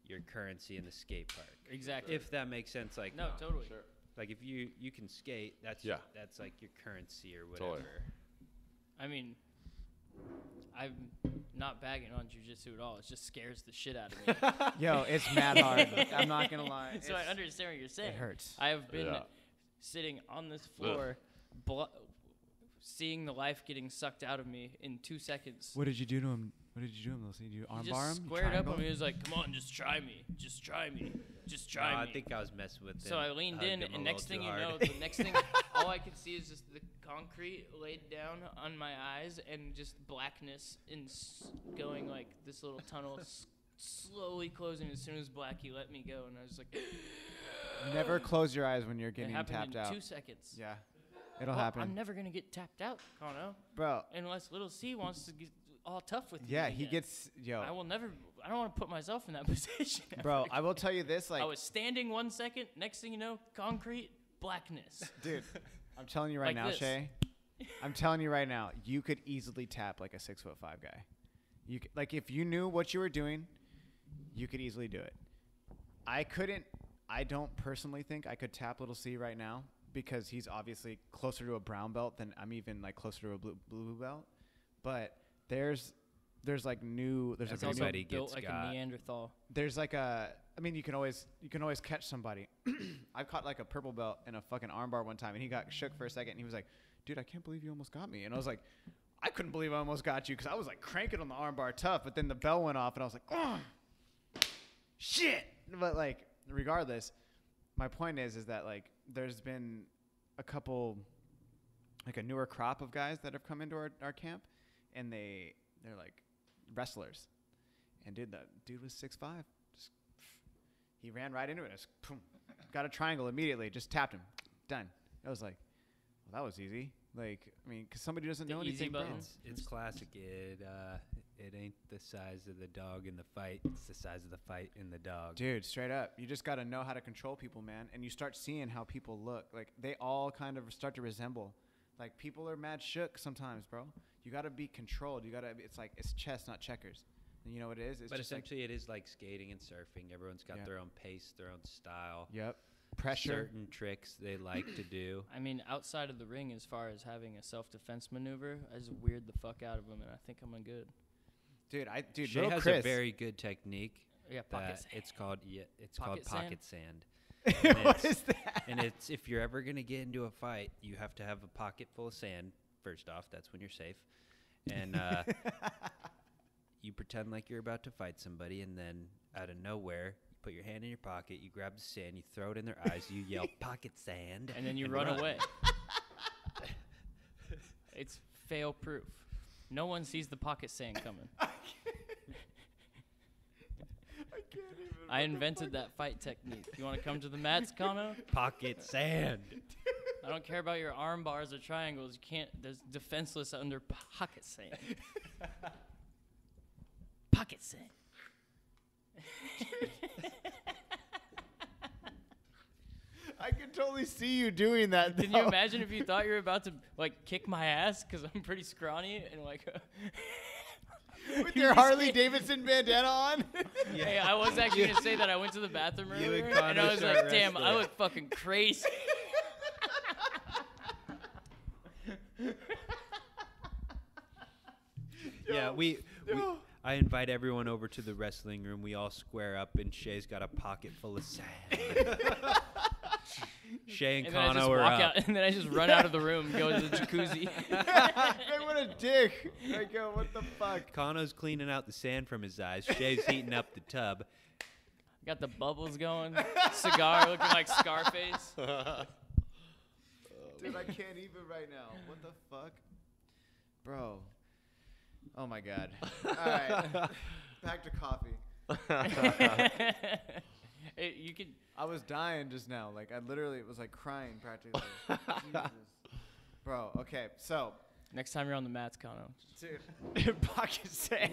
your currency in the skate park. exactly. If that makes sense, no, totally. Sure. if you can skate, that's Yeah. that's your currency or whatever. Totally. I mean, I'm not bagging on jujitsu at all. It just scares the shit out of me. Yo, it's mad hard. I'm not gonna lie. So I understand what you're saying. It hurts. I have been Yeah. sitting on this floor, seeing the life getting sucked out of me in 2 seconds. What did you do to him? What did you do to him, Lucy? Did you He armbar just him? squared up Triangle on me. He him? was like, "Come on, just try me. Just try me. Just try me." I think I was messing with him. So I leaned Hugged in, him a and next little thing you too know, hard. the next thing, all I could see is just the concrete laid down on my eyes and just blackness and going this little tunnel, slowly closing. As soon as Blackie let me go, and I was like, Never close your eyes when you're it getting happened tapped in out. 2 seconds. Yeah, it'll Well, happen, I'm never gonna get tapped out, Kono, bro. unless Little C wants to get all tough with me. Yeah, he again. gets I will never. I don't want to put myself in that position. Bro, ever I will tell you this, I was standing 1 second. Next thing you know, concrete blackness. dude, I'm telling you right Like now, this. Shay. I'm telling you right now, you could easily tap a 6'5" guy. You if you knew what you were doing, you could easily do it. I don't personally think I could tap Little C right now because he's obviously closer to a brown belt than I'm even like closer to a blue belt. But there's like It's also Everybody built gets like got- a Neanderthal. there's like you can always catch somebody. I caught like a purple belt in a fucking armbar one time, and he got shook for a second, and he was like, "Dude, I can't believe you almost got me." And I was like, I couldn't believe I almost got you because I was like cranking on the armbar tough, but then the bell went off, and I was like, "Oh, shit!" But like, regardless, my point is that like there's been a couple, like a newer crop of guys that have come into our camp, and they're like wrestlers, and dude, that dude was 6'5". He ran right into it. Just, boom, got a triangle immediately. Just tapped him. Done. I was like, well, that was easy. Like, I mean, because somebody doesn't The know easy anything, bro. button. It's classic. It ain't the size of the dog in the fight. It's the size of the fight in the dog. Dude, straight up. You just got to know how to control people, man. And you start seeing how people look. Like, they all kind of start to resemble. Like, people are mad shook sometimes, bro. You got to be controlled. It's like, it's chess, not checkers. And you know what it is? It's But just essentially, it is like skating and surfing. Everyone's got Yeah. their own pace, their own style. Yep. Pressure. Certain tricks they like to do. I mean, outside of the ring, as far as having a self-defense maneuver, I just weird the fuck out of him, and I think I'm good. Dude, Shea little has Chris. a very good technique. Yeah, pocket That sand. it's called Pocket sand? pocket sand. And What it's- is that? And it's if you're ever gonna get into a fight, you have to have a pocket full of sand. First off, that's when you're safe, and you pretend like you're about to fight somebody, and then out of nowhere, you put your hand in your pocket, you grab the sand, you throw it in their eyes, you yell "pocket sand," And then you run away. It's fail-proof. No one sees the pocket sand coming. I can't even. I invented that fight technique. You want to come to the mats, Kano? Pocket sand. I don't care about your arm bars or triangles. You can't. There's defenseless under pocket sand. Pocket sand. I can totally see you doing that. Can you imagine if you thought you were about to like kick my ass because I'm pretty scrawny and like. with your Harley Davidson bandana on? Hey, I was actually gonna say that I went to the bathroom You earlier, and and I Connor was start like, "Damn, I wrestling. look fucking crazy." Yeah, I invite everyone over to the wrestling room. We all square up, and Shea's got a pocket full of sand. Shay and And then I just Kano are walk up. out, and then I just run out of the room and go to the jacuzzi. Hey, what a dick. I go, what the fuck? Kano's cleaning out the sand from his eyes. Shay's heating up the tub. Got the bubbles going. Cigar looking like Scarface. Dude, I can't even right now. What the fuck? Bro. Oh my god. All right. Back to coffee. Hey, you could. I was dying just now. Like, I literally was like crying practically. Jesus. Bro, okay. So, Next time you're on the mats, Kano, dude, pocket sand.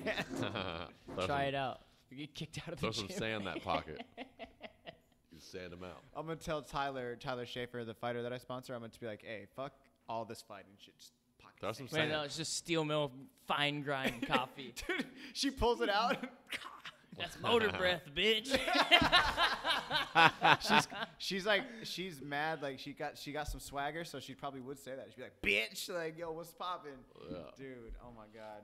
try it out. You get kicked out of the Throw some gym. sand in that pocket. You sand them out. I'm going to tell Tyler Schaefer, the fighter that I sponsor, I'm going to be like, hey, fuck all this fighting shit. Just pocket Throw sand. some Wait, sand. no, it's just steel mill fine grind coffee. Dude, she pulls it out. That's motor breath, bitch. she's mad. Like, she got some swagger, so she probably would say that. She'd be like, bitch. Like, yo, what's poppin'? Yeah. Dude, oh my God.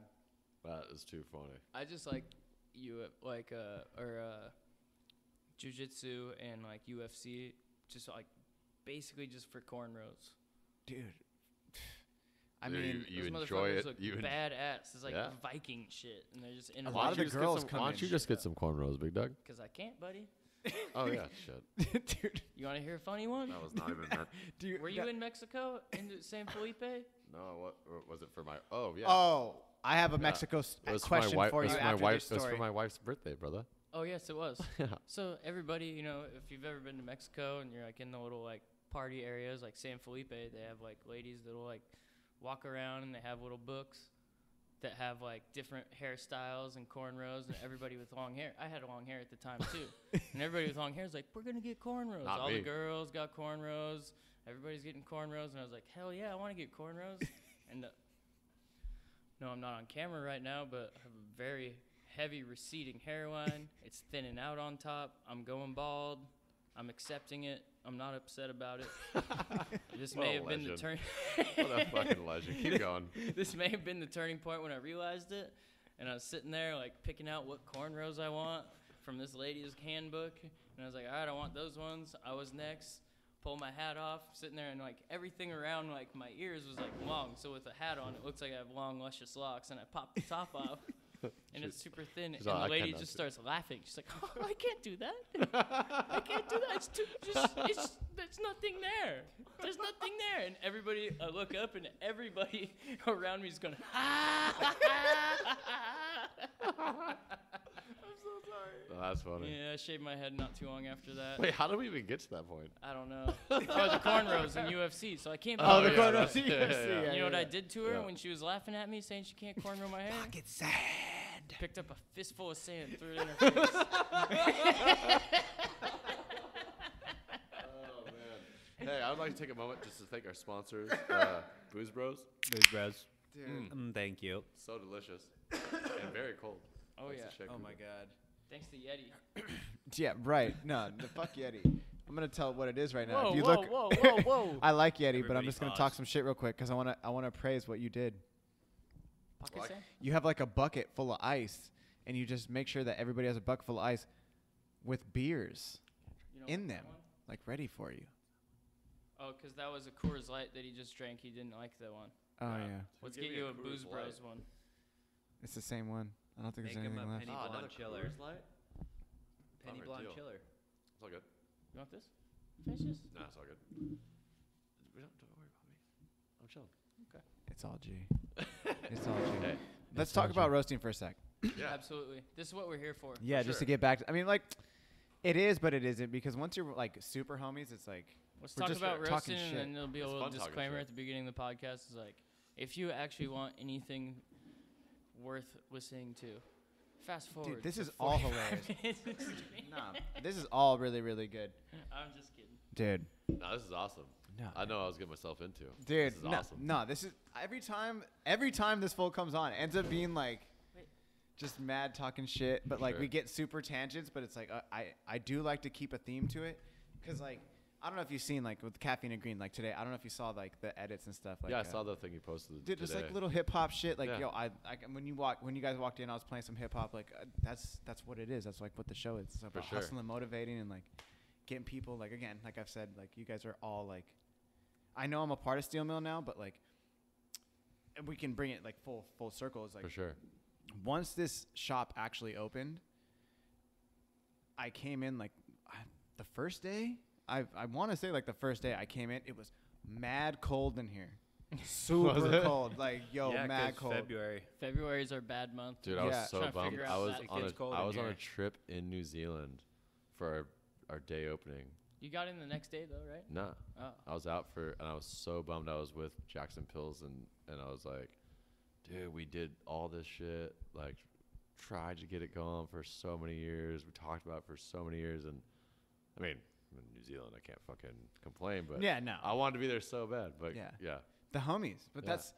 That is too funny. I just like jiu-jitsu and like UFC, just like basically just for cornrows. Dude. I Dude, mean, you Those enjoy motherfuckers it. Look You badass. It's like Yeah. Viking shit, and they're just in A Why lot of don't the you just get girls some- come Why in don't you shit, just get though. some cornrows, Big Doug? Because I can't, buddy. Oh yeah, shit. dude, You want to hear a funny one? That was not even meant. do you, Were you in Mexico in San Felipe? No, what or was it for my? Oh yeah. Oh, I have a Yeah. Mexico It was question for my wife. for it you was for my after wife. this It was story. for my wife's birthday, brother. Oh yes, it was. Yeah. So everybody, you know, if you've ever been to Mexico and you're like in the little like party areas like San Felipe, they have like ladies that'll like walk around and they have little books that have like different hairstyles and cornrows and everybody with long hair. I had long hair at the time too. And everybody with long hair is like, we're going to get cornrows. Not All me. the girls got cornrows. Everybody's getting cornrows. And I was like, hell yeah, I want to get cornrows. And no, I'm not on camera right now, but I have a very heavy receding hairline. It's thinning out on top. I'm going bald. I'm accepting it. I'm not upset about it. This may have been the turn. What a fucking legend. Keep going. This may have been the turning point when I realized it. And I was sitting there, like, picking out what cornrows I want from this lady's handbook. And I was like, all right, I want those ones. I was next. Pull my hat off, sitting there, and, like, everything around, like, my ears was, like, long. So with a hat on, it looks like I have long, luscious locks. And I pop the top off. And it's super thin, and the lady just starts laughing. She's like, "Oh, I can't do that. I can't do that. There's nothing there. There's nothing there." And everybody, I look up, and everybody around me is going, "Ah!" I'm so sorry. Oh, that's funny. Yeah, I shaved my head not too long after that. Wait, how did we even get to that point? I don't know. Oh, the cornrows in UFC, so I can't. Oh, the yeah, cornrows in yeah, UFC. yeah. You know what I did to her Yeah. when she was laughing at me, saying she can't cornrow my hair? Pocket sand. Picked up a fistful of sand, threw it in her face. Oh, man. Hey, I would like to take a moment just to thank our sponsors, Booze Bros. Booze Bros. Dude. Thank you. So delicious. And very cold. Oh, Thanks yeah. to Shea Oh my Cooper. God. Thanks to Yeti. Yeah, right. No, the fuck Yeti. I'm gonna tell what it is right now. Whoa, if you whoa, look, whoa, whoa, whoa. I like Yeti, but I'm Everybody just gonna pause. talk some shit real quick because I wanna praise what you did. Pocket Like- sand? You have like a bucket full of ice, and you just make sure that everybody has a bucket full of ice with beers You know in what them, one? like ready for you. Oh, because that was a Coors Light that he just drank. He didn't like that one. Oh Yeah. yeah, Let's give get me you a a Coors Booze Bros Light. one. it's the same one. I don't think Make there's 'em anything a left. penny blonde chiller. Light? Penny Not blonde ideal. chiller. It's all good. You want this? Finish this? No, it's all good. We don't worry about me. I'm chilling. It's all G. It's all G. Hey. Let's It's all talk G. about roasting for a sec. Yeah. Absolutely. This is what we're here for. Yeah, just to sure. get back to, I mean, like, it is, but it isn't, because once you're, like, super homies, it's like, Let's We're talk just about talking roasting, shit. and then there'll be a It's little fun talking disclaimer shit. at the beginning of the podcast. Is like, if you actually want anything worth listening to, fast forward. dude, this to is all 45 hilarious. minutes. Nah, this is all really, really good. I'm just kidding. Dude. No, this is awesome. No. I know I was getting myself into. Dude, This is no, awesome. no, this is, every time this fool comes on, it ends up being, like, Wait. just mad talking shit, but, like, Sure. we get super tangents, but it's like, I do like to keep a theme to it, because, like, I don't know if you've seen, like, with Caffeine and Green, like, today, I don't know if you saw, like, the edits and stuff. Like, Yeah, I saw the thing you posted dude, just today. like little hip hop shit. Like, Yeah. yo, when you guys walked in, I was playing some hip hop. Like, that's what it is. That's like what the show is. It's about sure. hustling and motivating and like getting people. Like again, like I've said, like you guys are all like, I know I'm a part of Steel Mill now, but like, and we can bring it like full circle. Is like For sure. once this shop actually opened, I came in like the first day. I want to say like the first day I came in, it was mad cold in here. Super it? cold. Like, yo, yeah, mad 'cause cold. February. February's our bad month. Dude, I Yeah. was so Trying to bummed. figure I out was that. on It gets cold I in was on a here. trip in New Zealand for our day opening. You got in the next day though, right? No. Oh. I was out and I was so bummed. I was with Jackson Pills and I was like, dude, we did all this shit, like tried to get it going for so many years. We talked about it for so many years, and I mean, I'm in New Zealand, I can't fucking complain, but Yeah, no. I wanted to be there so bad, but Yeah. yeah. The homies. But Yeah. that's,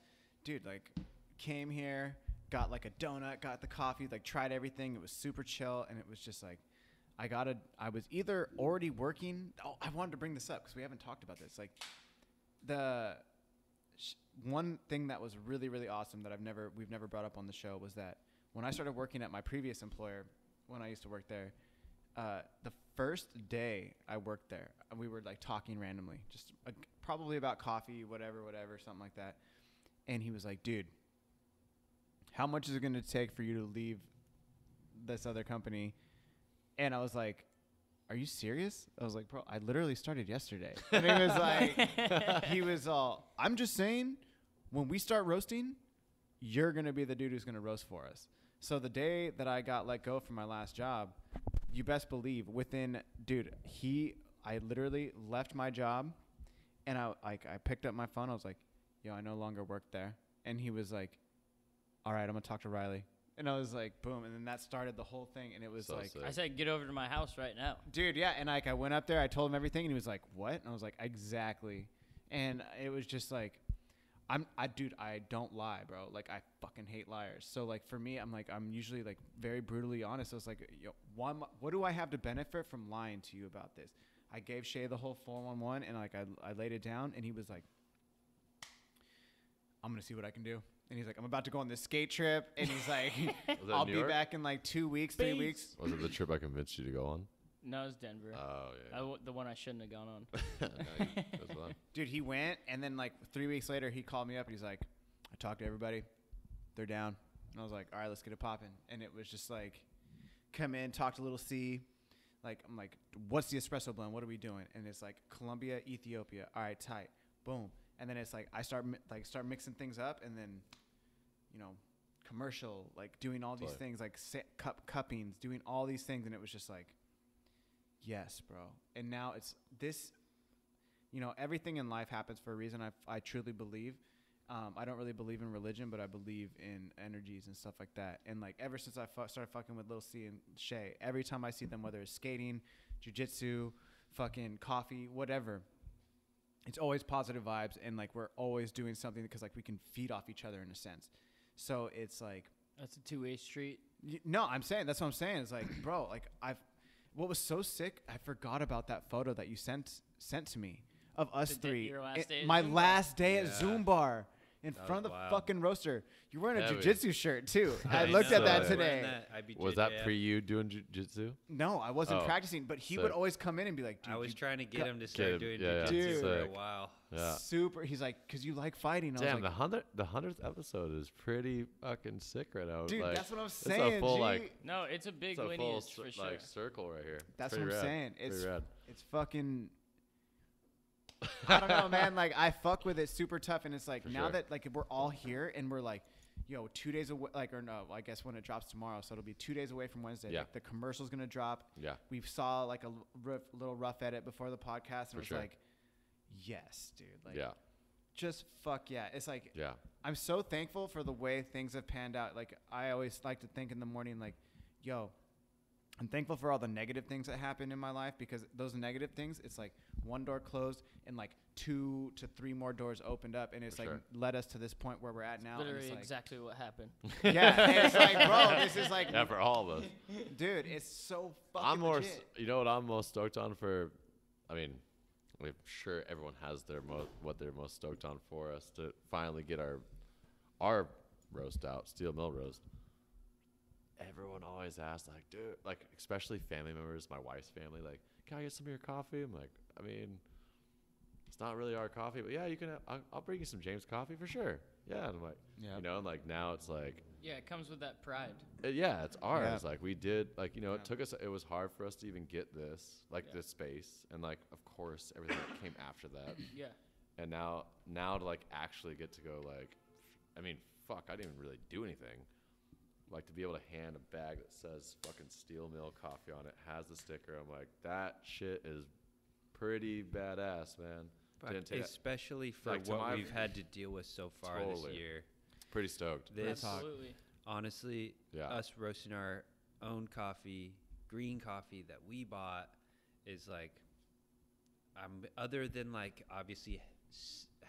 dude, like, came here, got like a donut, got the coffee, like tried everything. It was super chill, and it was just like, I was either already working. Oh, I wanted to bring this up because we haven't talked about this. Like, one thing that was really, really awesome that we've never brought up on the show was that when I started working at my previous employer, when I used to work there, the first day I worked there, we were like talking randomly, just probably about coffee, whatever, something like that. And he was like, dude, how much is it going to take for you to leave this other company? And I was like, are you serious? I was like, bro, I literally started yesterday. And he was like, I'm just saying, when we start roasting, you're going to be the dude who's going to roast for us. So the day that I got let go from my last job, you best believe I literally left my job, and I picked up my phone. I was like, yo, I no longer work there. And he was like, all right, I'm going to talk to Riley. And I was like, boom. And then that started the whole thing. And it was So like, sick. I said, get over to my house right now. dude, yeah. And like, I went up there, I told him everything, and he was like, what? And I was like, exactly. And it was just like, Dude, I don't lie, bro. Like, I fucking hate liars. So, like, for me, I'm usually, like, very brutally honest. I was like, yo, what do I have to benefit from lying to you about this? I gave Shea the whole 411, and, like, I laid it down, and he was like, I'm going to see what I can do. And he's like, I'm about to go on this skate trip. And he's like, I'll be back in, like, 2 weeks, 3 weeks. Was it the trip I convinced you to go on? No, it was Denver. Oh, yeah. The one I shouldn't have gone on. No, it was fun. Dude, he went, and then, like, 3 weeks later, he called me up, and he's like, I talked to everybody. They're down. And I was like, all right, let's get it popping. And it was just like, come in, talk to Little C. Like, I'm like, what's the espresso blend? What are we doing? And it's like, Colombia, Ethiopia. All right, tight. Boom. And then it's like, I start mixing things up, and then, you know, commercial, like, doing all these things, like cuppings, doing all these things. And it was just like, yes, bro. And now it's this, you know, everything in life happens for a reason. I truly believe. I don't really believe in religion, but I believe in energies and stuff like that. And, like, ever since I started fucking with Lil C and Shea, every time I see them, whether it's skating, jiu-jitsu, fucking coffee, whatever, it's always positive vibes. And, like, we're always doing something because, like, we can feed off each other in a sense. So it's like, that's a two-way street. No, I'm saying, that's what I'm saying. It's like, bro, like, what was so sick, I forgot about that photo that you sent to me of us three. Your last day at my Zoom last day at Yeah. Zoom Bar in That front of was the wild. fucking roaster. You're wearing a Heavy. jiu-jitsu shirt too. I I looked know. at that So- today. Was that pre you doing jiu-jitsu? No, I wasn't Oh, practicing, but he sick. would always come in and be like, dude, I was you trying to get got- him to Get start him, doing yeah, jiu-jitsu for a sick. while. Yeah. super. He's like, because you like fighting. I Damn, was like, the 100th episode is pretty fucking sick right now. dude, like, that's what I'm it's saying. a full, G. like, No, it's a big it's a full lineage for sure. like circle right here. That's Pretty what I'm rad. saying. Pretty It's rad. it's fucking. I don't know, man. Like, I fuck with it super tough, and it's like, For now sure. that, like, we're all here and we're like, yo, 2 days away, like, or no, I guess when it drops tomorrow, so it'll be 2 days away from Wednesday. Yeah. Like, the commercial's gonna drop. Yeah. We saw like a little rough edit before the podcast, and For it was sure. like, yes, dude. Like, Yeah. just fuck yeah. It's like, Yeah. I'm so thankful for the way things have panned out. Like, I always like to think in the morning, like, yo, I'm thankful for all the negative things that happened in my life, because those negative things, it's like one door closed and like 2 to 3 more doors opened up, and it's For like sure. led us to this point where we're at now. And Literally it's like, exactly what happened. yeah, and it's like, bro, this is like, Yeah, for all of us. dude, it's so fucking I'm more, legit. you know what I'm most stoked on for, I mean, I'm sure everyone has their what they're most stoked on for us to finally get our roast out, steel mill roast. Everyone always asks, like, dude, like, especially family members, my wife's family, like, can I get some of your coffee? I'm like, I mean, it's not really our coffee, but yeah, you can. I'll bring you some James coffee for sure. Yeah, and I'm like, Yeah. you know, and like now it's like, Yeah, it comes with that pride. yeah, it's ours. Yeah. Like, we did, like, you know, Yeah. it took us. It was hard for us to even get this, like, Yeah. this space, and like, of course, everything that came after that. Yeah. And now to like actually get to go, like, I mean, fuck, I didn't even really do anything. Like, to be able to hand a bag that says fucking Steel Mill Coffee on it, has the sticker. I'm like, that shit is pretty badass, man. Fuck, Didn't take especially for like, to what my- we've had to deal with so far this Totally. year. Pretty stoked. This, Absolutely. honestly, Yeah. us roasting our own coffee, green coffee that we bought, is like, other than like obviously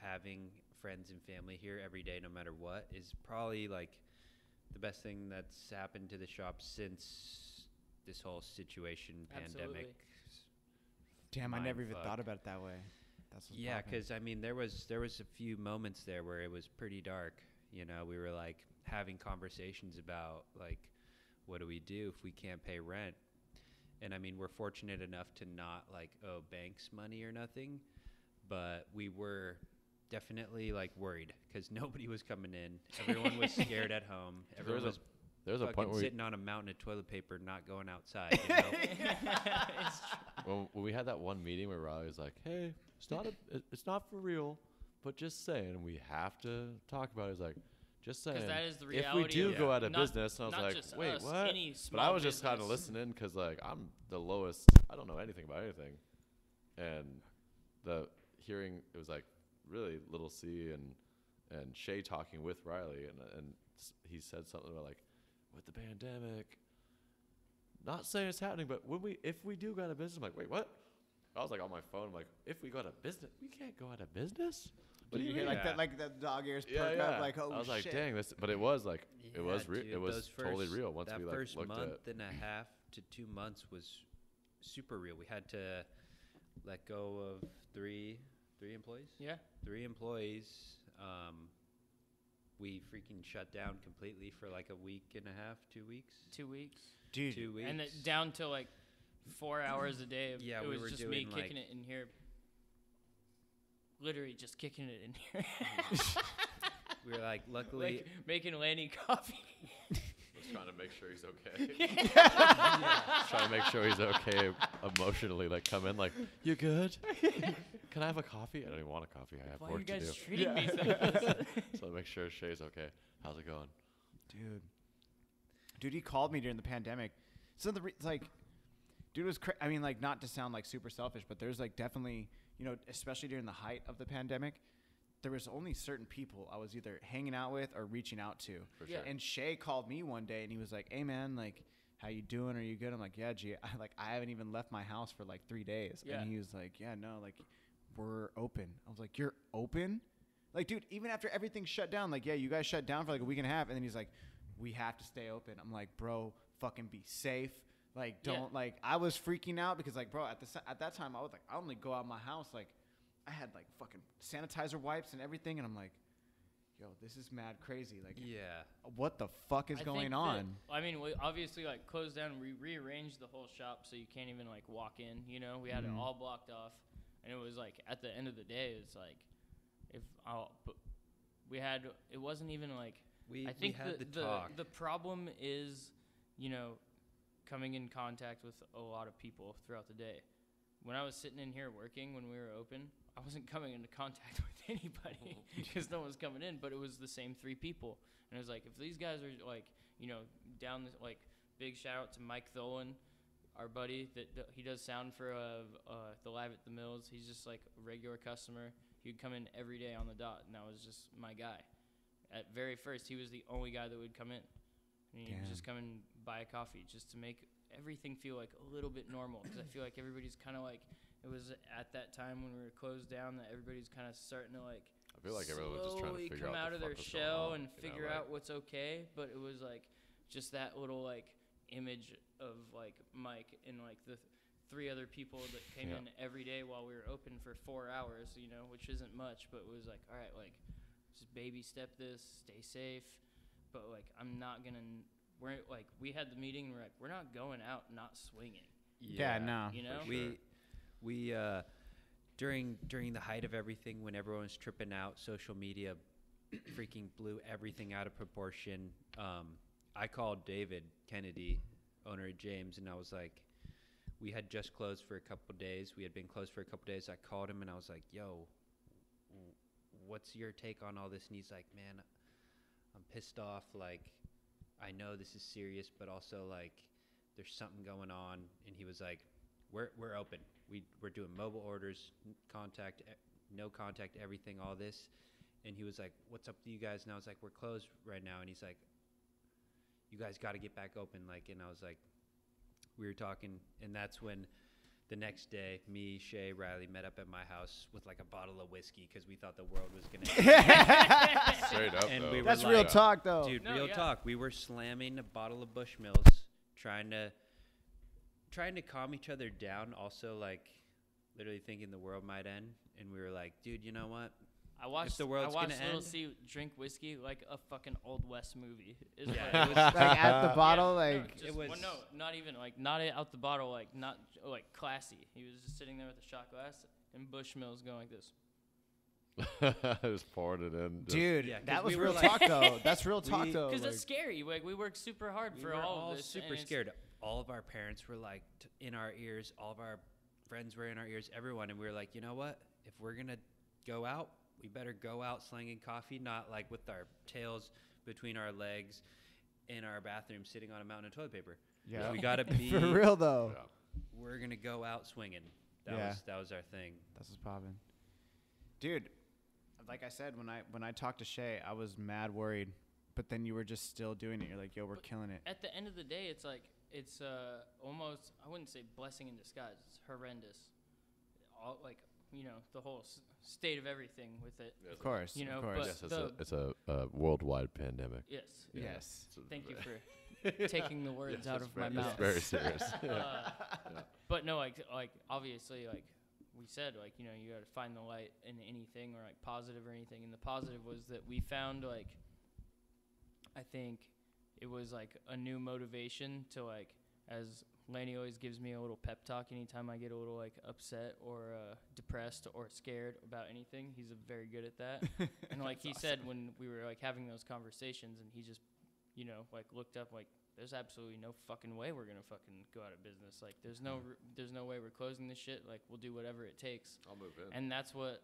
having friends and family here every day, no matter what, is probably like the best thing that's happened to the shop since this whole situation, Absolutely. pandemic. Damn, I never even Mindfuck. thought about it that way. That's what's Yeah, poppin'. because I mean, there was a few moments there where it was pretty dark. You know, we were like having conversations about like, what do we do if we can't pay rent? And I mean, we're fortunate enough to not like owe banks money or nothing, but we were definitely like worried because nobody was coming in. Everyone was scared at home. Everyone was There's a point fucking where sitting on a mountain of toilet paper, not going outside. You know? It's true. when we had that one meeting where Riley was like, "Hey, it's not for real, but just saying we have to talk about it." He's like, "Just saying, Because that is the if we reality do of go out of not- business," and I was not like, just "Wait, us, what?" any But I small was just kind of business. listening because like I'm the lowest. I don't know anything about anything, and the hearing it was like really Little C and Shea talking with Riley, and he said something about like with the pandemic. Not saying it's happening, but if we do go out of business, I'm like, wait, what? I was like on my phone, like, if we go out of business, we can't go out of business. What Did do you you hear mean? like that, like the dog ears Yeah, perk yeah. up, like, oh I was like, shit. dang, this. But it was like, it was dude, it was those totally real once that we like first looked month at. and a half to 2 months was super real. We had to let go of three employees. Yeah. 3 employees. We freaking shut down completely for like a week and a half, 2 weeks. 2 weeks. Dude, 2 weeks. And down to like 4 hours a day. Yeah, it we was were just doing, me like- kicking it in here. Literally just kicking it in here. We were like, luckily, like making Lannie coffee. Was trying to make sure he's okay. Trying to make sure he's okay emotionally. Like, come in, like, you good? Can I have a coffee? I don't even want a coffee. I have Why are you work to guys do. treating me so this? So make sure Shea's okay. How's it going? Dude, he called me during the pandemic. So dude was I mean, like, not to sound like super selfish, but there's like definitely, especially during the height of the pandemic, there was only certain people I was either hanging out with or reaching out to. For Yeah. sure. And Shea called me one day and he was like, "Hey man, like, how you doing? Are you good?" I'm like, "Yeah, G, I haven't even left my house for like 3 days." Yeah. And he was like, "Yeah, no, like, we're open." I was like, "You're open?" Like, dude, even after everything shut down, like, yeah, you guys shut down for like a week and a half, and then he's like, "We have to stay open." I'm like, "Bro, fucking be safe." Like, Yeah. don't like. I was freaking out because like, bro, at that time I was like, I only go out of my house like, I had like fucking sanitizer wipes and everything, and I'm like, yo, this is mad crazy. Like, yeah. what the fuck is I going think on? I mean, we obviously like closed down and we rearranged the whole shop so you can't even like walk in. We had it Mhm. all blocked off, and it was like at the end of the day, it's like it wasn't even like We I think had the talk. the problem is, coming in contact with a lot of people throughout the day. When I was sitting in here working when we were open, I wasn't coming into contact with anybody because no one's coming in, but it was the same 3 people. And it was like, if these guys are like, down this, like, big shout out to Mike Tholen, our buddy that he does sound for the Live at the Mills. He's just like a regular customer. He would come in every day on the dot, and that was just my guy. At very first, he was the only guy that would come in. And he'd Damn. just come and buy a coffee just to make everything feel like a little bit normal. Because I feel like everybody's kind of like, it was at that time when we were closed down that everybody's kind of starting to like I feel like everyone was just trying to slowly figure come out out of the their fuck was going shell on, and you know, figure like- out what's okay. But it was like just that little like image of like Mike and like the 3 other people that came Yeah. in every day while we were open for 4 hours, which isn't much, but it was like, all right, like just baby step this, stay safe. But like, I'm not gonna, we had the meeting and we're like, we're not going out, not swinging, Yeah, no. for We sure. we during the height of everything, when everyone was tripping out, social media freaking blew everything out of proportion. I called David Kennedy, owner of James, and I was like, we had just closed for a couple days. We had been closed for a couple days. I called him and I was like, yo, what's your take on all this? And he's like, man, I'm pissed off. Like, I know this is serious, but also like there's something going on. And he was like, we're open. We're doing mobile orders, no contact, everything, all this. And he was like, what's up to you guys? And I was like, we're closed right now. And he's like, you guys got to get back open. Like, and I was like, we were talking, and that's when the next day, me, Shea, Riley met up at my house with like a bottle of whiskey because we thought the world was gonna end. Straight up, And though. we were That's like- real talk, though. Dude, No, real yeah. talk. We were slamming a bottle of Bushmills, trying to calm each other down. Also, like, literally thinking the world might end. And we were like, dude, you know what? I watched the world's gonna Little end- C drink whiskey like a fucking Old West movie. Is Yeah, what it was Like, at the bottle, no, like, just, it was- well, no, not even like not out the bottle, like not like classy. He was just sitting there with a shot glass and Bushmills going like this. Just poured it in. just- dude, Yeah, 'cause that was we were real like- talk, though. That's real talk, We- though. Because like- it's scary. Like we worked super hard We for were all all of this. super and it's- scared. All of our parents were like in our ears. All of our friends were in our ears. Everyone, and we were like, you know what? If we're gonna go out, we better go out slanging coffee, not like with our tails between our legs in our bathroom, sitting on a mountain of toilet paper. yeah. We gotta be For real, though. Yeah. We're gonna go out swinging. Yeah. That was our thing. That's what's popping. Dude, like I said, when I talked to Shea, I was mad worried. But then you were just still doing it. You're like, yo, we're But killing it. At the end of the day, it's like it's almost, I wouldn't say blessing in disguise. It's horrendous. all like the whole state of everything with it. Yes, Of course. You know, of course. Yes, but it's a worldwide pandemic. Yes. Yeah. Yes. It's a Thank you very- for taking the words Yes, out it's of my very- mouth. It's very serious. But no, like obviously, like we said, like you got to find the light in anything, or like positive or anything. And the positive was that we found like, I think it was like a new motivation to like, as Lannie always gives me a little pep talk anytime I get a little like upset or depressed or scared about anything. He's very good at that. And like he said when we were like having those conversations, and he just like looked up like, there's absolutely no fucking way we're gonna fucking go out of business. Like there's no way we're closing this shit. Like we'll do whatever it takes. I'll move in. And that's what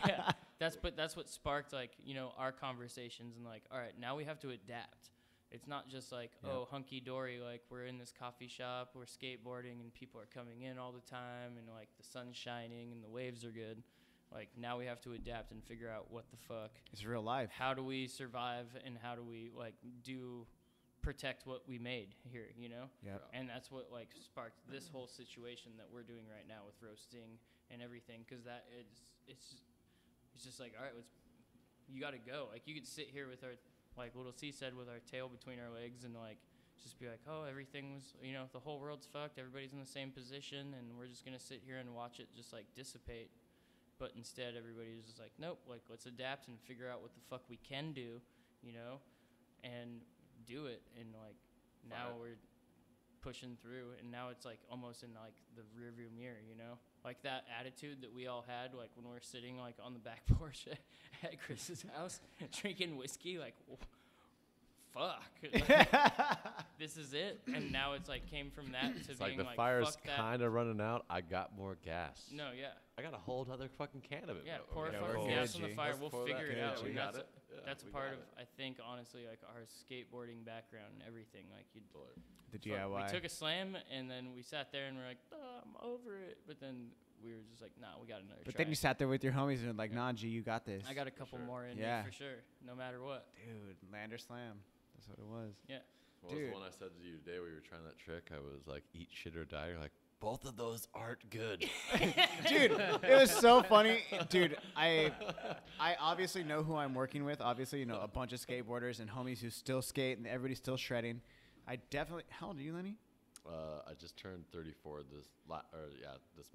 yeah, that's what sparked like our conversations, and like, all right, now we have to adapt. It's not just like, oh, hunky dory, like we're in this coffee shop, we're skateboarding, and people are coming in all the time, and like the sun's shining and the waves are good. Like now we have to adapt and figure out what the fuck. It's real life. How do we survive, and how do we like protect what we made here, Yep. And that's what like sparked this whole situation that we're doing right now with roasting and everything, because that it's just like, all right, you got to go. Like you could sit here with our, like little C said, with our tail between our legs, and like just be like, oh, everything was, the whole world's fucked, everybody's in the same position, and we're just gonna sit here and watch it just like dissipate. But instead, everybody was just like, nope, like let's adapt and figure out what the fuck we can do, and do it. And like now we're pushing through, and now it's like almost in like the rearview mirror, like that attitude that we all had like when we're sitting like on the back porch at Chris's house drinking whiskey, like fuck, this is it. And now it's like came from that to It's being like the like, fire's fuck that. kind of running out. I got more gas. No, yeah. I got a whole other fucking can of it. Yeah, bro. pour Okay, fucking we're gas good, on the G. fire. Let's We'll pour that figure it can. out. We And got that's it. Yeah, that's a we part got of, it. I think, honestly, like our skateboarding background and everything. Like The fuck, DIY. we took a slam, and then we sat there and we're like, oh, I'm over it. But then we were just like, nah, we got another But try. then you sat there with your homies and like, nah, G, you got this. I got a couple sure. more in Yeah. me for sure, no matter what. Dude, Lander Slam. That's what it was. Yeah. What was Dude. the one I said to you today where you were trying that trick? I was like, eat shit or die. You're like, both of those aren't good. Dude, it was so funny. Dude, I obviously know who I'm working with. Obviously, a bunch of skateboarders and homies who still skate, and everybody's still shredding. I definitely. How old are you, Lenny? I just turned 34 this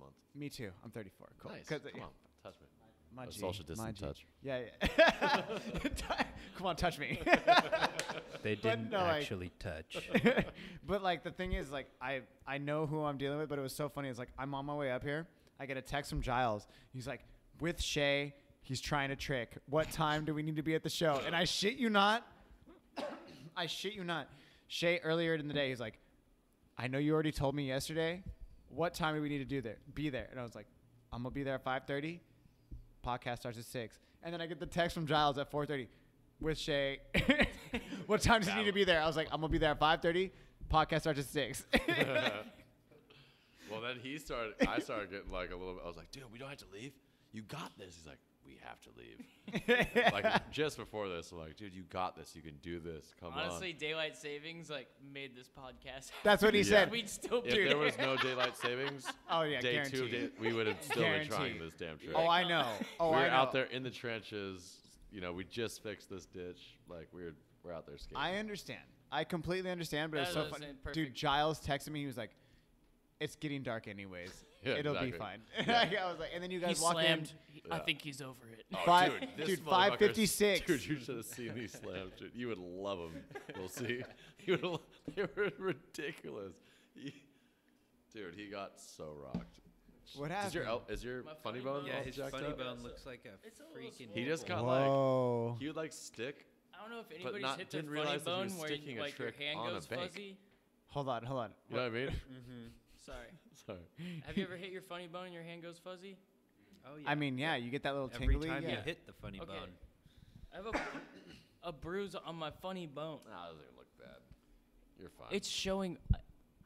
month. Me too. I'm 34. Cool. Nice. 'Cause, Come on, touch me. My A G, social my distance G. touch. Yeah. Come on, touch me. They didn't no, like- actually touch. But like the thing is, like I know who I'm dealing with, but it was so funny. It's like I'm on my way up here. I get a text from Giles. He's like, with Shea, he's trying to trick. What time do we need to be at the show? And I shit you not. Shea earlier in the day, he's like, I know you already told me yesterday. What time do we need to be there? And I was like, I'm gonna be there at 5:30. Podcast starts at 6. And then I get the text from Giles at 4:30 with Shea. What time does he need to be there? I was like, I'm gonna be there at 5:30. Podcast starts at 6. Well, then I started getting like a little bit. I was like, dude, we don't have to leave. You got this. He's like, we have to leave. Like just before this, I'm like, dude, you got this. You can do this. Come Honestly, daylight savings like made this podcast. That's what he Yeah. said. We'd still on. If be there was no daylight savings, Oh yeah, day guaranteed. 2, we would have still been trying Guaranteed. this damn trick. Oh, I know. Oh, we were I know. out there in the trenches. We just fixed this ditch. Like we're out there skating. I understand. I completely understand, but it was That so was funny. in Dude, perfect- Giles texted me. He was like, "It's getting dark anyways. Yeah, It'll be exactly. fine." Yeah. I was like, and then you He guys walk slammed. I Yeah. think he's over it. Oh, Five- dude, this dude, motherfucker's- 5:56. Dude, you should have seen these slams, dude. You would love them. We'll see. They were ridiculous. Dude, he got so rocked. in. What happened? Is your My funny funny bone bone- Yeah, all his jacked funny up? bone looks like a It's a little freaking. He just got Whoa. he would like stick. I don't know if But anybody's not- hit their didn't funny realize that he bone was where sticking a like your trick hand on a goes bank. fuzzy. Hold on. You know what I mean? Sorry. Sorry. Have you ever hit your funny bone and your hand goes fuzzy? Oh yeah. I mean, yeah, you get that little every tingly. time yeah. you hit the funny Okay. bone. I have a bruise on my funny bone. Nah, that doesn't look bad. You're fine. It's showing.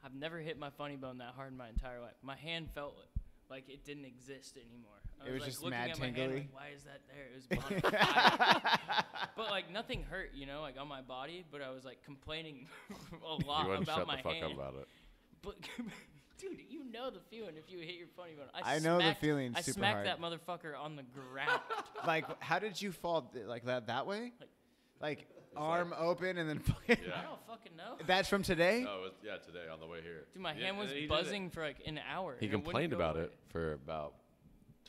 I've never hit my funny bone that hard in my entire life. My hand felt like it didn't exist anymore. I It was like just looking mad at my hand, tingly? like, why is that there? It was on fire. But like nothing hurt, like on my body. But I was like complaining a lot you wouldn't about shut my the fuck hand. up about it. But Dude, you know the feeling if you hit your funny bone. I know the feeling I super smacked hard. that motherfucker on the ground. Like, how did you fall? Like that way? Like arm like- open and then. I don't fucking know. That's from today. No, it was, today on the way here. Dude, my Yeah, hand was and he did buzzing for like an hour. He and it wouldn't complained go about away. it for about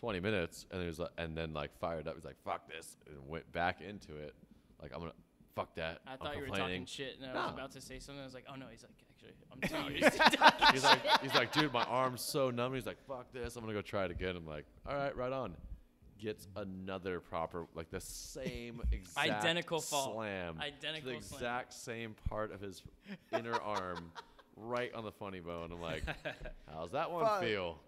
20 minutes, and he was like, and then like fired up. He's like, "Fuck this," and went back into it. Like, I'm gonna fuck that. I I'm thought you were complaining. talking shit, and I was No. about to say something. I was like, oh no, he's like, actually, I'm too used to talking He's like, dude, my arm's so numb. He's like, fuck this. I'm gonna go try it again. I'm like, all right, right on. Gets another proper, like the same exact Identical fall. slam. Identical to the slam. exact same part of his inner arm, right on the funny bone. I'm like, how's that one Fuck. feel?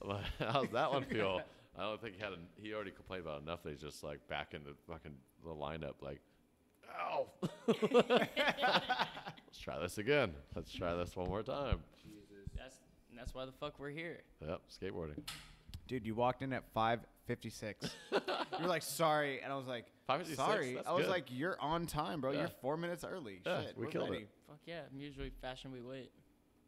I'm like, how's that one feel? I don't think he already complained about enough that he's just like back in the fucking the lineup, like, ow. Let's try this again. Let's try this one more time. That's why the fuck we're here. Yep, skateboarding. Dude, you walked in at 5:56. You were like, sorry, and I was like, 5:56? sorry. That's I was good. like, you're on time, bro. Yeah. You're 4 minutes early. Yeah, Shit, we we're killed ready. it. Fuck yeah, I'm usually fashionably late.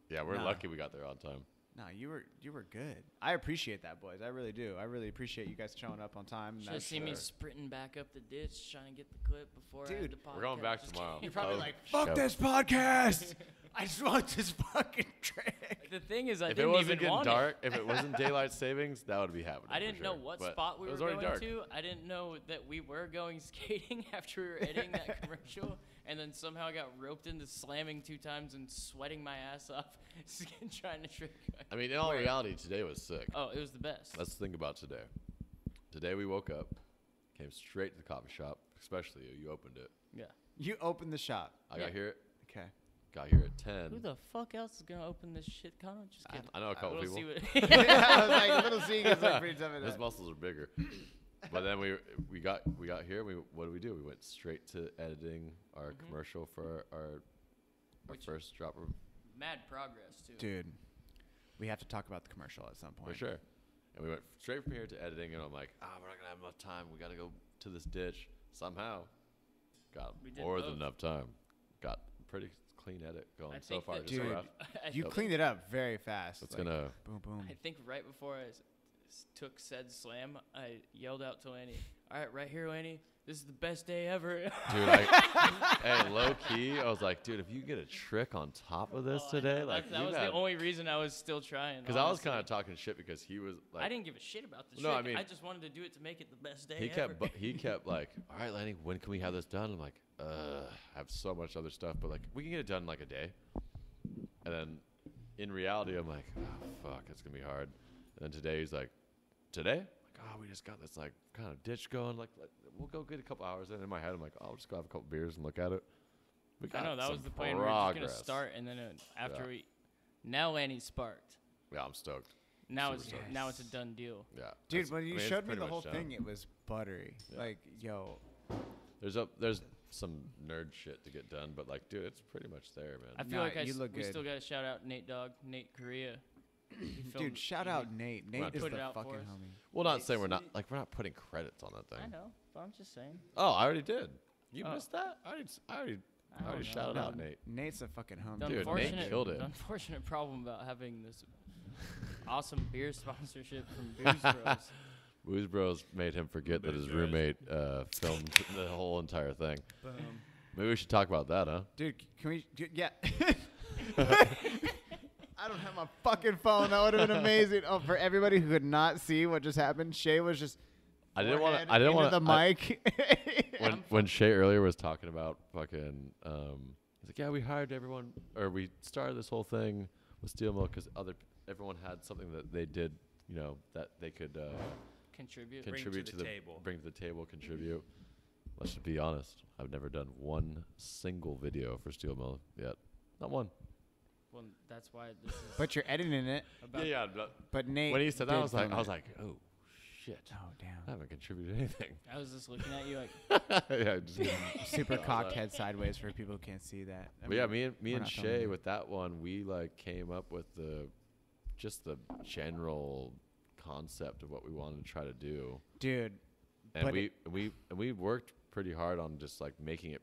Yeah, we're Nah. lucky we got there on time. No, you were good. I appreciate that, boys. I really do. I really appreciate you guys showing up on time. Should have seen me sure. sprinting back up the ditch trying to get the clip before I had Dude, the podcast. We're going back Just tomorrow. kidding. You're probably Oh, like, fuck show. this podcast. I just want this fucking trick. The thing is, I If it didn't wasn't even getting want dark, if it wasn't daylight savings, that would be happening. I for didn't know sure. what But spot we it were was already going dark. to. I didn't know that we were going skating after we were editing that commercial. And then somehow I got roped into slamming 2 times and sweating my ass off trying to trick. I mean, in all reality, today was sick. Oh, it was the best. Let's think about today. Today we woke up, came straight to the coffee shop, especially you. You opened it. Yeah. You opened the shop. I got here. Okay. Got here at 10. Who the fuck else is gonna open this shit, Connor? Just kidding. I know a couple We'll people. see what I was like, little seeing is like pretty tough at His that. muscles are bigger. But then we got here. What did we do? We went straight to editing our commercial for our Which- first drop of Mad progress too. Dude, we have to talk about the commercial at some point. for sure. And we went straight from here to editing, and I'm like, we're not gonna have enough time. We gotta go to this ditch. Somehow, got We did more both. than enough time. Got pretty clean edit going I so think far. that- Just Dude, rough. You Yep. cleaned it up very fast. It's like, gonna. boom, boom. I think right before I took said slam, I yelled out to Lannie, "All right, right here, Lannie. This is the best day ever." Dude, hey, low key, I was like, dude, if you get a trick on top of this today, like, that was the only reason I was still trying. because I was honestly. kind of talking shit because he was like, I didn't give a shit about the No, trick. I mean- I just wanted to do it to make it the best day he ever. kept like, all right, Lannie, when can we have this done? I'm like, I have so much other stuff, but like, we can get it done in like a day. And then, in reality, I'm like, oh fuck, it's gonna be hard. And then today he's like, today? Like, we just got this like kind of ditch going. Like, we'll go get a couple hours in. In my head, I'm like, I'll just go have a couple beers and look at it. We I know that was some the plan. We were just progress. gonna start, and then after Yeah. now Lannie's sparked. Yeah, I'm stoked. Now Super it's stoked. now it's a done deal. Yeah, Dude, that's- when I you mean, it's showed me pretty the much whole done. thing, it was buttery. Yeah. Like, yo, There's some nerd shit to get done, but like, dude, it's pretty much there, man. I feel Nah, like you look we good. still got to shout out Nate Dogg, Nate Korea. He filmed- dude, shout he- out Nate. Nate is put it the out for fucking us. homie. Well, not Nate, saying we're not sweet. like we're not putting credits on that thing. I know, but I'm just saying. Oh, I already did. You Oh. missed that? I already I don't know. shouted out Nate. Nate's a fucking homie. The Dude, Nate unfortunate, killed it. the unfortunate problem about having this awesome beer sponsorship from Booze Bros. Booze Bros made him forget that his roommate filmed the whole entire thing. Boom. Maybe we should talk about that, huh? Dude, can we? Yeah. I don't have my fucking phone. That would have been amazing. Oh, for everybody who could not see what just happened, Shea was just. I didn't want forehead to. I didn't into want the mic. When Shea earlier was talking about fucking, he's like, yeah, we hired everyone, or we started this whole thing with Steel Milk because everyone had something that they did, you know, that they could Contribute. contribute to the table. bring to the table, contribute. Let's just be honest. I've never done one single video for Steel Mill yet. Not one. Well, that's why this is But you're editing it. about. Yeah. But Nate. When he said that, did I was like, film it. oh shit. Oh I damn. haven't contributed anything. I was just looking at you like, Yeah, just Super I was cocked like- head sideways for people who can't see that. I But yeah, mean, me we're and not filming Shea it. with that one, we like came up with the general concept of what we wanted to try to do, dude. and But we worked pretty hard on just like making it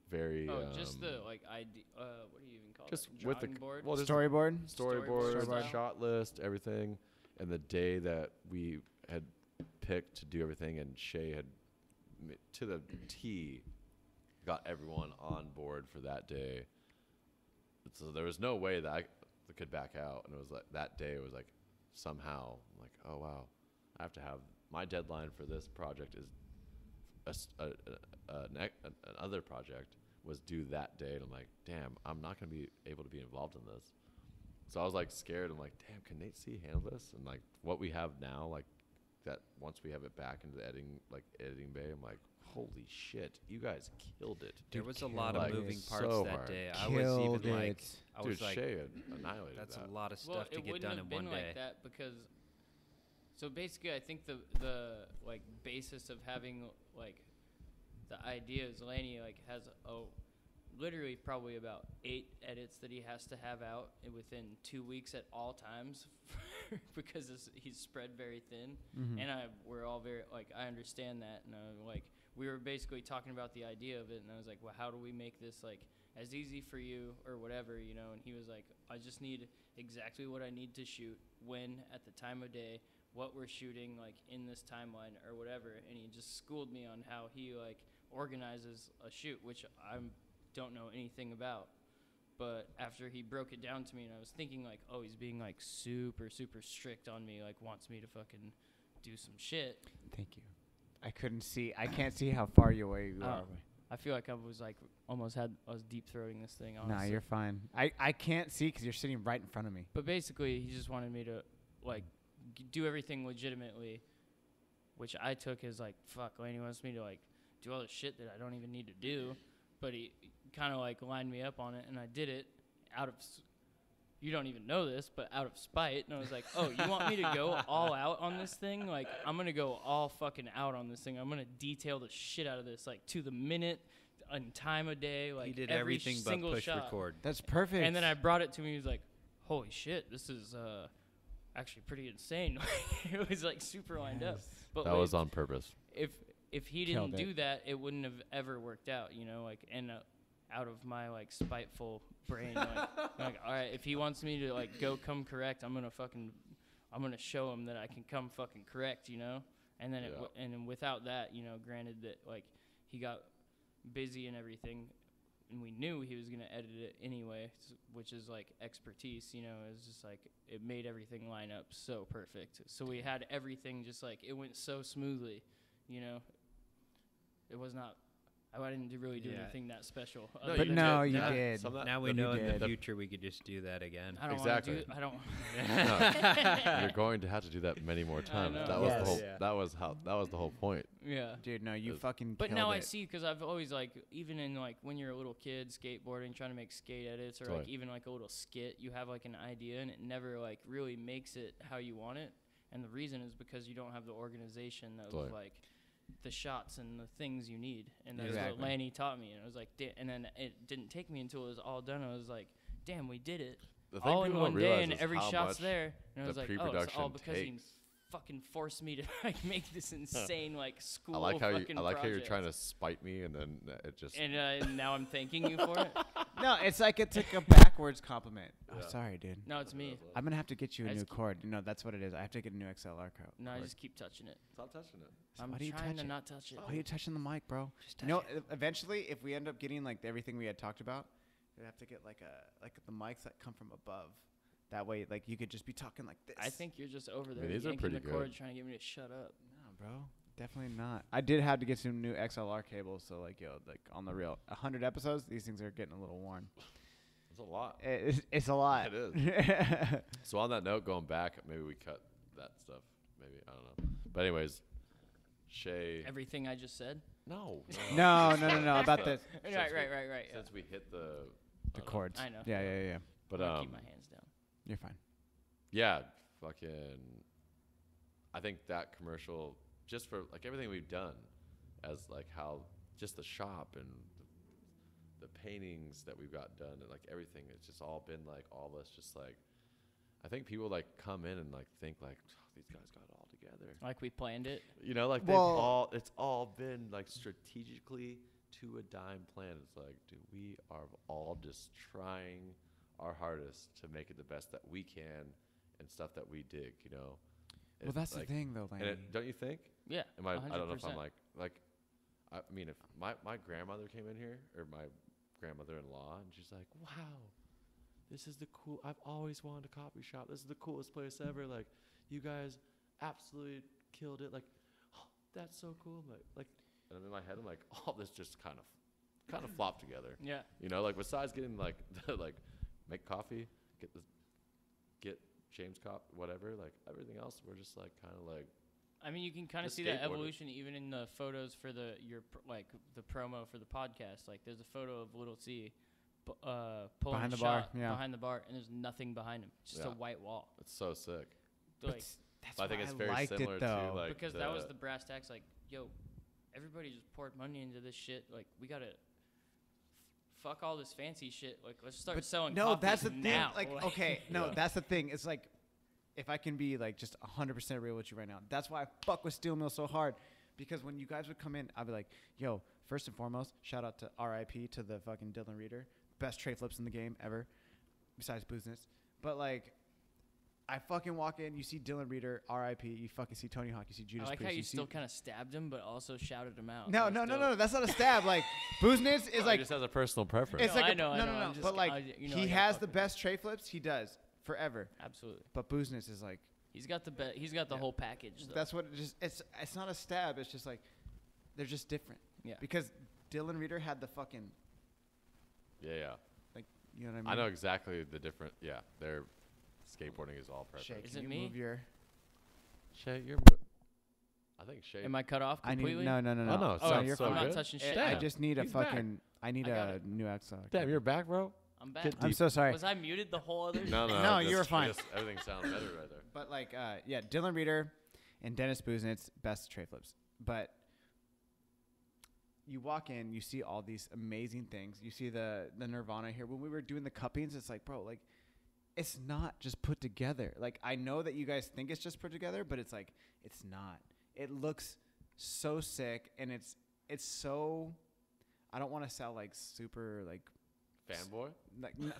very. oh, just the like idea. What do you even call call just it? with the Drawing board? well, just Storyboard. storyboard, style. shot list, everything, and the day that we had picked to do everything, and Shea had to the T got everyone on board for that day. So there was no way that I could back out, and it was like that day. It was like somehow I'm like, oh wow, I have to have my deadline for this project is another project was due that day, and I'm like, damn, I'm not gonna be able to be involved in this. So I was like scared. I'm like, damn, can Nate C handle this? And like what we have now, like that once we have it back into the editing bay, I'm like, holy shit, you guys killed it. There Dude, was a lot of like, moving parts so that hard. day. I was Killed even like, it. I Dude, was like, Shea had annihilated that's that. a lot of Well, stuff to it get wouldn't done have in been one day. like that because, so basically, I think the like basis of having like the idea is Lannie like has literally probably about 8 edits that he has to have out within 2 weeks at all times because he's spread very thin, Mhm. and we're all very like I understand that, and like we were basically talking about the idea of it, and I was like, well, how do we make this like as easy for you or whatever, you know? And he was like, I just need exactly what I need to shoot, when, at the time of day, what we're shooting like in this timeline or whatever, and he just schooled me on how he like organizes a shoot, which I don't know anything about. But after he broke it down to me, and I was thinking like, oh, he's being like super strict on me, like wants me to fucking do some shit. Thank you. I can't see how far away you are. I feel like I was like I was deep throating this thing, honestly. Nah, you're fine. I can't see because you're sitting right in front of me. But basically, he just wanted me to like do everything legitimately, which I took as like, fuck, Lannie wants me to like do all the shit that I don't even need to do. But he kind of like lined me up on it, and I did it out of you don't even know this, but out of spite. And I was like, oh, you want me to go all out on this thing? Like, I'm going to go all fucking out on this thing. I'm going to detail the shit out of this, like, to the minute and time of day. Like, He did every everything but single push shot. record. That's perfect. And then I brought it to him. He was like, holy shit, this is actually pretty insane. It was, like, super lined up. But That like, was on purpose. If he Killed didn't it. do that, it wouldn't have ever worked out, you know? Like, and out of my, like, spiteful brain, like, all right, if he wants me to, like, come correct, I'm gonna show him that I can come fucking correct, you know? And then and then without that, you know, granted that, like, he got busy and everything, and we knew he was gonna edit it anyway, which is, like, expertise, you know? It was just, like, it made everything line up so perfect. So we had everything just, like, it went so smoothly, you know? It was not... I didn't really do anything that special. No, But you no, did. you Yeah. did. Some of that- Now we You know in the did. future we could just do that again. I don't Exactly. want to do... I don't... No, you're going to have to do that many more times. know. That was Yes. the whole. Yeah. That was the whole point. Yeah. Dude, no, you It- fucking But killed now I it. see, because I've always, like, even in, like, when you're a little kid skateboarding, trying to make skate edits, or, like, Totally. even, like, a little skit, you have, like, an idea, and it never, like, really makes it how you want it. And the reason is because you don't have the organization of, Totally. like, the shots and the things you need. And that's Exactly. what Lannie taught me. And I was like, and then it didn't take me until it was all done. I was like, damn, we did it. The thing All in people one don't day, realize and is every how shot's much there. And I was the like, oh, it's pre-production all because he takes. fucking forced me to, like, make this insane, like, school I like how fucking you're project. trying to spite me, and then it just. And now I'm thanking you for it. No, it's like it took a backwards compliment. Oh, Yeah. sorry, dude. No, it's me. I'm gonna have to get you a I new just keep- cord. You know, that's what it is. I have to get a new XLR cord. No, I just keep touching it. Stop touching it. I'm Why do you trying touch to it? not touch it. Why are you touching the mic, bro? Just You know, touch it. eventually, if we end up getting like everything we had talked about, we'd have to get like the mics that come from above. That way, like you could just be talking like this. I think you're just over there these are yanking pretty the cord, good. trying to get me to shut up. No, bro. Definitely not. I did have to get some new XLR cables, so like like on the real, 100 episodes, these things are getting a little worn. It's a lot. It's a lot. It is. So on that note, going back, maybe we cut that stuff. Maybe I don't know. But anyways, Shea. Everything I just said. No. No, about this. Right. Yeah. Since we hit the The chords. I know. Yeah. But I'll keep my hands down. You're fine. yeah, fucking. I think that commercial, just for like everything we've done, as like how just the shop and the paintings that we've got done and like everything, it's just all been like all of us just like. I think people like come in and like think like these guys got it all together. Like we planned it. You know, like Well- it's all been like strategically to a dime plan. It's like, dude, we are all just trying our hardest to make it the best that we can and stuff that we dig, you know. Well, that's the thing, though, And Lannie. don't you think? Yeah. Am I don't know if 100%. I'm I mean, if my grandmother came in here, or my grandmother-in-law, and she's like, wow, this is I've always wanted a coffee shop. This is the coolest place ever. Like, you guys absolutely killed it. Like, oh, that's so cool. And I'm in my head, I'm like, all this just kind of flopped together. Yeah. You know, like, besides getting like make coffee, get James Cop, whatever, like everything else, we're just like kind of like. I mean, you can kind of Just see that skateboarded. evolution even in the photos for the promo for the podcast. Like, there's a photo of Little C, pulling Behind a the bar, shot yeah. behind the bar, and there's nothing behind him, just a Yeah. white wall. It's so sick. Like, That's I think why it's I very liked similar it, though. to like because that was the brass tacks. Like, yo, everybody just poured money into this shit. Like, we gotta fuck all this fancy shit. Like, let's start selling. No, coffees that's the now. thing. Like, okay, no, Yeah. that's the thing. It's like, if I can be like just 100% real with you right now, that's why I fuck with Steel Mill so hard. Because when you guys would come in, I'd be like, yo, first and foremost, shout out to RIP to the fucking Dylan Reader. Best tray flips in the game ever, besides Boozness. But like, I fucking walk in, you see Dylan Reader, RIP, you fucking see Tony Hawk, you see Judas I like Priest. how you see still kind of stabbed him, but also shouted him out. no, That no, was no, dope. no, that's not a stab. Like, Boozness is He like, just has a personal preference. it's No, like I know, no, I'm no, just- but like, I he gotta has fuck the with best tray flips, he does, forever. Absolutely. But Boozness is like, He's got the whole package. Though. that's what it just, it's not a stab, it's just like, they're just different. Yeah. Because Dylan Reader had the fucking, Yeah. like, you know what I mean? I know exactly the different. Yeah, their skateboarding is all Shay, preference. Is can it you me? move your, Shay, I think Shay. Am I cut off I completely? need, no, Oh, no, no, it Oh, sounds you're so I'm fine. not good. touching I shit. Damn. just need a He's back. fucking, I need I got a it. new axle. Damn, you're back, bro. I'm back. Get I'm so sorry. Was I muted the whole other? No, No, you were just- fine. Everything sounds better right there. But like, yeah, Dylan Reader and Dennis Booznitz, best tray flips. But you walk in, you see all these amazing things. You see the Nirvana here. When we were doing the cuppings, it's like, bro, like, it's not just put together. Like, I know that you guys think it's just put together, but it's like, it's not. It looks so sick, and it's so. I don't want to sound like super like Fanboy.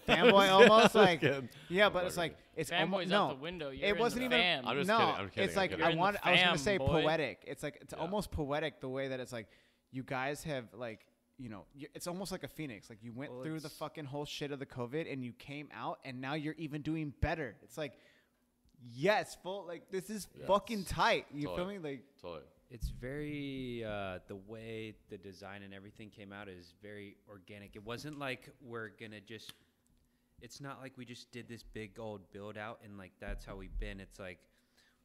fanboy almost like kidding. yeah, I'm but it's fucking like it's Fanboy's almost out no. the window. You're It wasn't in even. the fam. I'm just no, kidding, I'm kidding, it's I'm like kidding. I You're in want. the I was gonna fam, say boy. poetic. It's like it's Yeah. almost poetic the way that it's like you guys have like it's almost like a phoenix. Like you went Well, through the it's- fucking whole shit of the COVID and you came out and now you're even doing better. It's like yes, full like this is Yeah, fucking it's tight. You totally. feel me? Like Totally. It's very the way the design and everything came out is very organic. It wasn't like we're gonna just. It's not like we just did this big old build out and like that's how we've been. It's like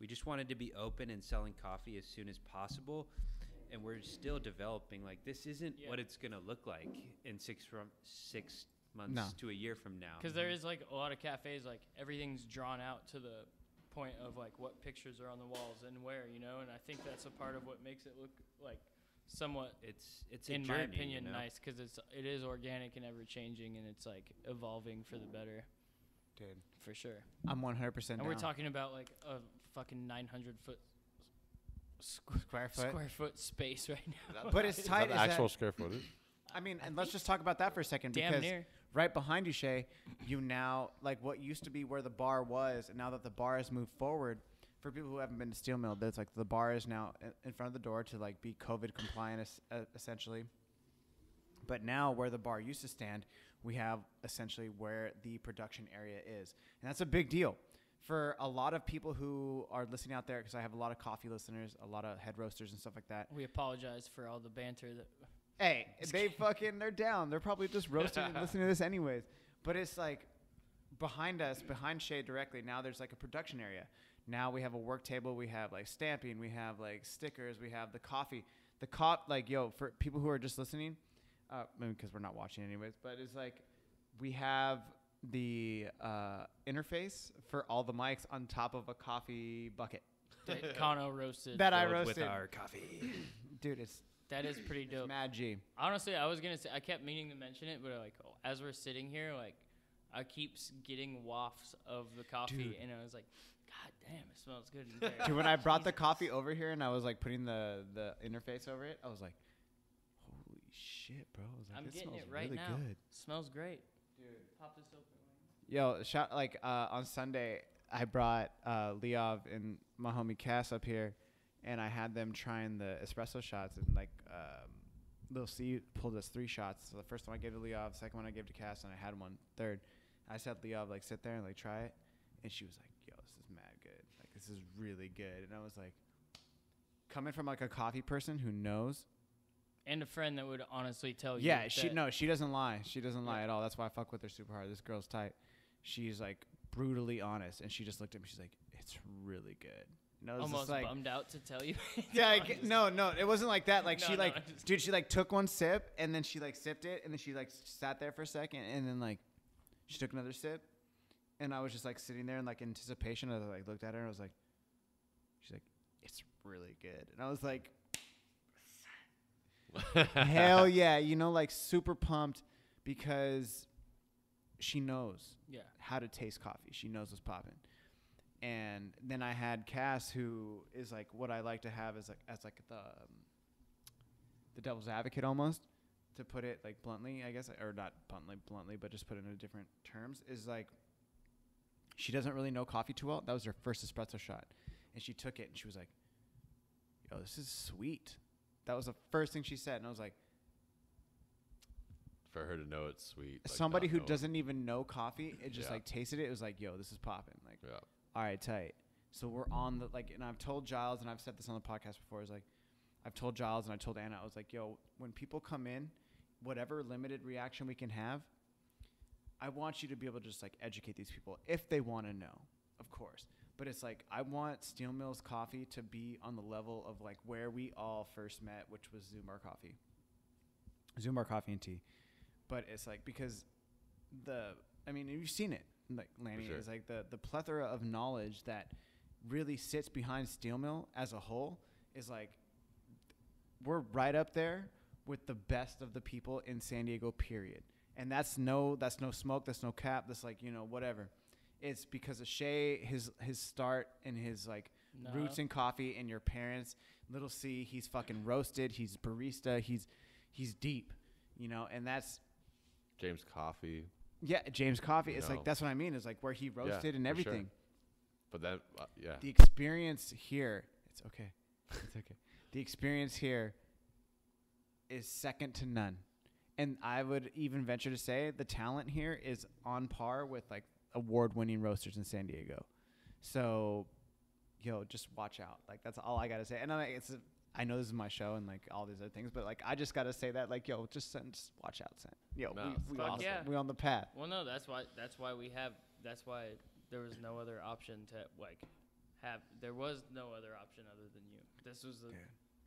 we just wanted to be open and selling coffee as soon as possible, and we're still developing. Like this isn't Yeah. what it's gonna look like in 6 months No. to a year from now. Because there is like a lot of cafes, like everything's drawn out to the point of like what pictures are on the walls and where, you know. And I think that's a part of what makes it look like somewhat, it's a in journey, my opinion, you know? nice because it is organic and ever changing, and it's like evolving for the better, dude, for sure. I'm 100%. And we're talking about like a fucking 900-foot square foot. square foot space right now. But it's Is tight. that Is actual that, square footage? I mean, and let's just talk about that for a second Damn because near. right behind you, Shay, you now like what used to be where the bar was, and now that the bar has moved forward. For people who haven't been to Steel Mill, that's like the bar is now in front of the door to like be COVID compliant, essentially. But now, where the bar used to stand, we have essentially where the production area is, and that's a big deal for a lot of people who are listening out there. Because I have a lot of coffee listeners, a lot of head roasters and stuff like that. We apologize for all the banter that. Hey, they're down. They're probably just roasting and listening to this anyways. But it's like behind us, behind Shea directly, now there's like a production area. Now we have a work table. We have like stamping. We have like stickers. We have the coffee. Like, yo, for people who are just listening, because we're not watching anyways, but it's like we have the interface for all the mics on top of a coffee bucket. that Kano roasted. That I Filled roasted. with our coffee. Dude, it's That is pretty dope. mad G. Honestly, I was gonna say I kept meaning to mention it, but like as we're sitting here, like I keep getting wafts of the coffee, Dude. and I was like, God damn, it smells good in here. Dude, when I brought the coffee over here and I was like putting the interface over it, I was like, holy shit, bro. I was like, I'm this getting smells it right really now. good. Smells great. Dude. Pop this open. Yo, on Sunday, I brought Leov and my homie Cass up here, and I had them trying the espresso shots, and Lil C pulled us 3 shots. So the first one I gave to Leov, second one I gave to Cass, and I had one third. I said Leov, like, sit there and like try it, and she was like, yo, this is mad good. Like, this is really good. And I was like, coming from like a coffee person who knows. And a friend that would honestly tell you. Yeah, she doesn't lie. She doesn't lie at all. That's why I fuck with her super hard. This girl's tight. She's like brutally honest, and she just looked at me. She's like, "It's really good." And I was almost just like, bummed out to tell you. yeah, no, it wasn't like that. Like No, dude, she like took one sip, and then she like sipped it, and then she like sat there for a second, and then like she took another sip, and I was just like sitting there in like anticipation. I like looked at her, and I was like, she's like, "It's really good," and I was like, hell yeah, like super pumped because she knows how to taste coffee. She knows what's popping. And then I had Cass, who is like what I like to have as like the devil's advocate almost, to put it like bluntly, I guess, or not bluntly, but just put it in different terms, is like she doesn't really know coffee too well. That was her first espresso shot, and she took it and she was like, yo, this is sweet. That was the first thing she said, and I was like, for her to know it's sweet. Like somebody who knowing. doesn't even know coffee, it just like tasted it. It was like, yo, this is popping. Like, all right, tight. So we're on the and I've told Giles, and I've said this on the podcast before. Is like, I've told Giles and I told Anna, I was like, yo, when people come in, whatever limited reaction we can have, I want you to be able to just like educate these people if they want to know, of course. But it's like, I want Steel Mill's coffee to be on the level of like where we all first met, which was Zumbar Coffee and Tea. But it's like, because you've seen it, like Lannie, is like the plethora of knowledge that really sits behind Steel Mill as a whole is like, we're right up there with the best of the people in San Diego, period. And that's no smoke, that's no cap, that's like, whatever. It's because of Shea, his start and his like roots in coffee, and your parents. Little C, he's fucking roasted. He's barista. He's deep, and that's James Coffee. Yeah, James Coffee. It's like, that's what I mean. It's like where he roasted and everything. Sure. But then, the experience here. It's okay. It's okay. The experience here is second to none, and I would even venture to say the talent here is on par with like award-winning roasters in San Diego. So, just watch out. Like, that's all I gotta say. And I know this is my show and like all these other things, but like I just gotta say that, like, just watch out, Sen. We on the path. Well, no, that's why there was no other option to like have. There was no other option other than you. This was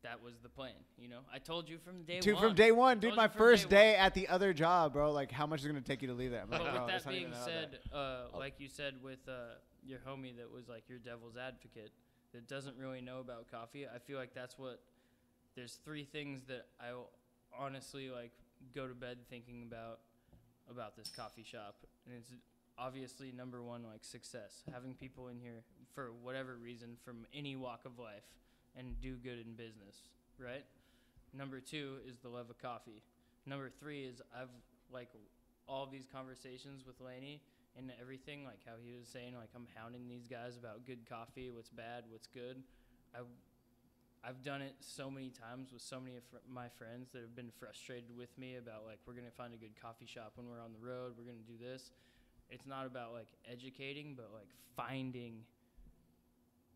that was the plan. I told you from day one. From day one, dude. My first day at the other job, bro. Like, how much is it gonna take you to leave that? But with that being said, like you said with your homie that was like your devil's advocate, that doesn't really know about coffee, I feel like there's 3 things that I honestly like go to bed thinking about this coffee shop, and it's obviously number 1, like success, having people in here for whatever reason from any walk of life and do good in business, right? Number 2 is the love of coffee. Number 3 is I've like all these conversations with Lannie and everything, like how he was saying, like, I'm hounding these guys about good coffee, what's bad, what's good. I've done it so many times with so many of my friends that have been frustrated with me about, like, we're going to find a good coffee shop when we're on the road, we're going to do this. It's not about, like, educating, but, like, finding,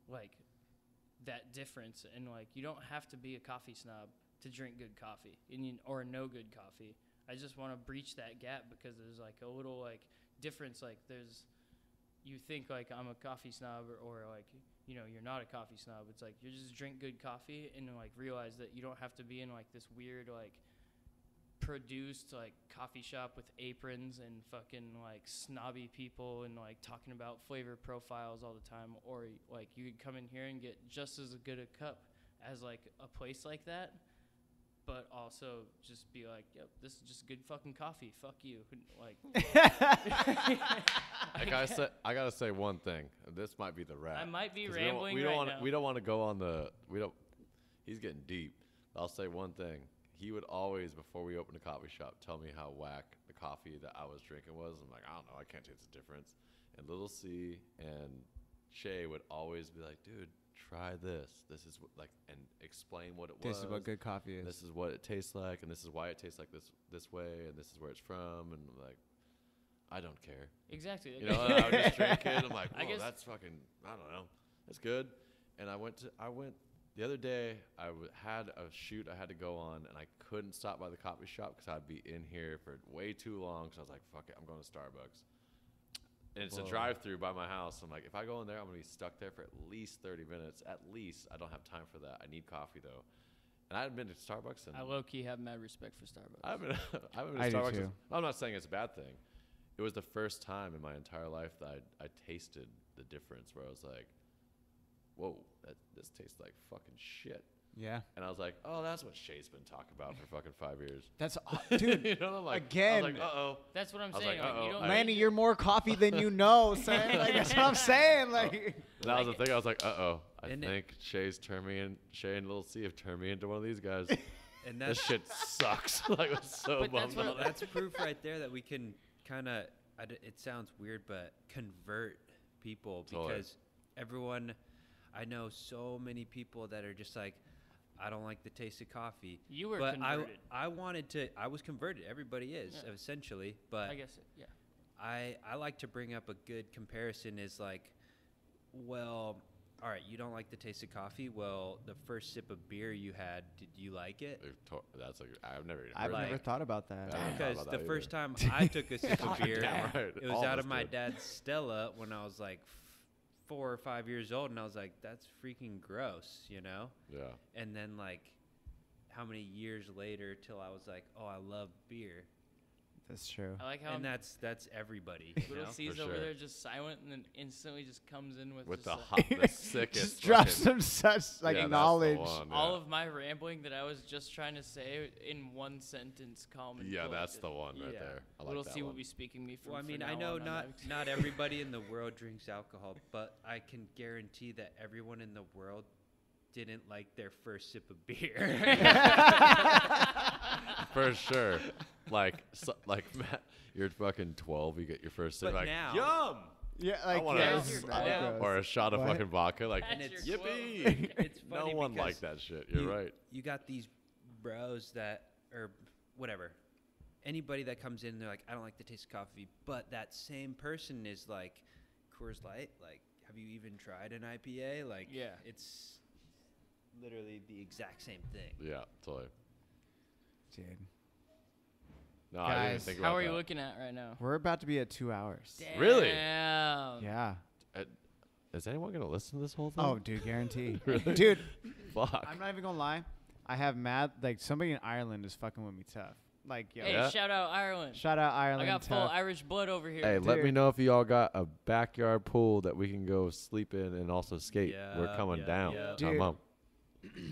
like, that difference. And, like, you don't have to be a coffee snob to drink good coffee or know good coffee. I just want to breach that gap because there's, like, a little, like, difference. Like, you think like I'm a coffee snob or like, you're not a coffee snob. It's like you just drink good coffee and like realize that you don't have to be in like this weird like produced like coffee shop with aprons and fucking like snobby people and like talking about flavor profiles all the time, or like you could come in here and get just as good a cup as like a place like that, but also just be like, yep, this is just good fucking coffee. Fuck you. Like, I gotta say one thing. This might be the wrap. I might be rambling now. We don't want to go on the. He's getting deep. I'll say one thing. He would always, before we opened a coffee shop, tell me how whack the coffee that I was drinking was. I'm like, I don't know, I can't taste the difference. And Little C and Shea would always be like, dude, try this. This is and explain what it was. This is what good coffee is. This is what it tastes like, and this is why it tastes like this way, and this is where it's from. And like, I don't care. Exactly. You know, and I would just drink it. I'm like, I whoa, guess- that's fucking, I don't know. That's good. And I went the other day, had a shoot I had to go on, and I couldn't stop by the coffee shop because I'd be in here for way too long. So I was like, fuck it, I'm going to Starbucks. And it's a drive-through by my house. I'm like, if I go in there, I'm going to be stuck there for at least 30 minutes. At least. I don't have time for that. I need coffee, though. And I haven't been to Starbucks. I low-key have mad respect for Starbucks. I haven't been I to do Starbucks. too. I'm not saying it's a bad thing. It was the first time in my entire life that I tasted the difference, where I was like, whoa, this tastes like fucking shit. Yeah. And I was like, oh, that's what Shea's been talking about for fucking 5 years. That's dude. You know, I'm like, again. I was like, uh-oh. That's what I'm I was saying. like, Like, you uh-oh. don't Lannie, need you're more coffee than you know, son. Like, that's what I'm saying. Like, That was the thing. I was like, uh-oh. I And think Shea and Little C have turned me into one of these guys. And This shit sucks. Like, I was so But that's bummed what- out. that's proof right there that we can kind of, it sounds weird, but convert people Totally. because everyone, I know so many people that are just like, I don't like the taste of coffee. You were but converted. I was converted. Everybody is Yeah. essentially, but I guess, yeah. I like to bring up a good comparison is like, well, all right, you don't like the taste of coffee. Well, the first sip of beer you had, did you like it? That's like, I've never even I've heard never that. thought about that. I haven't thought Because about the that first either. time I took a sip of beer, Damn right. it was All out of of us my did. dad's Stella when I was like 4 or 5 years old, and I was like, that's freaking gross, you know? Yeah. And then like how many years later till I was like, oh, I love beer. That's true. I like how And that's everybody, you Little know? C's For over sure. there just silent and then instantly just comes in with With just the like, hot, the sickest. Just drop fucking- some such like Yeah, that's the knowledge. one, all yeah. of my rambling that I was just trying to say in one sentence, calm and Yeah, collected. that's the one right Yeah. there. I like Little that C will one. be speaking me from. Well, I from mean, now I know on. not everybody in the world drinks alcohol, but I can guarantee that everyone in the world didn't like their first sip of beer. For sure. Like Matt, you're fucking 12. You get your first sip. But Like, now- yum. Yeah, I like want That's yes, your alcohol. Or a shot of What? fucking vodka. Like, That's And your it's- quote. yippee. It's No funny one because liked that shit. You're right. You got these bros that, or whatever, anybody that comes in, they're like, I don't like the taste of coffee. But that same person is like, Coors Light, like, have you even tried an IPA? Like, Yeah. it's literally the exact same thing. Yeah, totally. Dude, No, I didn't Guys, even think How about are you that. looking at right now? we're about to be at 2 hours. Really? Damn. Yeah. Is anyone going to listen to this whole thing? Oh, dude, guarantee. Really? Dude, Fuck. I'm not even gonna lie. I have mad like somebody in Ireland is fucking with me tough. Like, yo, Hey, Yeah. shout out Ireland. shout out I Ireland. got full tough. Irish blood over here. Hey, let me Dude. know if y'all got a backyard pool that we can go sleep in and also skate. We're Yeah, coming yeah, down. yeah. Dude. Come on.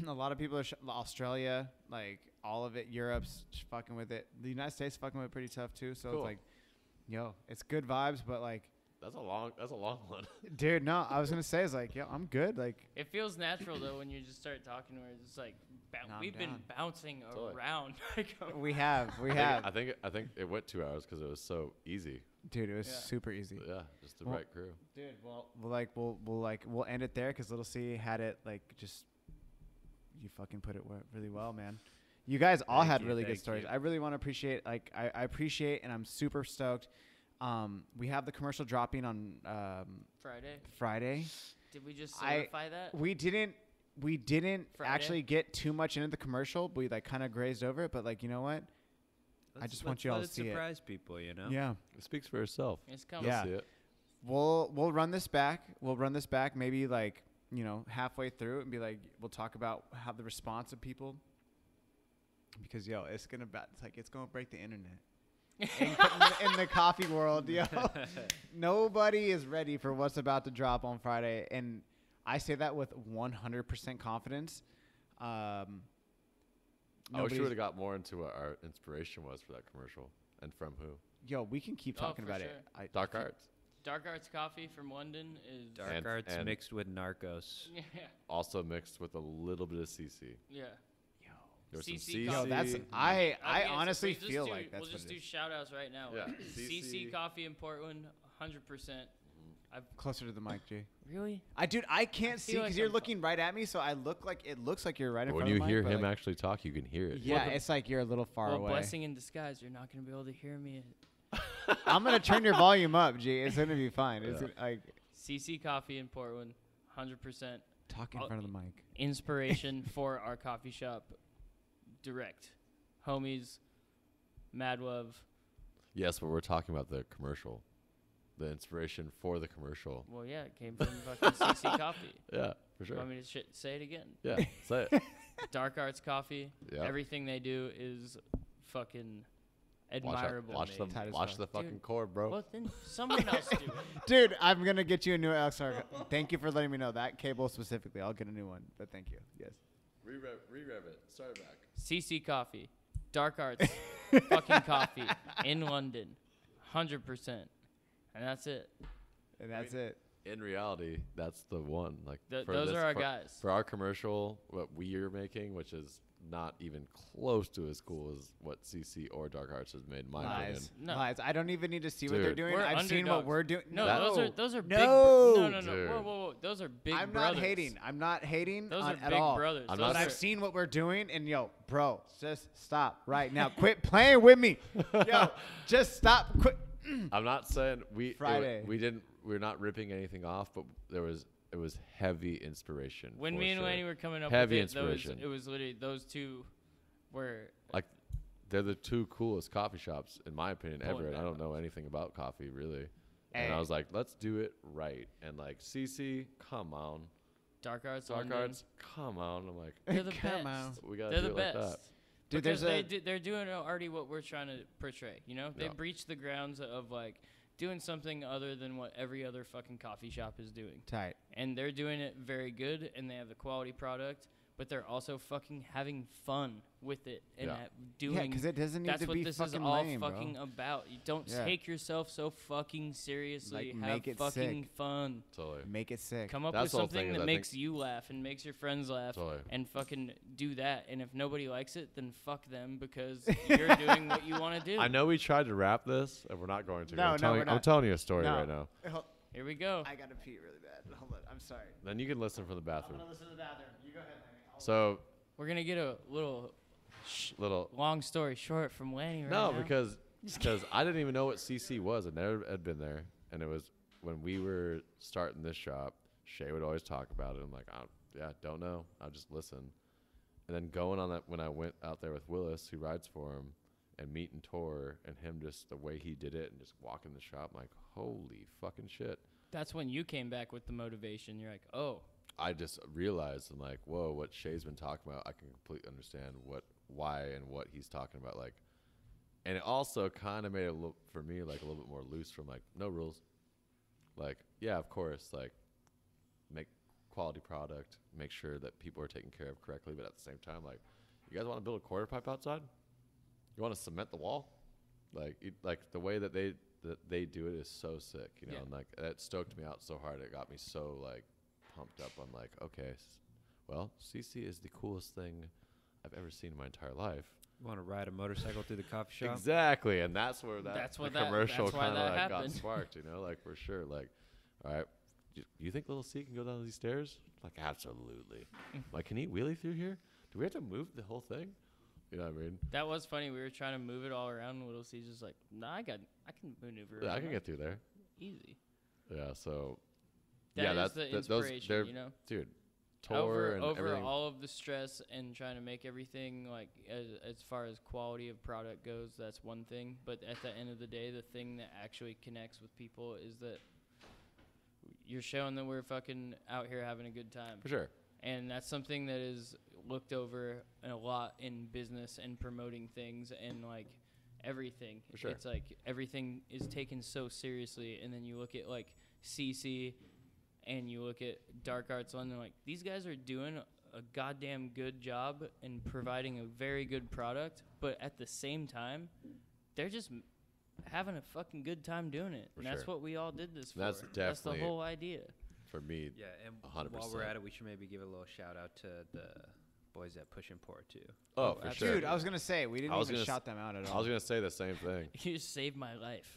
A lot of people are Australia, like all of it. Europe's fucking with it. The United States fucking with it pretty tough too. So Cool. it's like, yo, it's good vibes, but like, That's a long one. dude, no, I was gonna say, it's like, yo, I'm good. Like, It feels natural though when you just start talking where it's just like Nah, I'm we've been down. bouncing Totally. around. Like, we have, I think it went 2 hours because it was so easy. dude, it was Yeah. super easy. Yeah, just the Well, right crew. Dude, we'll end it there because Little C had it like just. You fucking put it really well, man. You guys all Thank had you, really good thank stories. you. I really want to appreciate. Like, I appreciate, and I'm super stoked. We have the commercial dropping on Friday. Friday. Did we just I- certify that? We didn't Friday? actually get too much into the commercial. We like kind of grazed over it, but like, you know what? just want you all to see it. surprise people, you know? Yeah. It speaks for itself. It's coming. Yeah. See it. We'll run this back. We'll run this back maybe like, you know, halfway through and be like, we'll talk about how the response of people, because yo, it's gonna break the internet in the coffee world, yo. Nobody is ready for what's about to drop on Friday, and I say that with 100% confidence. I wish we nobody's- would have got more into what our inspiration was for that commercial and from who. Yo, we can keep Oh, talking for about sure. it. Dark Arts. Dark Arts Coffee from London is Dark And- arts and- mixed with narcos. yeah, Also mixed with a little bit of CC. yeah. There was some CC CC. Yo, that's Okay, I so honestly we'll just feel do- like that's we'll just what do it is. shout outs right now. Yeah, CC Coffee in Portland, 100%. Closer to the mic, G. Really? I can't see feel because like you're I'm- looking right at me, so it looks like you're right in When front you of the mic. hear but, him like, actually talk, you can hear it. yeah, it's like you're a little far Well, away. blessing in disguise. You're not going to be able to hear me. I'm gonna turn your volume up, G. It's gonna be fine. It's Yeah. like CC Coffee in Portland, 100%. talk in front of the mic. Inspiration for our coffee shop. Direct. Homies, Mad Love. Yes, but we're talking about the commercial. The inspiration for the commercial. Well, yeah, it came from fucking CC Coffee. Yeah, for sure. Want me to say it again? Yeah, say it. Dark Arts Coffee. Yeah. Everything they do is fucking admirable. Watch them. Tight as Watch fuck. the fucking Dude, cord, bro. Well, then someone else do it. Dude, I'm gonna get you a new XR. Thank you for letting me know that cable specifically. I'll get a new one, but thank you. Yes. Re-rev it. Start it back. CC Coffee. Dark Arts. fucking coffee. In London. 100%. And that's it. And that's it. In reality, that's the one. Like for Those this- are our for- guys. For our commercial, what we are making, which is not even close to as cool as what CC or Dark Arts has made, in my opinion. Lies. No. Lies. I don't even need to see what they're Dude. doing. We're I've seen what underdogs. we're doing. No, those are big. No. No. Dude. Whoa. Those are big I'm brothers. not hating. I'm not hating Those on, are at big all. brothers. I'm Those not But are- I've seen what we're doing, and yo, bro, just stop right now. Quit playing with me. Yo, just stop. Quit. I'm not saying Friday. We're not ripping anything off, but it was heavy inspiration. When for me and sure. Lannie were coming up Heavy with inspiration. it was literally those two were Like they're the two coolest coffee shops in my opinion Pulling ever, and I that don't know anything about coffee really. And I Hey. was like, let's do it right. And like CC, come on. Dark Arts. Dark London. Arts, come on. I'm like, They're the Come best. on. we gotta They're do the it like best. that. Dude, Because there's they're doing already what we're trying to portray. You know, they Yeah. breached the grounds of like doing something other than what every other fucking coffee shop is doing. tight. And they're doing it very good, and they have the quality product, but they're also fucking having fun with it and Yeah. doing. Yeah, because it doesn't need That's to what be this fucking is all lame, fucking bro. about. You don't Yeah. take yourself so fucking seriously. Like, Have make it fucking sick. fun. Totally. Make it sick. Come up That's with the whole thing something is that I makes think- you laugh and makes your friends laugh, Totally. and fucking do that. And if nobody likes it, then fuck them because you're doing what you want to do. I know we tried to wrap this, and we're not going to. No, I'm, no, telling, we're I'm not. telling you a story No. right now. Here we go. I gotta pee really bad. Hold on. I'm sorry. Then you can listen from the bathroom. listen to the bathroom. You go ahead, Lannie. So We're gonna get a little little. long story short from Lannie right No, now. because I didn't even know what CC was. I never had been there, and it was when we were starting this shop. Shea would always talk about it. I'm like, don't know. I'll just listen. And then going on that when I went out there with Willis, who rides for him, and meeting Tor, and him just the way he did it, and just walking the shop, I'm like, holy fucking shit. That's when you came back with the motivation. You're like, oh, I just realized and like, whoa, what Shea's been talking about, I can completely understand why and what he's talking about. Like, and it also kind of made it look for me like a little bit more loose from like no rules. Like, yeah, of course, like make quality product, make sure that people are taken care of correctly, but at the same time, like, you guys want to build a quarter pipe outside? You want to cement the wall? Like, like the way that they do it is so sick, you know. Yeah. And like that stoked me out so hard. It got me so like pumped up. I'm like, okay, well, CC is the coolest thing I've ever seen in my entire life. You want to ride a motorcycle through the coffee shop? Exactly, and that's where That's the what that- commercial that's why kind of that like got happened. sparked, you know, like for sure. Like, all right, do you think little C can go down these stairs? Like, absolutely. Like, can he wheelie through here? Do we have to move the whole thing? You know what I mean? that was funny. We were trying to move it all around. And Little C's just like, nah, I can maneuver. Yeah, I around can that. get through there. Easy. Yeah, so That is that's the those inspiration, they're you know. dude. Tor and over everything. all of the stress and trying to make everything like as far as quality of product goes, that's one thing. But at the end of the day, the thing that actually connects with people is that you're showing that we're fucking out here having a good time. For sure. And that's something that is looked over a lot in business and promoting things and like everything. For sure. It's like everything is taken so seriously, and then you look at like CC and you look at Dark Arts London, like these guys are doing a goddamn good job and providing a very good product, but at the same time, they're just having a fucking good time doing it. For And that's sure. what we all did this for. That's That's the definitely- whole idea. For me, Yeah, and 100%. while we're at it, we should maybe give a little shout out to the boys at Push and Pour too. Oh, for sure. Dude, I was gonna say we didn't I was even gonna shout them out at I all. was gonna say the same thing. You saved my life.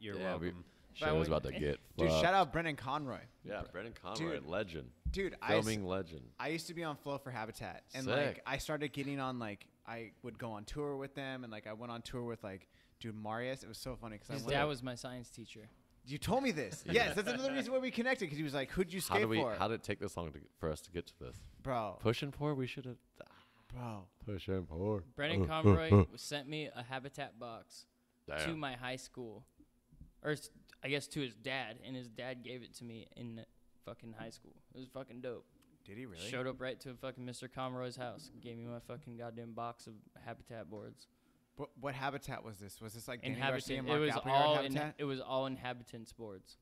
You're Yeah, welcome. Shea was about to get Dude, fucked. shout out Brendan Conroy. Yeah, Brendan Conroy, Dude. legend. Dude, Filming legend. I used to be on Flow for Habitat, and Sick. like I started getting on like I would go on tour with them, and like I went on tour with like dude Marius. It was so funny because His dad was my science teacher. You told me this. Yes, that's another reason why we connected because he was like, "Who'd you skate for?" How did it take this long for us to get to this? Bro, Push and pour. We should have. bro. Push and pour. Brendan Conroy sent me a Habitat box to Damn. my high school, or I guess to his dad, and his dad gave it to me in fucking high school. It was fucking dope. Did he really? Showed up right to fucking Mr. Conroy's house. Gave me my fucking goddamn box of Habitat boards. What Habitat was this? Was this like Danny Inhabitant. Garcia, It Mark was Appleyard all Habitat? it was all Inhabitants boards.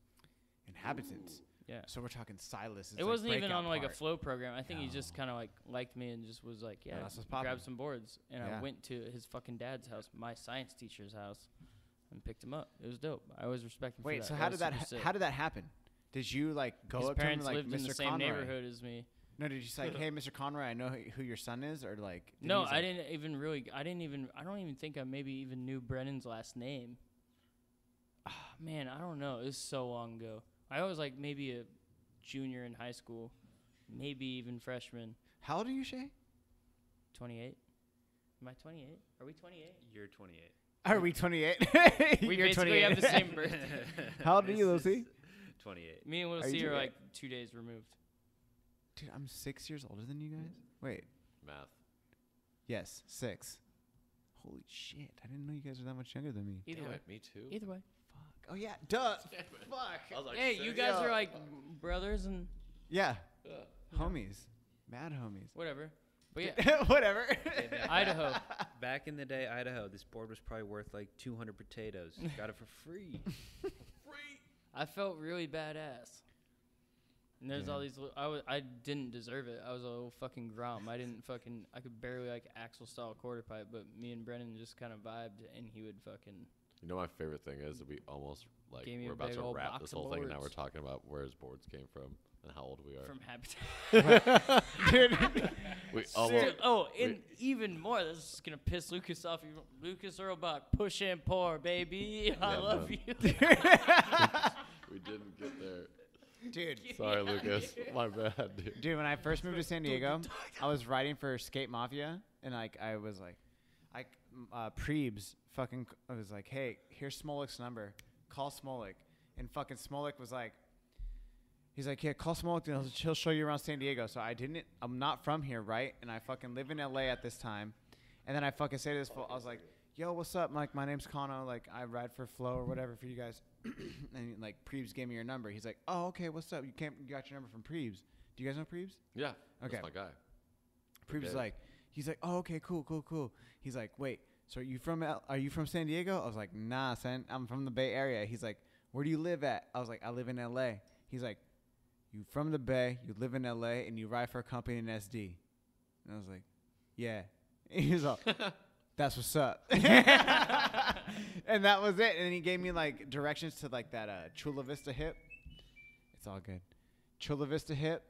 Inhabitants. Yeah. So we're talking Silas. It wasn't even on like a part. flow program. I think he No. just kind of like liked me and just was like, yeah, that's what's poppin'. grab some boards. And Yeah. I went to his fucking dad's house, my science teacher's house, and picked him up. It was dope. I always respect him for Wait, that. so That how was did that super sick. how did that happen? Did you like go His up to him parents and, like lived Mr. in the same Conroy? neighborhood as me. No, did you say like, hey, Mr. Conroy, I know who your son is, or like? did No, he say- I didn't even really. I don't even think I maybe even knew Brennan's last name. Man, I don't know. It was so long ago. I was like maybe a junior in high school, maybe even freshman. How old are you, Shea? 28. Am I 28? Are we 28? You're 28. Are we 28? We You're basically 28. have the same birthday. How old are you, This Lucy? is 28. Me and Are you Lucy are 28? like 2 days removed. Dude, I'm 6 years older than you guys. Wait, Math. yes, 6. Holy shit! I didn't know you guys were that much younger than me. Either Damn way. it, me too. Either way. Fuck. Oh yeah, duh. Fuck. I was like, Hey, you guys Yeah. are like brothers and Yeah, Yeah. homies, mad homies. whatever. But yeah, Whatever. Idaho. Back in the day, Idaho, this board was probably worth like 200 potatoes. Got it for free. I felt really badass. And there's Yeah. all these. I didn't deserve it. I was a little fucking grom. I could barely like Axel style quarter pipe, but me and Brennan just kind of vibed, and he would fucking. You know, my favorite thing is that we almost like Gave me we're a about big to old wrap box this of whole thing, and now we're boards. talking about where his boards came from and how old we are. From Habitat. Dude. We almost. Dude, and even more, this is gonna piss Lucas off. Lucas Earlbach, push and pour, baby. I Yeah, love man. you. We didn't get there. Dude. Sorry, Lucas. My bad, dude. Dude, when I first moved to San Diego, I was writing for Skate Mafia, and like I was like, Preebs fucking, I was like, hey, here's Smolik's number, call Smolik, and fucking Smolik was like, he's like, yeah, call Smolik, and he'll show you around San Diego. So I'm not from here, right? And I fucking live in LA at this time, and then I fucking say to this fool, I was like, yo, what's up? Like, my name's Kano, like I ride for Flow or whatever for you guys. And like Preebs gave me your number. He's like, oh, okay, what's up? You got your number from Preebs. Do you guys know Preebs? Yeah. Okay. That's my guy. Preebs is Okay. like, he's like, oh, okay, cool. He's like, wait, so are you from San Diego? I was like, nah, son, I'm from the Bay Area. He's like, where do you live at? I was like, I live in LA. He's like, you from the Bay, you live in LA, and you ride for a company in SD. And I was like, yeah. And he was like, that's what's up. And that was it. And then he gave me like directions to like that Chula Vista hip. It's all good. Chula Vista hip.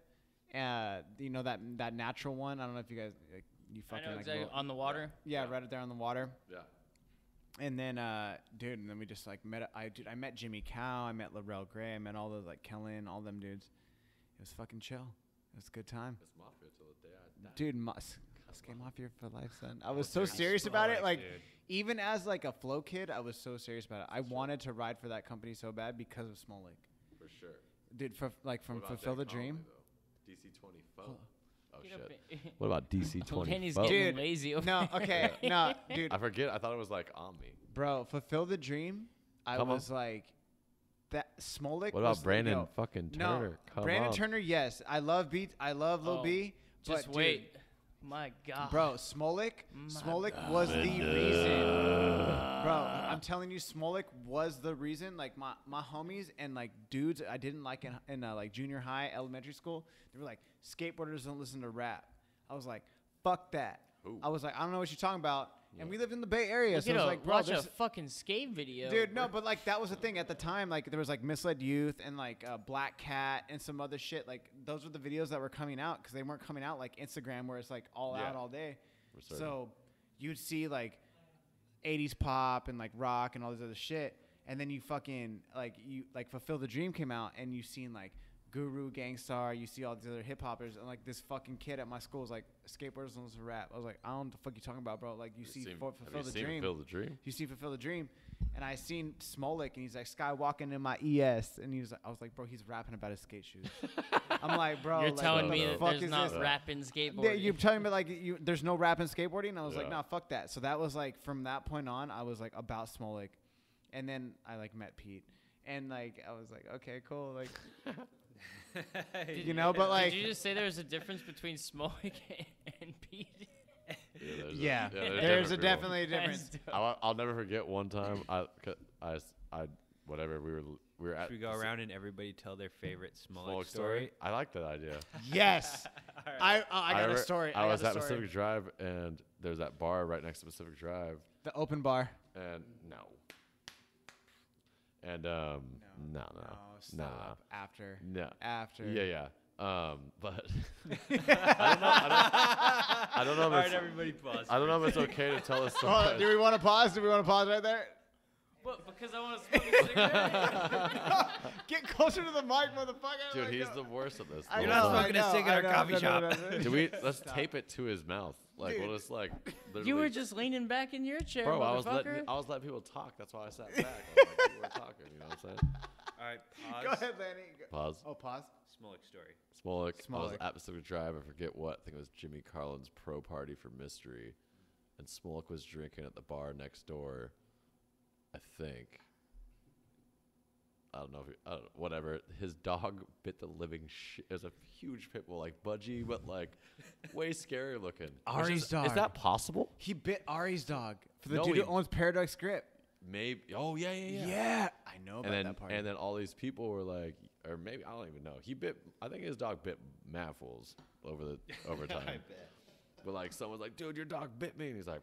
You know that natural one. I don't know if you guys you I fucking know like exactly. On the water. yeah, Yeah. right up there on the water. Yeah. And then dude, and then we just like met. I met Jimmy Cow. I met Laurel Gray. I met all those like Kellen, all them dudes. It was fucking chill. It was a good time. It's mafia till the day I die. Dude, Skate Mafia for life, son. I was so serious about it. Like, even as like a Flow kid, I was so serious about it. I wanted to ride for that company so bad because of Smolik. For sure. Dude, from What about Fulfill the Jack Dream. Conley, though? DC-24. Oh, Get shit. up What about DC-24? Lenny's Dude, getting lazy. Over No, okay, no, dude, I forget. I thought it was like on me. bro, Fulfill the Dream. I Come on. was like, that Smolik. What was about Brandon yo, fucking no, Turner? Come Brandon on. Turner. Yes, I love beats. I love Lil Oh, B. Just but, wait. My God. Bro, Smolik My was the reason. Bro, I'm telling you, Smolik was the reason. Like my homies and like dudes I didn't like in like junior high, elementary school. They were like, skateboarders don't listen to rap. I was like, fuck that. Ooh. I was like, I don't know what you're talking about. Yeah. And we lived in the Bay Area, You so it was like, bro, watch a there's fucking skate video. dude, no, but like that was the thing at the time. Like there was like Misled Youth and like Black Cat and some other shit. Like those were the videos that were coming out because they weren't coming out like Instagram where it's like all out all day. So you'd see like 80s pop and like rock and all this other shit, and then you fucking like Fulfill the Dream came out and you seen like Guru, Gangstar, you see all these other hip hoppers, and like this fucking kid at my school was like, skateboarders listen to rap. I was like, I don't know what the fuck you talking about, bro. Like you see Fulfill the Dream. You see Fulfill the Dream. And I seen Smolik, and he's like, skywalking in my ES, and I was like, bro, he's rapping about his skate shoes. I'm like, bro, You're like, telling what me the that fuck there's is not this? rap in skateboarding. Yeah, you're telling me like there's no rap in skateboarding. And I was like, Yeah. nah, fuck that. So that was like from that point on, I was like about Smolik, and then I like met Pete, and like I was like, okay, cool, like. You know, but like, did you just say there was a difference between Smolik and Pete? yeah, there's there's different definitely a That's difference. dope. I'll never forget one time. Whatever we were at. Should we go around and everybody tell their favorite Smolik Smolik story? I like that idea. Yes, I got a remember story. I was got at a story. Pacific Drive, and there's that bar right next to Pacific Drive, The open bar. and no, Stop. After. no. After. Yeah. But I don't know All if right, it's, everybody pause. I don't know if it's okay to tell a story. Oh, do we want to pause? Do we want to pause right there? What? Because I want to smoke a cigarette? Get closer to the mic, motherfucker. Dude, Like, he's no. the worst at this. I You're know, not I smoking a know, cig in I our know, coffee no, shop. Let's tape it to his mouth. Like, Dude. we'll just like. You were literally- just leaning back in your chair, Bro, I was motherfucker. letting people talk. That's why I sat back. I was like, people were talking. You know what I'm saying? All right, pause. Go ahead, Lannie. Pause. Oh, pause. Smolik story. Smolik. I was Smolik. at Pacific Drive. I forget what. I think it was Jimmy Carlin's pro party for Mystery, and Smolik was drinking at the bar next door. I think. I don't know if whatever. His dog bit the living shit. It was a huge pit bull, like Budgie, but like way scarier looking. Ari's dog. Is that possible? He bit Ari's dog for the No, dude he- who owns Paradox Grip. Maybe. Oh yeah. Yeah. I know about that part. And then all these people were like, or maybe I don't even know. He bit. I think his dog bit mad fools over time. I bet. But like someone's like, dude, your dog bit me, and he's like,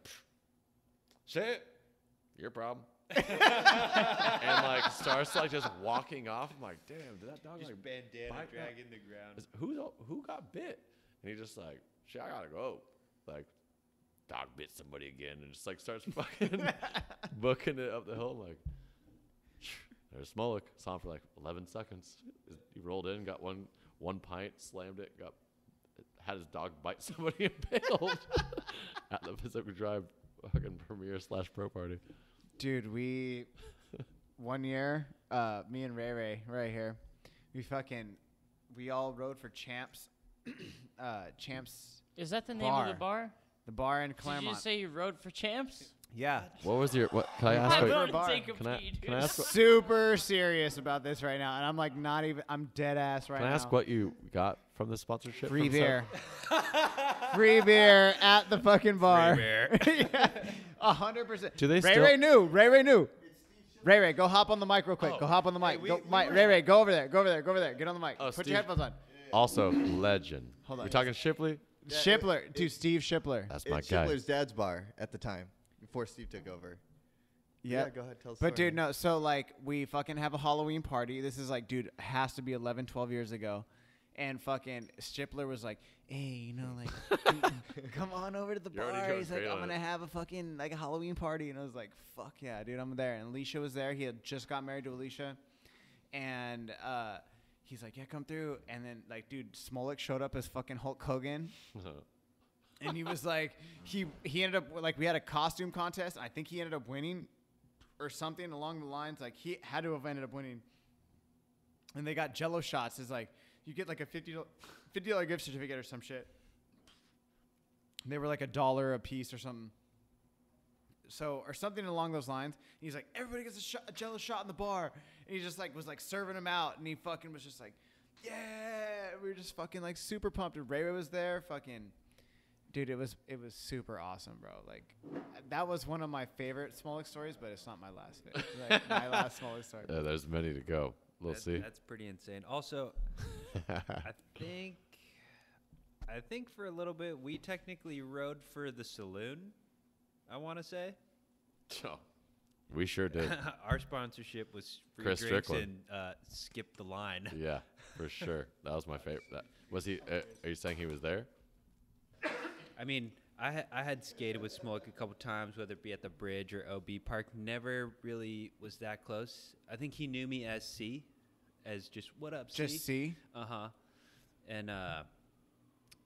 shit, your problem. And like starts like just walking off. I'm like, damn, did that dog Just like bandana bite that? dragging the ground. who got bit? And he just like, shit, I gotta go. Like, dog bit somebody again, and just like starts fucking booking it up the hill. I'm like, there's Smolik. Saw him for like 11 seconds. He rolled in, got one pint, slammed it, had his dog bite somebody and bailed at the Pacific Drive fucking premiere / pro party. Dude, one year, me and Ray right here, we all rode for Champs. Champs, Is that the name of the bar? the bar in Did Claremont. you just say you rode for champs? Yeah. What was your what? Can I ask? I What- want bar. to take a Can I- pee, can I dude. ask what- Super serious about this right now, and I'm like I'm dead ass right Can now. I ask what you got from the sponsorship? Free from Seth? beer. Free beer at the fucking bar. Free beer. Yeah, 100%. Do they Ray still? Ray knew. Ray knew. Ray, go hop on the mic real quick. Oh. Go hop on the mic. Hey, we Ray, go over there. Go over there. Get on the mic. Oh, Put Steve. your headphones on. Also, legend. Hold on. We're talking Shipley. Yeah, Shipler, dude, Steve Shipler. That's my It's guy. Schindler's dad's bar at the time before Steve took over. Yeah, go ahead, tell the But story. dude, no. So like, we fucking have a Halloween party. This is like, dude, has to be 11, 12 years ago. And fucking Shipler was like, hey, you know, like, come on over to the You're already bar. going He's like, straight I'm on gonna it. have a fucking like a Halloween party. And I was like, fuck yeah, dude, I'm there. And Alicia was there. He had just got married to Alicia, and he's like, yeah, come through. And then like, dude, Smolik showed up as fucking Hulk Hogan. And he was like, he ended up like, we had a costume contest. And I think he ended up winning, or something along the lines. Like, he had to have ended up winning. And they got Jello shots. It's like, you get like a $50 gift certificate or some shit. They were like $1 a piece or something. So, or something along those lines. And he's like, everybody gets a Jello shot in the bar. And he just like was like serving them out. And he fucking was just like, yeah. We were just fucking like super pumped. And Ray was there. Fucking. Dude, it was super awesome, bro. Like, that was one of my favorite Smolik stories, but it's not my last favorite. Like, my last Smolik story. Yeah, there's many to go. We'll see. That's pretty insane. Also, I think I think for a little bit, we technically rode for the saloon, I want to say. Oh, we sure did. Our sponsorship was free Chris drinks Strickland. and skip the line. Yeah, for sure. That was my favorite. Was he? Are you saying he was there? I mean, I had skated with Smoke a couple times, whether it be at the bridge or OB Park. Never really was that close. I think he knew me as C, as just what up, C? Just C. Uh-huh. And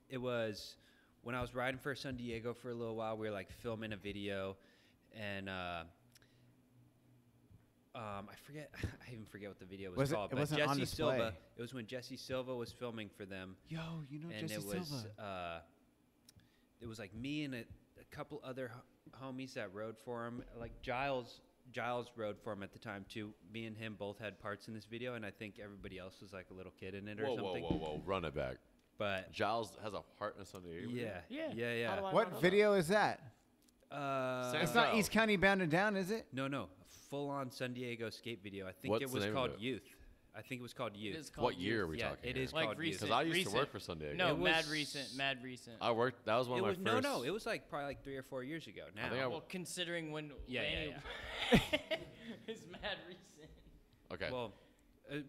it was when I was riding for San Diego for a little while. We were like filming a video, and I even forget what the video was called. It wasn't on display. Silva. It was when Jesse Silva was filming for them. Yo, you know And Jesse it was Silva. it was like me and a couple other homies that rode for him. Like Giles rode for him at the time too. Me and him both had parts in this video, and I think everybody else was like a little kid in it or something. Whoa! Run it back. But Giles has a heart in San Diego. yeah. How do I What not know video is that? Sam It's not Giles. East County Bound and Down, is it? No, full-on San Diego skate video. I think What's it the was name of called it? Youth. I think it was called that? Youth. It is called What year are we yeah, talking? it here? is Like called recent. Youth. Because I used to Recent. work for San Diego. No, It mad was- recent. Mad recent. I worked. That was one It of was my first. no. It was like probably like 3 or 4 years ago. Now. think I Well, considering when Yeah, Lannie it's mad recent. Okay. Well,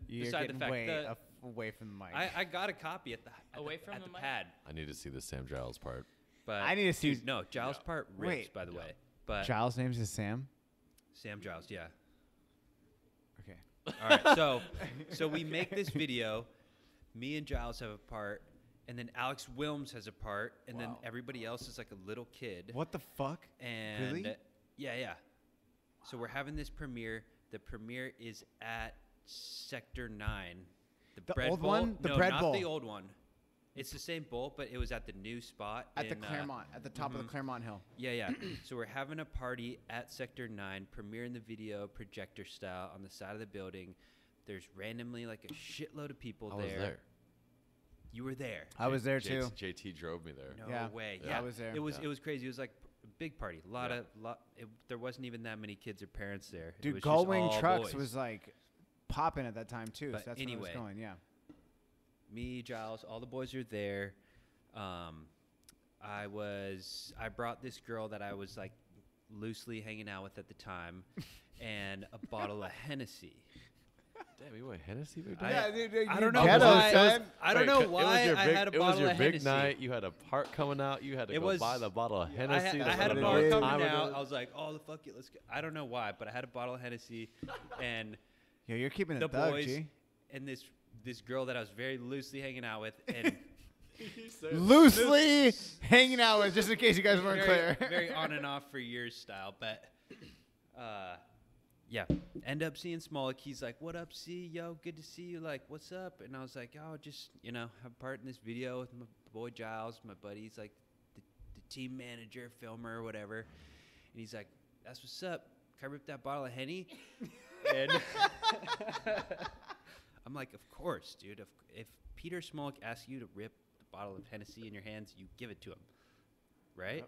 You're beside the getting fact way that away from the mic. I got a copy at the Away from at the the mic? pad. I need to see the Sam Giles part. But I need to see- dude, no, Giles part rips, Wait. by the way. But Giles' name's is Sam. Sam Giles, yeah. Okay. All right, so we make this video. Me and Giles have a part, and then Alex Wilms has a part, and then Wow. everybody else is like a little kid. What the fuck? And Really? Yeah. So we're having this premiere. The premiere is at Sector 9. The bread old bowl? one? The no, bread not bowl. the old one. It's the same bowl, but it was at the new spot. At the in, Claremont, at the top of the Claremont Hill. Yeah. So we're having a party at Sector 9, premiering the video projector style on the side of the building. There's randomly like a shitload of people I there. was there. You were there. I was there too. JT drove me there. No Yeah. way. Yeah, Yeah, I was there. It was Yeah. it was crazy. It was like a big party. There wasn't even that many kids or parents there. It Dude, was just Gullwing all Trucks boys. was like popping at that time too. But So that's anyway. where it was going. Yeah. Me, Giles, all the boys are there. I brought this girl that I was like loosely hanging out with at the time, and a bottle of Hennessy. Damn, you went Hennessy, big I- dog? dude, I don't know ghetto, why. son. I don't know why I had a It was bottle your of big Hennessy. night. You had a part coming out. You had to It go was- buy the bottle of I Hennessy. had, to I had a let it bar know what coming time it out. is. I was like, "Oh, the fuck it, let's go." I don't know why, but I had a bottle of Hennessy, and Yo, you're keeping the it thug, boys G. and this girl that I was very loosely hanging out with, and Loosely hanging out with, just in case you guys weren't very, clear. very on and off for years style. But yeah, end up seeing Smolik. He's like, "What up, C? Yo, good to see you. Like, what's up?" And I was like, "Oh, just have a part in this video with my boy Giles, my buddy. He's like the team manager, filmer, or whatever." And he's like, "That's what's up. Can I rip that bottle of Henny?" And I'm like, "Of course, dude. If Peter Smolik asks you to rip the bottle of Hennessy in your hands, you give it to him, right?"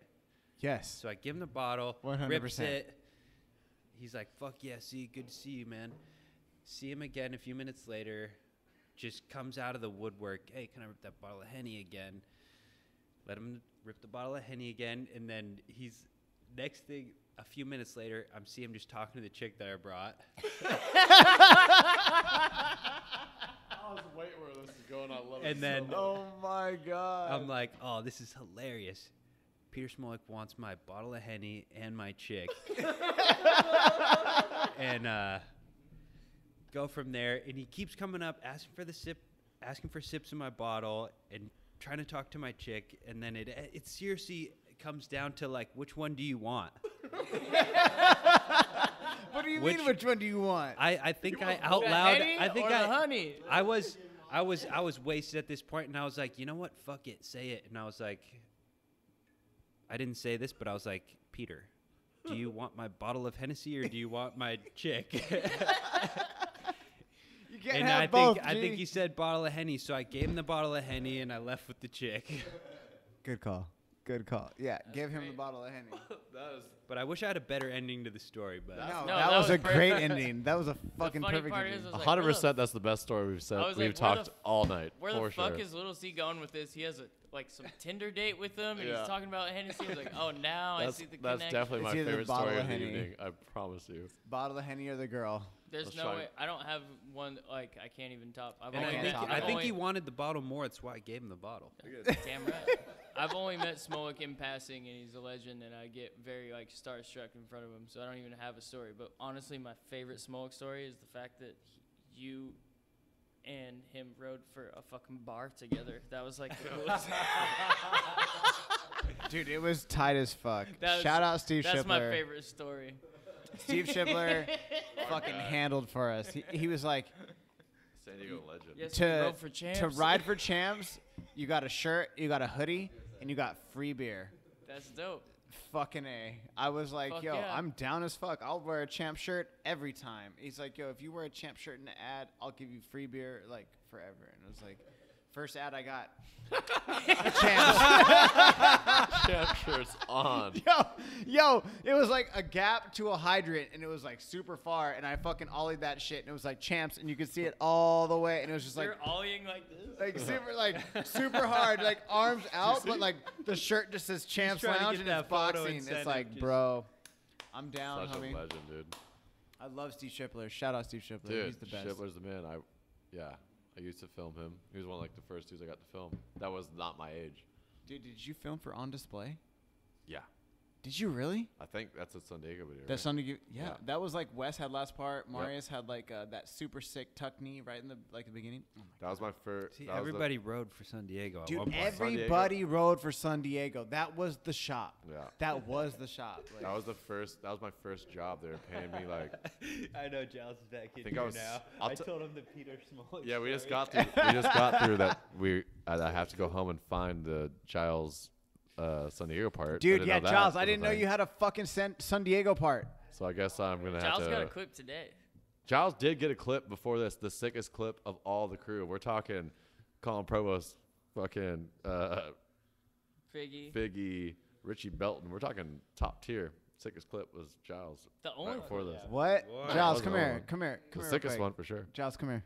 Yes. So I give him the bottle, 100%. rips it. He's like, "Fuck yeah, see, good to see you, man." See him again a few minutes later, just comes out of the woodwork. "Hey, can I rip that bottle of Henny again?" Let him rip the bottle of Henny again, and then next thing, a few minutes later, I'm seeing him just talking to the chick that I brought. I was waiting where this is going. I love And then Oh my God. I'm like, "Oh, this is hilarious. Peter Smolik wants my bottle of Henny and my chick." And go from there. And he keeps coming up, asking for sips in my bottle and trying to talk to my chick. And then it seriously comes down to like, which one do you want? What do you Which- mean? Which one do you want? I think I out loud. I think the honey. I was wasted at this point, and I was like, "You know what? Fuck it, say it." And I was like, I didn't say this, but I was like, "Peter, do you want my bottle of Hennessy or do you want my chick?" You can't And have I both. think G. he said bottle of Henny, so I gave him the bottle of Henny and I left with the chick. Good call. Good call. Yeah, give him the bottle of Henny. But I wish I had a better ending to the story. But No, No, that that was a was great perfect. ending. That was a fucking funny perfect part ending. is, I was like, 100%. That's the best story we've said. I was We've like, where talked the all night. Where for the fuck sure. is Little C going with this? He has some Tinder date with him, and Yeah. he's talking about Hennessy. I was like, oh, now I That's, see the that's connection. definitely It's my either the favorite bottle story of of the Henny. evening. I promise you. Bottle of Henny or the girl? There's Let's no try way. it. I don't have one. Like, I can't even top. I've and only I met, think- I I've think only- he wanted the bottle more. That's why I gave him the bottle. Damn right. I've only met Smolik in passing, and he's a legend, and I get very like starstruck in front of him. So I don't even have a story. But honestly, my favorite Smolik story is the fact that you and him rode for a fucking bar together. That was like the coolest. Dude, it was tight as fuck. That was- Shout out Steve That's Shipler. my favorite story. Steve Shipler fucking handled for us. He was like, San Diego legend. Yes, we to rode for champs. to ride for champs, you got a shirt, you got a hoodie, and you got free beer. That's dope. Fucking A. I was like, Fuck yo, yeah. I'm down as fuck. I'll wear a champ shirt every time. He's like, yo, if you wear a champ shirt in the ad, I'll give you free beer like forever. And it was like, first ad I got. Champs. Champ shirts on. Yo, it was like a gap to a hydrant, and it was like super far, and I fucking ollied that shit, and it was like champs, and you could see it all the way, and it was just like You're ollieing like this. super hard, like arms out, but like the shirt just says champs trying to lounge get and it's that photo boxing. It's incentive, like, just- bro, I'm down, Such a homie. legend, dude. I love Steve Shipler. Shout out Steve Shipler. Dude, He's the best. Shipler's the man. I used to film him. He was one of like the first dudes I got to film. That was not my age. Dude, did you film for On Display? Yeah. Did you really? I think that's a San Diego video. That's right? something you, yeah, Yeah. that was like Wes had last part. Marius had like that super sick tuck knee right in the like the beginning. Oh That was my first. See, everybody rode for San Diego. at Dude, one point. everybody rode for San Diego. That was the shop. Yeah. That was the shop. Like, That was the first. That was my first job. They were paying me like. I know Giles is back in think I here was- now. I'll I t- told him the Peter Smolik Yeah, we just story. got through. We just got through that. I have to go home and find the Giles San Diego part. dude, yeah, Giles, I was a didn't know thing. you had a fucking San Diego part. So I guess I'm gonna have Giles to. got a clip today. Giles did get a clip before this, the sickest clip of all the crew. We're talking Colin Provost, fucking Figgy. Figgy, Richie Belton. We're talking top tier. Sickest clip was Giles. The only Right before this. What? What? Giles, That come was here. one. Come here. The Come here. sickest real quick. one for sure. Giles, come here.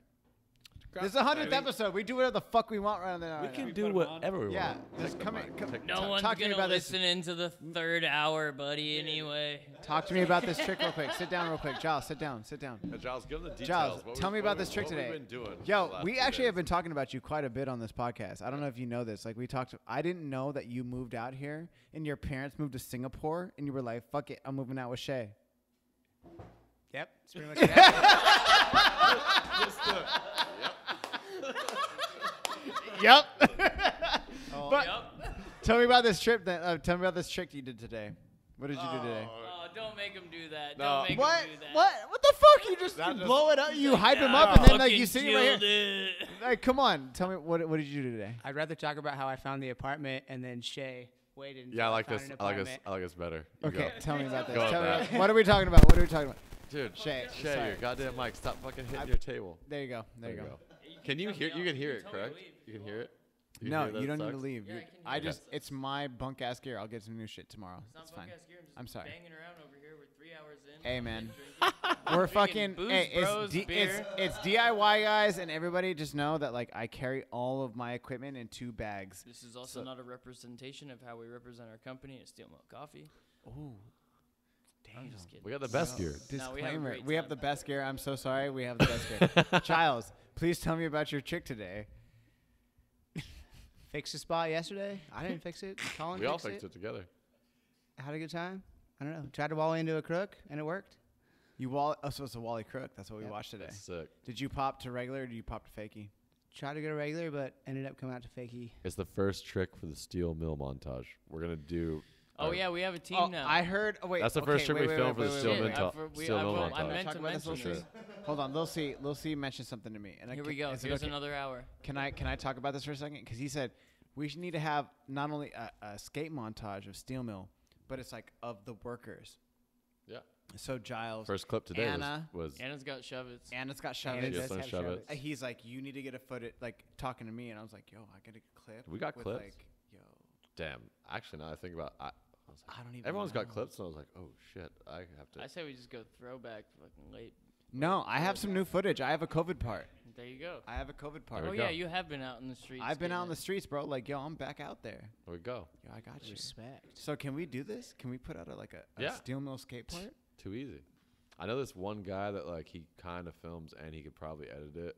This is the 100th episode. We do whatever the fuck we want right now. We right can now. do put 'em on? whatever we Yeah, want. just Take the come mic, here. Come, take the No mic. one's talk to me gonna about this. listen into the third hour, buddy. Anyway. Talk to me about this trick real quick. Sit down real quick. Giles, sit down. Sit down. Giles, give them the details. Giles, What tell we- me about what this we- trick what today. We've been doing Yo, the last we 2 actually have days. been talking about you quite a bit on this podcast. I don't know if you know this. Like we talked. I didn't know that you moved out here and your parents moved to Singapore, and you were like, "Fuck it, I'm moving out with Shea." Yep. That's pretty much it. Yep. Oh, But Yep. tell me about this trip. Tell me about this trick you did today. What did you do today? Oh, don't make him do that. No. Don't make What? him do that. What the fuck? You just That you just- blow it up. You hype him Yeah, up, and then like fucking you sitting right killed here. it. Like, come on. Tell me what did you do today? I'd rather talk about how I found the apartment and then Shea waited until Yeah, I like found this. an I like this. apartment. I like this better. You Okay, go. tell me about this. Go with Tell me that. about, what are we talking about? What are we talking about? Dude, Shea, Shea, sorry. your goddamn mic. Stop fucking hitting I- your table. There you go. There you go. Can you hear? You can hear it, tell me to correct? leave. You can hear it. can No, hear that you it don't need to sucks? leave. Yeah, You- I can hear I it. just, it's my bunk ass gear. I'll get some new shit tomorrow. It's not It's fine. podcast gear. I'm just I'm sorry. banging around over here. We're 3 hours in. Hey, man. Drinking- We're drinking fucking. booze, Hey, bros, beer. it's DIY guys, and everybody just know that like I carry all of my equipment in 2 bags. This is also So- not a representation of how we represent our company at Steel Milk Coffee. Ooh. I'm just kidding. We got the best gear. No, we have a Disclaimer. great We have time. the best gear. I'm so sorry. We have the best gear. Giles, please tell me about your trick today. Fixed the spot yesterday. I didn't fix it. Colin We all fixed fixed it together. Had a good time. I don't know. Tried to wall into a crook and it worked. So it's a Wally Crook. That's what we Yep. watched today. That's sick. Did you pop to regular or did you pop to fakie? Tried to go to regular, but ended up coming out to fakie. It's the first trick for the steel mill montage. We're gonna do. Oh our- yeah, we have a team Oh, now. I heard. Oh, wait. That's the okay, first trick wait, we wait, filmed wait, for the wait, steel wait, mill. wait. Steel mill I montage. meant Talk to about this mention real this. quick. Hold on, Lil C mentioned something to me, and Here we go. Is it Here's okay? another hour. Can I talk about this for a second? Because he said we should need to have not only a skate montage of steel mill, but it's like of the workers. Yeah. So Giles, First clip today Anna. was Anna's got shove-its. Anna's got Anna shovels. Yes, does don't have shove it. shove-its. He's like, you need to get a footage, like talking to me, and I was like, yo, I got a clip. We got with, clips. Like, yo, Damn. Actually, now that I think about, I was like, I don't even. everyone's got know. clips, and I was like, oh shit, I have to. I say we just go throwback fucking late. No, I have some new footage. I have a COVID part. There you go. I have a COVID part. There Oh we yeah, go. you have been out in the streets. I've been getting out in the it. streets, bro. Like, yo, I'm back out there. There we go. Yo, I got you. Respect. So can we do this? Can we put out a Yeah. steel mill skate part? Too easy. I know this one guy that like he kind of films and he could probably edit it.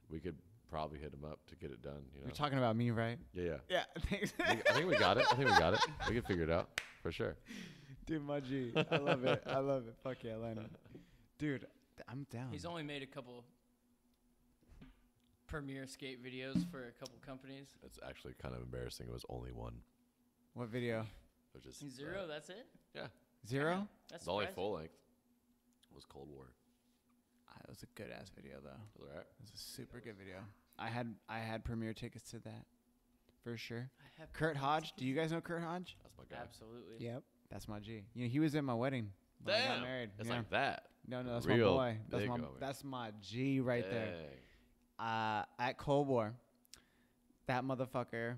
We could probably hit him up to get it done. You know. You're talking about me, right? Yeah. Yeah. Thanks. I think we got it. We can figure it out for sure. Dude, my G. I love it. I love it. Fuck yeah, Lannie. Dude, I'm down. He's only made a couple premiere skate videos for a couple companies. It's actually kind of embarrassing. It was only one, What video? which is Zero. That's it. Zero? That's the only surprising. full length was Cold War. It was a good ass video though. Was it all right? It was a super good video. I had premiere tickets to that, for sure. I have Kurt Hodge. Do you guys know Kurt Hodge? That's my guy. Absolutely. Yep. That's my G. You know, he was at my wedding when I got Damn. married. It's yeah. like that. No, that's Real my boy. big homie. That's my G right there. Dang. At Cold War, that motherfucker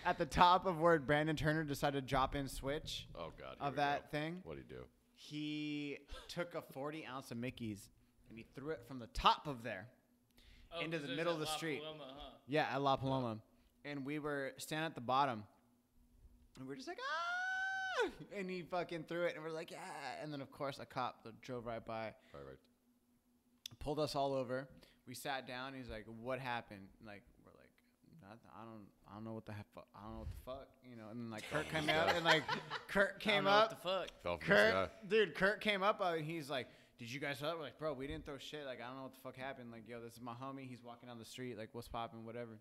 at the top of where Brandon Turner decided to drop in switch Oh God. here of we that go. thing. What'd he do? He took a 40 ounce of Mickey's and he threw it from the top of there Oh, into 'cause the there's middle of that the La street. Paloma, huh? Yeah, at La Paloma. And we were standing at the bottom. And we are just like, ah! And he fucking threw it. And we're like, yeah. And then, of course, a cop that drove right by, Perfect. pulled us all over. We sat down. He's like, what happened? Like, we're like, nothing. I don't know what the heck. I don't know what the fuck. You know, and then, like, Kurt came out. And, like, Kurt I came don't know up. What the fuck? Fell from the sky. Kurt, dude, Kurt came up and he's like, did you guys throw that? We're like, bro, we didn't throw shit. Like, I don't know what the fuck happened. Like, yo, this is my homie. He's walking down the street. Like, what's poppin', whatever.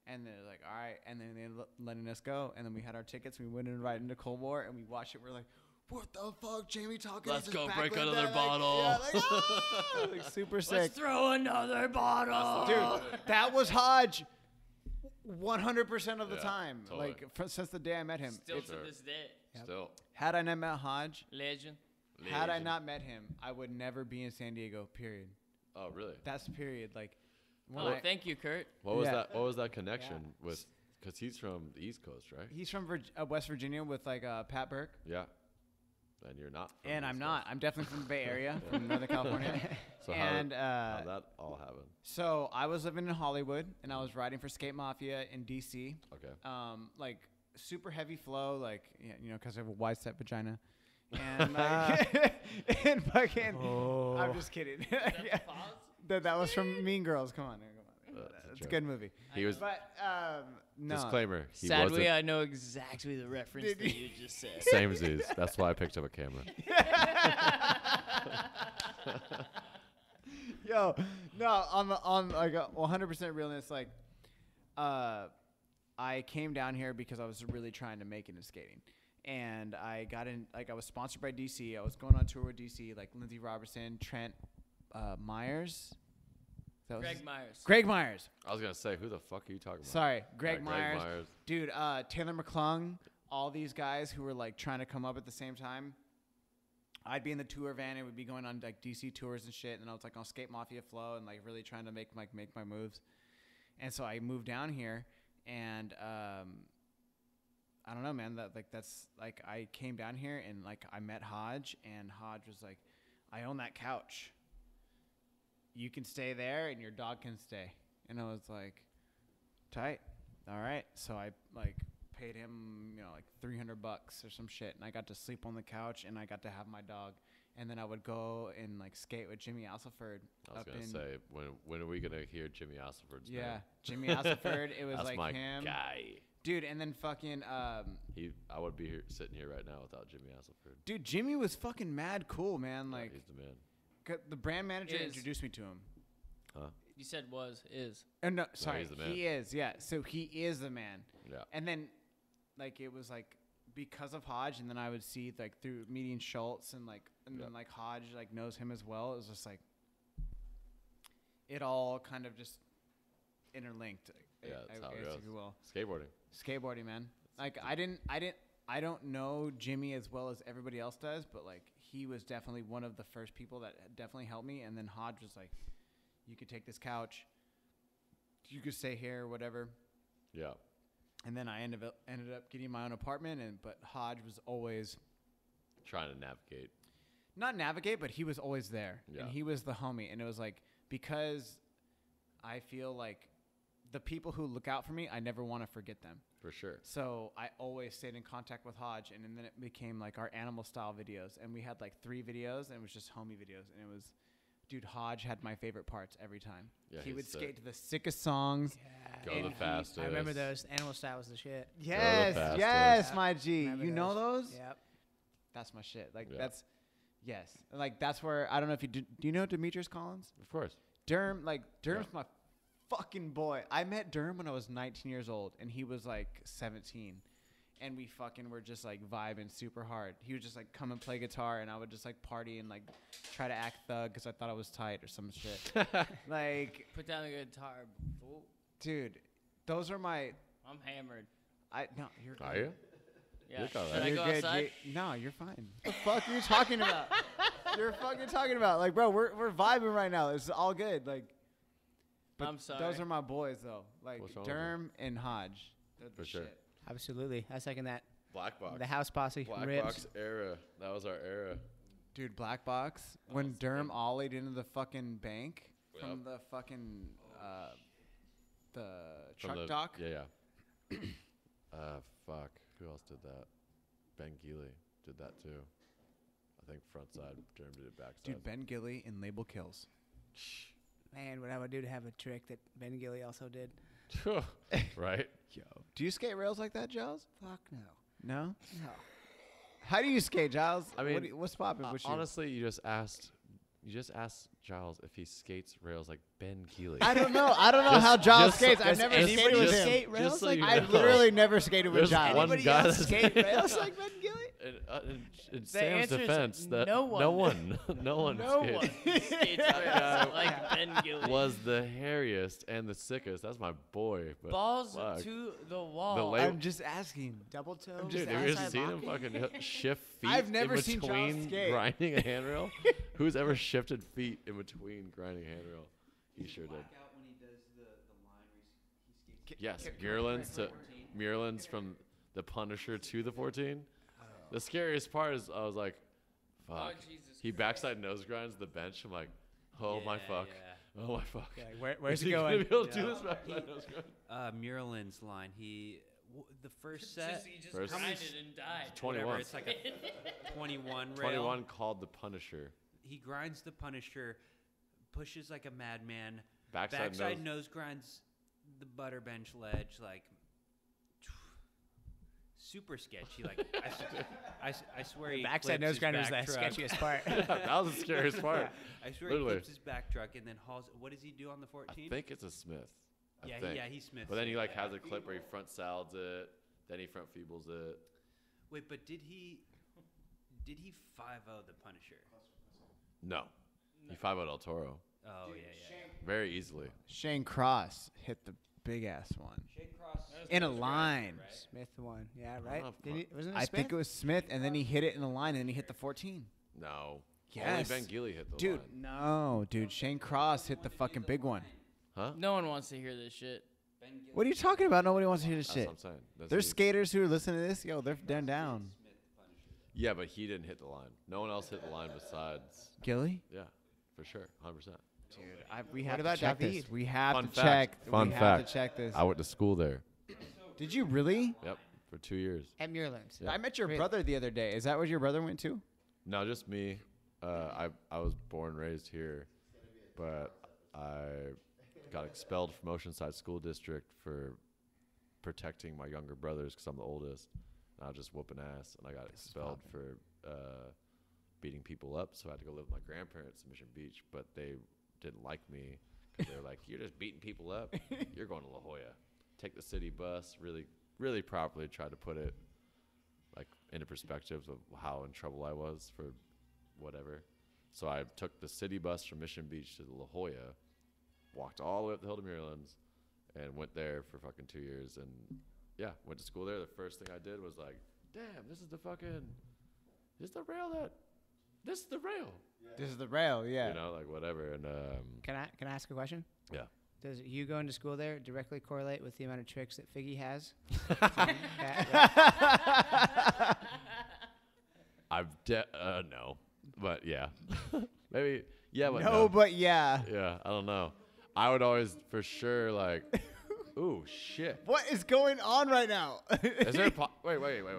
And they're like, all right. And then they're letting us go. And then we had our tickets. We went in right into Cold War and we watched it. We're like, what the fuck? Jamie talking. Let's us go back break like another that? bottle. Like, yeah, like, ah! Like, super sick. Let's throw another bottle. Dude, that was Hodge 100% of the Yeah, time. totally. Like, since the day I met him. Still It's- to this day. Still. had I not met Hodge, Legend. had I Legend. not met him, I would never be in San Diego, period. Oh really? That's period. Like, when Well, I- thank you, Kurt. What was Yeah. that? What was that connection with? Because he's from the East Coast, right? he's from West Virginia with like Pat Burke, Yeah. And you're not. From and the I'm East not. Coast. I'm definitely from the Bay Area, from Northern California. So and how'd that all happen? so I was living in Hollywood, and I was riding for Skate Mafia in DC. Okay. Like super heavy flow, like you know, because I have a wide set vagina, and like, and fucking. I'm just kidding. Yeah. That was from Mean Girls. Come on. It's a joke. good movie. He was. But no. Disclaimer. He Sadly, wasn't. I know exactly the reference Did that you- you just said. Same Z's. That's why I picked up a camera. Yo, no, on like a 100% realness, like, I came down here because I was really trying to make it in skating, and I got in. Like, I was sponsored by DC. I was going on tour with DC, like Lindsey Robertson, Trent Myers. That was Greg his- Myers. Greg Myers. I was gonna say, who the fuck are you talking about? Sorry, Greg Yeah, Myers. Dude, Taylor McClung, all these guys who were like trying to come up at the same time. I'd be in the tour van and we'd be going on like DC tours and shit, and I was like on Skate Mafia flow and like really trying to make my moves. And so I moved down here, and I don't know, man. That's like I came down here and like I met Hodge, and Hodge was like, I own that couch. You can stay there and your dog can stay. And I was like, tight. All right. So I like paid him, you know, like $300 or some shit. And I got to sleep on the couch and I got to have my dog. And then I would go and like skate with Jimmy Alsaford. I was gonna say, when are we gonna hear Jimmy Alsaford's name? Yeah, Jimmy Alsaford. It was That's like my him. guy. Dude, and then fucking I would be here sitting here right now without Jimmy Alsaford. dude, Jimmy was fucking mad cool, man. Yeah, Like he's the man. the brand manager Is. introduced me to him. Huh? You said is. No, sorry, he's the man. he is. Yeah, so he is the man. Yeah. And then, like, it was like because of Hodge, and then I would see like through meeting Schultz and then like Hodge like knows him as well. It was just like it all kind of just interlinked. Yeah, that's how it guess, goes. if you will. Skateboarding. Skateboarding, man. Like I don't know Jimmy as well as everybody else does, but like he was definitely one of the first people that definitely helped me. And then Hodge was like, "You could take this couch. You could stay here, whatever." Yeah. And then I ended up getting my own apartment, but Hodge was always Trying to navigate. not navigate, but he was always there, Yeah. and he was the homie. And it was like, because I feel like the people who look out for me, I never want to forget them. For sure. So I always stayed in contact with Hodge, and then it became like our animal style videos, and we had like 3 videos, and it was just homie videos, and it was, dude, Hodge had my favorite parts every time. Yeah, he he's would sick. skate to the sickest songs. Yeah. Go And the he- fastest. I remember those. Animal style was the shit. Yes, fastest. yes, Yep. my G. Remember You know those? Yep. That's my shit. Like Yeah. that's, yes. Like that's where I don't know if you do you know Demetrius Collins? Of course. Durham, like Durham's Yeah. my fucking boy. I met Durham when I was 19 years old, and he was like 17, and we fucking were just like vibing super hard. He would just like come and play guitar, and I would just like party and like try to act thug because I thought I was tight or some shit. Like, Put down the guitar. Fool. dude, those are my. I'm hammered. No, you're good. Are you? Yeah. look all Should right. I You're go good. outside? No, you're fine. What the fuck are you talking about? You're fucking talking about. Like, bro, we're vibing right now. It's all good. Like, but I'm sorry. those are my boys though. Like What's wrong with Durham and Hodge. They're the For sure. shit. Absolutely. I second that. Black box. The house posse. Black Ribs. box era. That was our era. Dude, Black Box. When Durham ollied into the fucking bank from the fucking the From truck the- dock. Yeah, yeah. Fuck. Who else did that? Ben Geely did that too. I think front side. Durham did it backside. Dude, Ben Gilly in Label Kills. Man, what I would do to have a trick that Ben Gilly also did. Right? Yo. Do you skate rails like that, Giles? Fuck no. No? No. How do you skate, Giles? I mean, what's popping with you? honestly, you just asked Giles if he skates rails like Ben Keeley. I don't know. I don't know how Giles skates. I've never just- skated with just- him. skate rails just so like you I've know. literally never skated with There's Giles. one Anybody guy else that's- skate rails like Ben Gilly? In Sam's answer is defense, that no one. no one No skates. one skates guy like Ben Gilly. Was the hairiest and the sickest. That's my boy. But Balls fuck. to the wall. The late- I'm just asking. Double toe. Dude, just have you ever outside seen him locking? fucking shift feet I've never in seen Giles between skate. grinding a handrail? Who's ever shifted feet in between grinding a handrail? He sure did. Yes, Muirlands from the Punisher to the 14. The scariest part is I was like, fuck. Oh, Jesus He Christ. backside nose grinds the bench. I'm like, oh my fuck. Oh my fuck. Yeah, like, where's Is it he gonna going? be able to do this backside nose grind? Muralins line. The first set. He just First- grinded and died. 21. Whatever, it's like a 21 rail. 21 called the Punisher. He grinds the Punisher, pushes like a madman. Backside nose grinds the butter bench ledge like super sketchy. Like I swear he Backside flips nose his grinder was the back truck. sketchiest part. that was the scariest part. I swear Literally. he flips his back truck and then hauls. What does he do on the 14? I think it's a Smith. I Yeah, think. he Smiths But then he it. like has a clip where he front salads it, then he front feebles it. Wait, but did he 5-0 the Punisher? No. He 5 El Toro. Oh yeah. Very easily. Shane Cross hit the big ass one in a line. Smith won. Yeah, I right? don't know Did he, wasn't it I Smith? think it was Smith, and then he hit it in a line, and then he hit the 14. No. Only Yes. Ben Gilly hit the Dude, line. no, dude. Shane Cross hit the fucking big one. Huh? No one wants to hear this shit. What are you talking about? Nobody wants to hear this That's shit. what I'm saying. That's There's huge. skaters who are listening to this. Yo, they're down. Yeah, but he didn't hit the line. No one else hit the line besides. Gilly? Yeah, for sure. 100%. Dude, we have about to check David? this. We have Fun to fact. check. Fun we have fact. to check this. I went to school there. Did you really? Yep. For 2 years. At Muirlands. Yeah. I met your Really? brother the other day. Is that where your brother went to? No, just me. I was born and raised here, but I got expelled from Oceanside School District for protecting my younger brothers because I'm the oldest. And I was just whooping ass, and I got expelled for beating people up. So I had to go live with my grandparents in Mission Beach, but they didn't like me because they were like, "You're just beating people up. You're going to La Jolla. Take the city bus." Really, really properly tried to put it like into perspective of how in trouble I was for whatever. So I took the city bus from Mission Beach to La Jolla, walked all the way up the hill to Muirlands, and went there for fucking 2 years. And yeah, went to school there. The first thing I did was like, damn, this is the rail. This is the rail. This is the rail, yeah. You know, like whatever. And Can I ask a question? yeah. Does you going to school there directly correlate with the amount of tricks that Figgy has? No, but yeah, maybe yeah, but No, but yeah. yeah, I don't know. I would always for sure like, ooh shit. What is going on right now? Is there? Wait.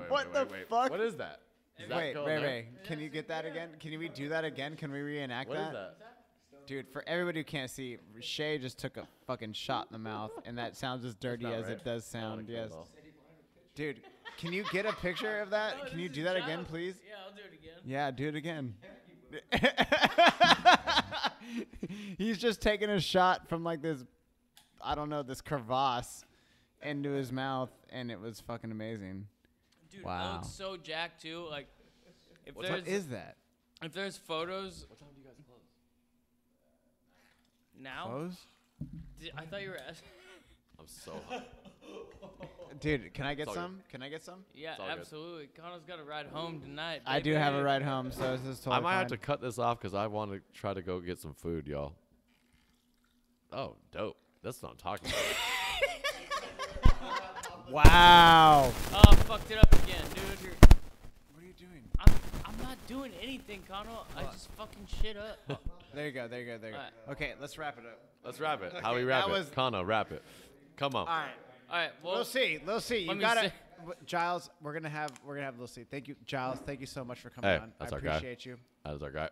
What the fuck? What is that? Is that Wait, going Ray, there? Ray, can you get that again? Can we do that again? Can we reenact What that? is that? Dude, for everybody who can't see, Shea just took a fucking shot in the mouth, and that sounds as dirty not as right. it does Not sound. okay Yes. at all. Dude, can you get a picture of that? Can you do that again, please? Yeah, I'll do it again. Yeah, do it again. He's just taking a shot from like this, I don't know, this crevasse into his mouth, and it was fucking amazing. Dude, I Wow. look so jacked too. Like, if What there's is that? if there's photos What time do you guys close? now, Close? I thought you were asking. I'm so hot. Dude, can I get It's all good. some? Can I get some? Yeah, It's all good. absolutely. Connor's got a ride home tonight. I do have a baby. ride home, so this is totally I might have fine. to cut this off because I want to try to go get some food, y'all. Oh, dope. That's what I'm talking about. Wow. Oh, I fucked it up again, dude. What are you doing? I'm not doing anything, Connor. I just fucking shit up. There you go. There you go. There you go. Alright. Okay, let's wrap it up. Let's wrap it. How we wrap that it? was- Kano, wrap it. Come on. All right. All right, well, We'll see. We'll see. You let me gotta, say- Giles. We're gonna have Lil C. Thank you, Giles. Thank you so much for coming Hey, on. that's I our guy. appreciate you. That is our guy.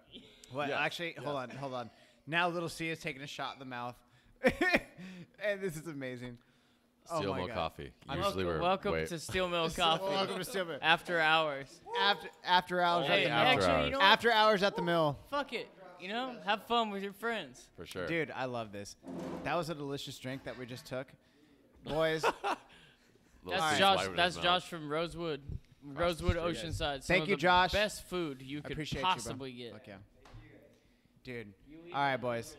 What? Yes, Actually, hold on. Now Lil C is taking a shot in the mouth, and this is amazing. Oh Steel my Mill God. Coffee. I'm Usually we're welcome wait. to Steel Mill Coffee. Welcome to Steel Mill. After hours. After hours Hey, at the mill. after actually, hours. you know what? After hours at the mill. Fuck it. You know, have fun with your friends. For sure. Dude, I love this. That was a delicious drink that we just took. Boys, Little That's C's Josh. wiping his That's mouth. Josh from Rosewood Oceanside. Some Thank of you, the Josh. Best food you I could appreciate possibly you, bro. get. Fuck yeah. Dude. All right, boys.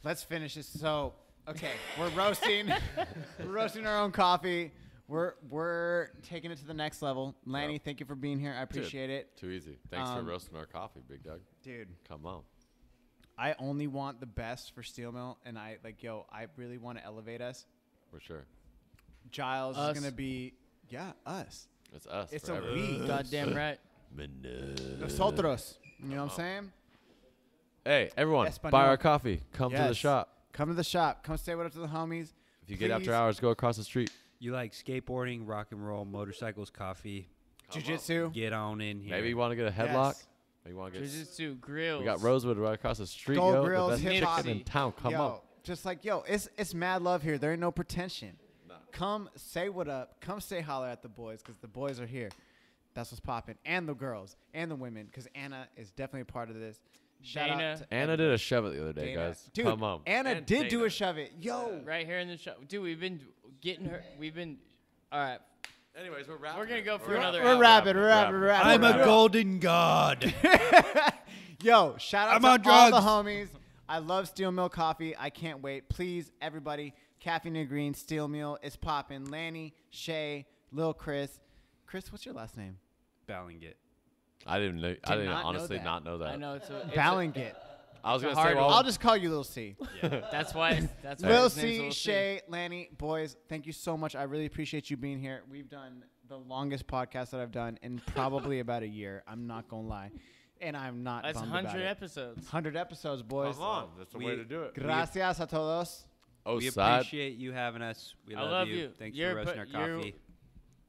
Let's finish this. So, okay, we're roasting. We're roasting our own coffee. We're taking it to the next level. Lannie, thank you for being here. I appreciate it. Too easy. Thanks for Um, roasting our coffee, Big Doug. Dude, Come on. I only want the best for Steel Mill, and I really want to elevate us. For sure. Giles Us. is going to be, us. It's us. It's forever. a we. Goddamn right. Nosotros. You know what I'm saying? Hey, everyone, Espanol. buy our coffee. Come to the Yes. shop. Come to the shop. Come say what up to the homies. If you get Please. after hours, go across the street. You like skateboarding, rock and roll, motorcycles, coffee? Jiu-jitsu. Get on in here. Maybe you want to get a headlock. Yes. Maybe you want to get. Jiu-Jitsu grills. We got Rosewood right across the street, Gold yo. Grills, the best hip-hop. chicken in town. Come yo, on. just like, it's mad love here. There ain't no pretension. Come say what up. Come say holler at the boys because the boys are here. That's what's popping. And the girls and the women because Anna is definitely a part of this. Shout Dana. out to Anna did a shove it the other day, Dana. guys. Dude, Come on. Anna And did do Dana. a shove it. Yo. Right here in the shop. Dude, we've been getting her. We've been. All right. Anyways, we're wrapping. We're going to go for We're another we're hour. rapping. We're Wrap rapping. it. We're rapping. I'm we're a rapping. golden god. Yo, shout out I'm to on all the drugs. homies. I love Steel Mill Coffee. I can't wait. Please, everybody, Caffeine and Green, Steel Mill is popping. Lannie, Shea, Lil Chris. Chris, what's your last name? Ballingit. I didn't know. I Did didn't not know honestly that. not know that. I know it's a. Ballingit. I was it's gonna a say, hard well, one. I'll just call you Lil C. That's why. That's why Lil his name's C, Lil C. Shea, Lannie, boys, thank you so much. I really appreciate you being here. We've done the longest podcast that I've done in probably about a year. I'm not going to lie. And I'm not That's bummed 100 about it. episodes. 100 episodes, boys. come on, that's the way to do it. Gracias a todos. Oh, We side. appreciate you having us. We I love, love you. you. Thanks You're for roasting our put- you're- coffee.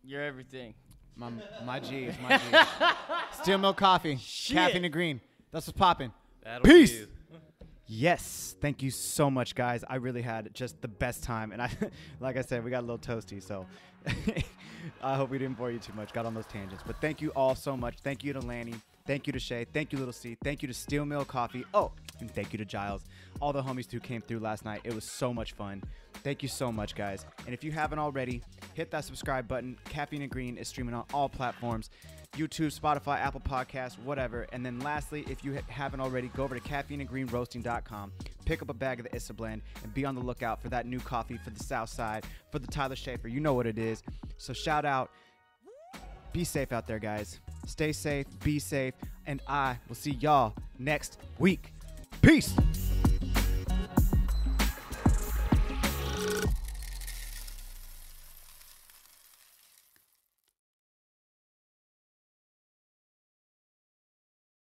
You're everything. My G's, my G's. Steel Milk Coffee, Caffeine and Green. That's what's popping. That'll Peace. do. Yes, thank you so much, guys. I really had just the best time, and like I said, we got a little toasty, so I hope we didn't bore you too much. Got on those tangents, but thank you all so much. Thank you to Lannie. Thank you to Shea. Thank you, Little C. Thank you to Steel Mill Coffee. Oh, and thank you to Giles. All the homies who came through last night. It was so much fun. Thank you so much, guys. And if you haven't already, hit that subscribe button. Caffeine and Green is streaming on all platforms. YouTube, Spotify, Apple Podcasts, whatever. And then lastly, if you haven't already, go over to caffeineandgreenroasting.com. Pick up a bag of the Issa Blend and be on the lookout for that new coffee for the South Side, for the Tyler Schaefer. You know what it is. So shout out. Be safe out there, guys. Stay safe, be safe, and I will see y'all next week. Peace.